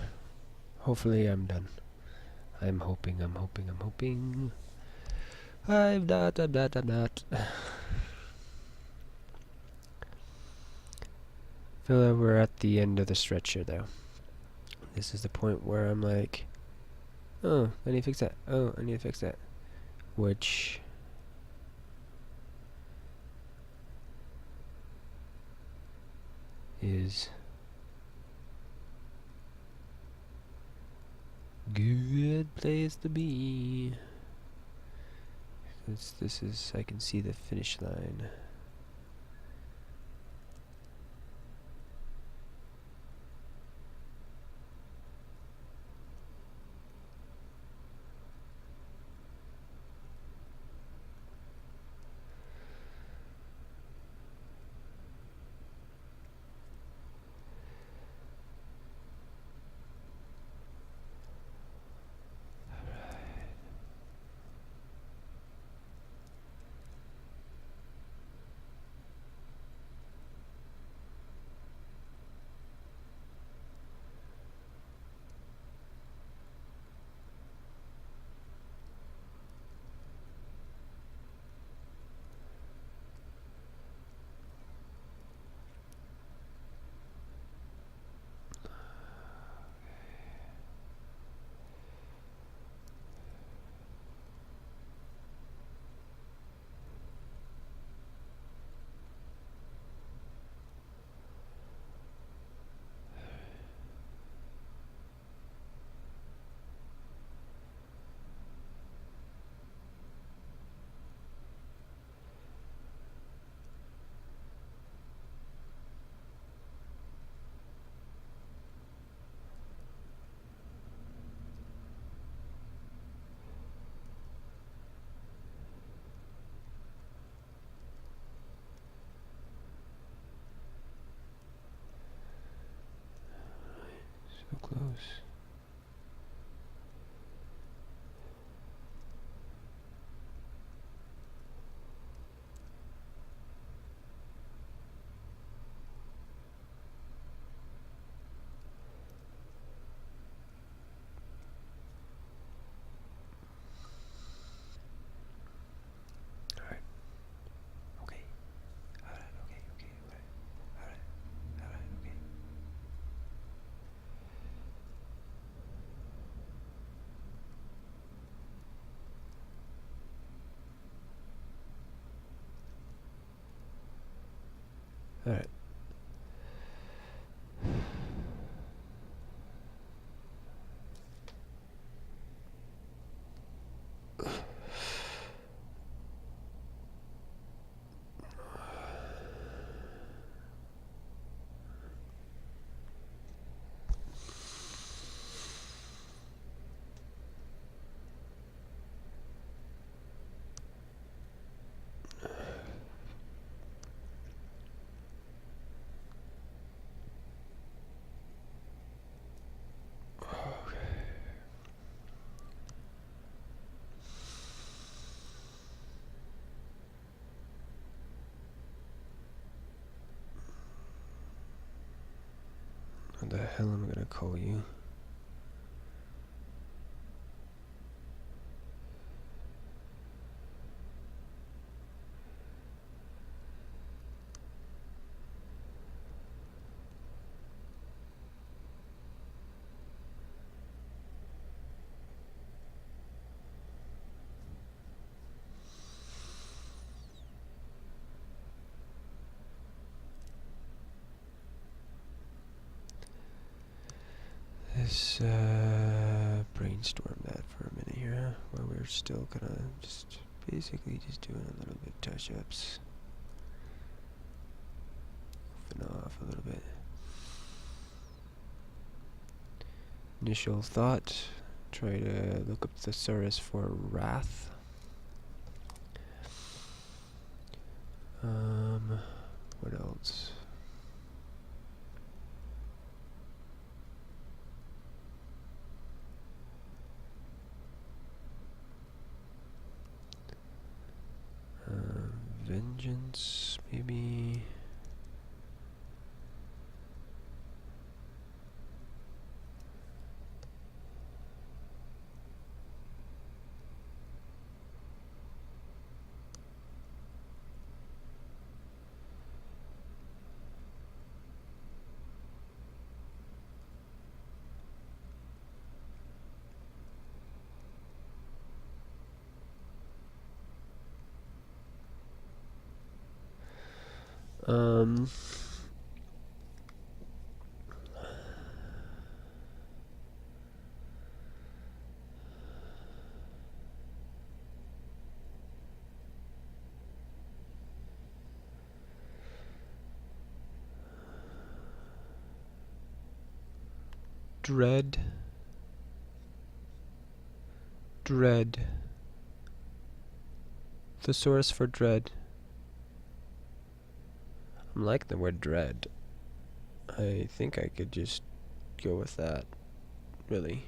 Hopefully I'm done. I'm hoping. I'm not. Feel like we're at the end of the stretch here, though. This is the point where I'm like, oh, I need to fix that. Oh, I need to fix that. Which is good place to be. This is, I can see the finish line. So close. Alright. Okay. Alright, okay. Alright, okay. Alright. What the hell am I gonna call you? Let's brainstorm that for a minute here, huh? While we're still gonna basically just doing a little bit touch-ups. Moving off a little bit. Initial thought, try to look up the thesaurus for wrath. What else? Vengeance, maybe. Um, Dread. Dread. Thesaurus for dread. I'm liking the word dread. I think I could just go with that, really.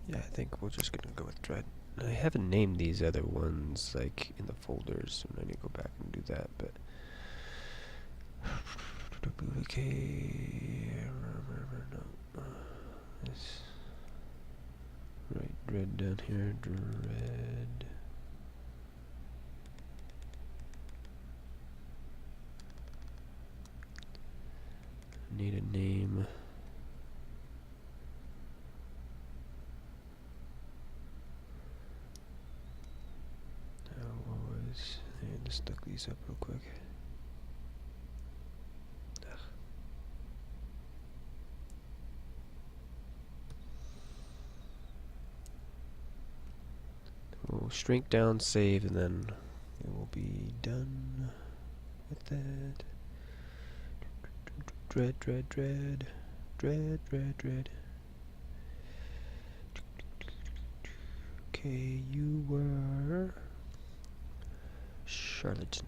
Yeah, I think we're just gonna go with dread. I haven't named these other ones like in the folders, and I need to go back and do that. But okay, no, this right dread down here, dread. Need a name. Just look these up real quick. We'll shrink down, save, and then it will be done with that. Dread, dread, dread. Dread, dread, dread. Okay, you were charlatan.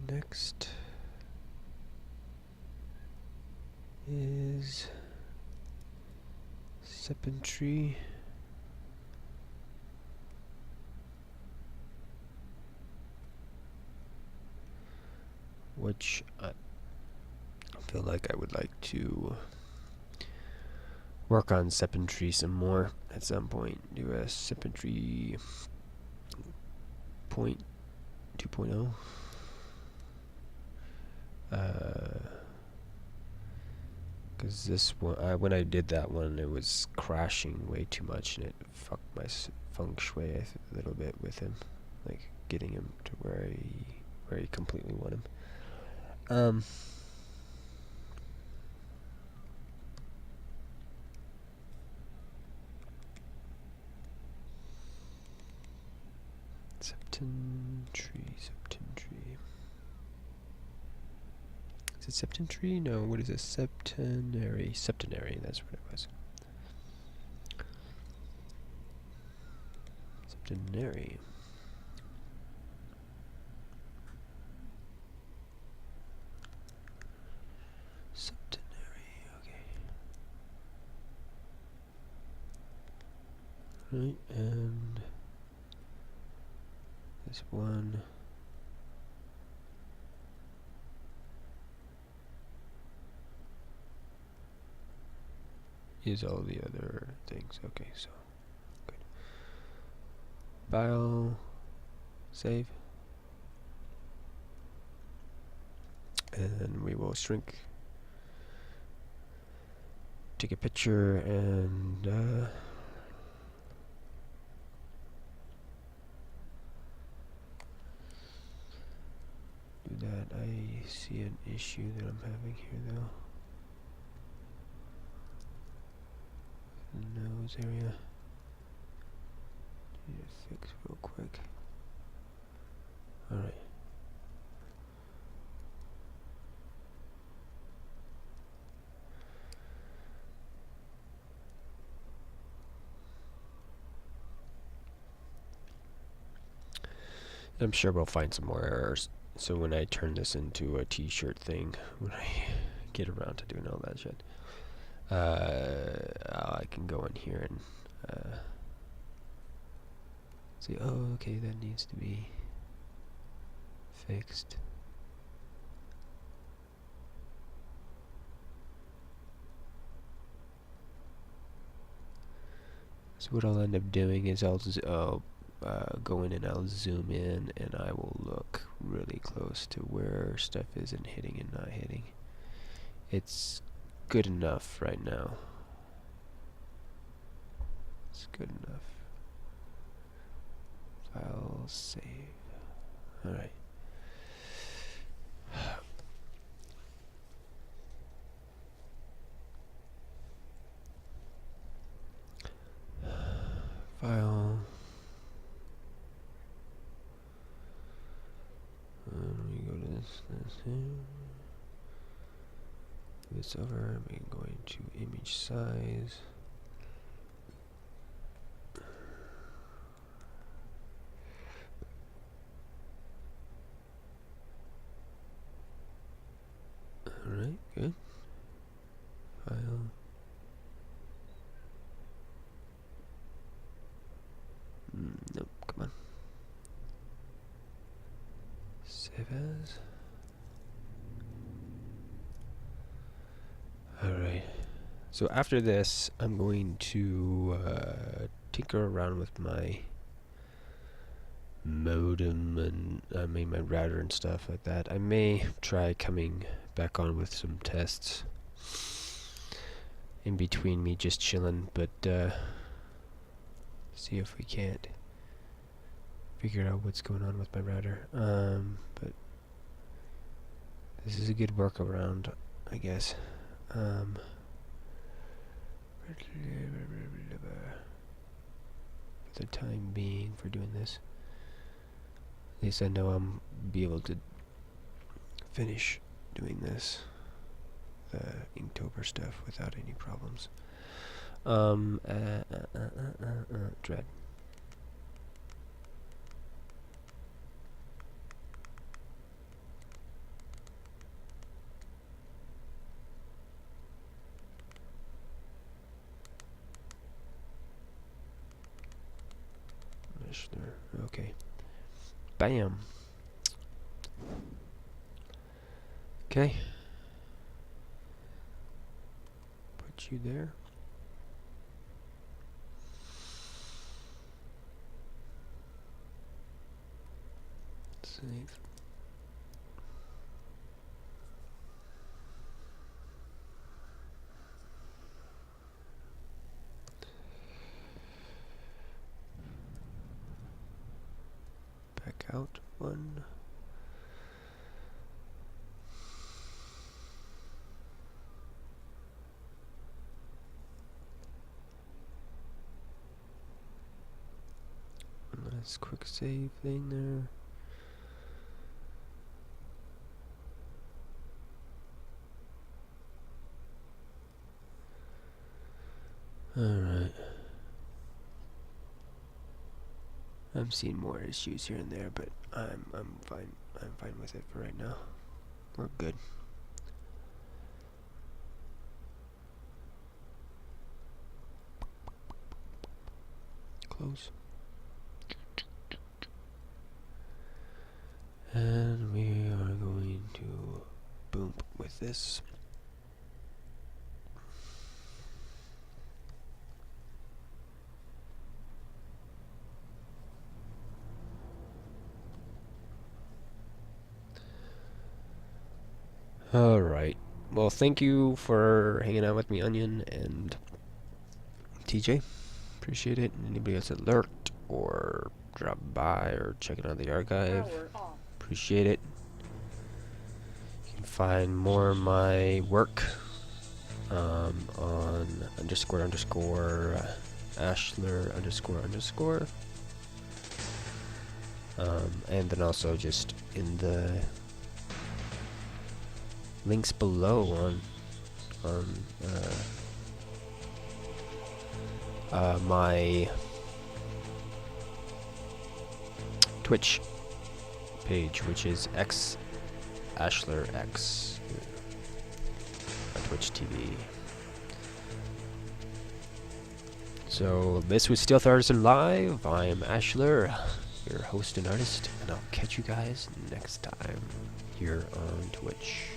Next is Serpentry. Which I feel like I would like to work on Serpentry some more at some point. Do a Serpentry point 2.0. Because this one, when I did that one, it was crashing way too much, and it fucked my feng shui a little bit with him, like getting him to where I completely want him. Septentry. Is it Septentry? No, what is it? Septenary. Septenary, that's what it was. Septenary. Septenary, okay. Right, and this one. Is all the other things. Okay, so good. File, save, and we will shrink, take a picture, and do that. I see an issue that I'm having here though. Nose area. Need to fix real quick. Alright. I'm sure we'll find some more errors. So when I turn this into a t-shirt thing, when I get around to doing all that shit, I can go in here and see, oh, okay, that needs to be fixed. So what I'll end up doing is I'll go in and I'll zoom in and I will look really close to where stuff is and hitting and not hitting. It's good enough right now. It's good enough. File save. Alright. File. We go to this here. Move this over. I'm going to image size. Alright, good. File. Nope, come on. Save as. Alright. So after this, I'm going to tinker around with my modem and my router and stuff like that. I may try coming back on with some tests in between me just chilling, but see if we can't figure out what's going on with my router. But this is a good workaround, I guess. For the time being, for doing this, at least I know I'm be able to finish doing this, the Inktober stuff, without any problems. Dread. Ashler. Okay. Bam. Okay. Put you there. Save. Back out one. Nice quick save thing there. Alright. I'm seeing more issues here and there, but I'm fine. I'm fine with it for right now. We're good. Close. And we are going to boom with this. Alright. Well, thank you for hanging out with me, Onion and TJ. Appreciate it. Anybody else that lurked or dropped by or checking out the archive, Power off. appreciate it. You can find more of my work on __Ashler ___. And then also just in the links below on my Twitch page, which is Ashler X on Twitch TV. So this was Stealth Artisan Live. I am Ashler, your host and artist, and I'll catch you guys next time here on Twitch.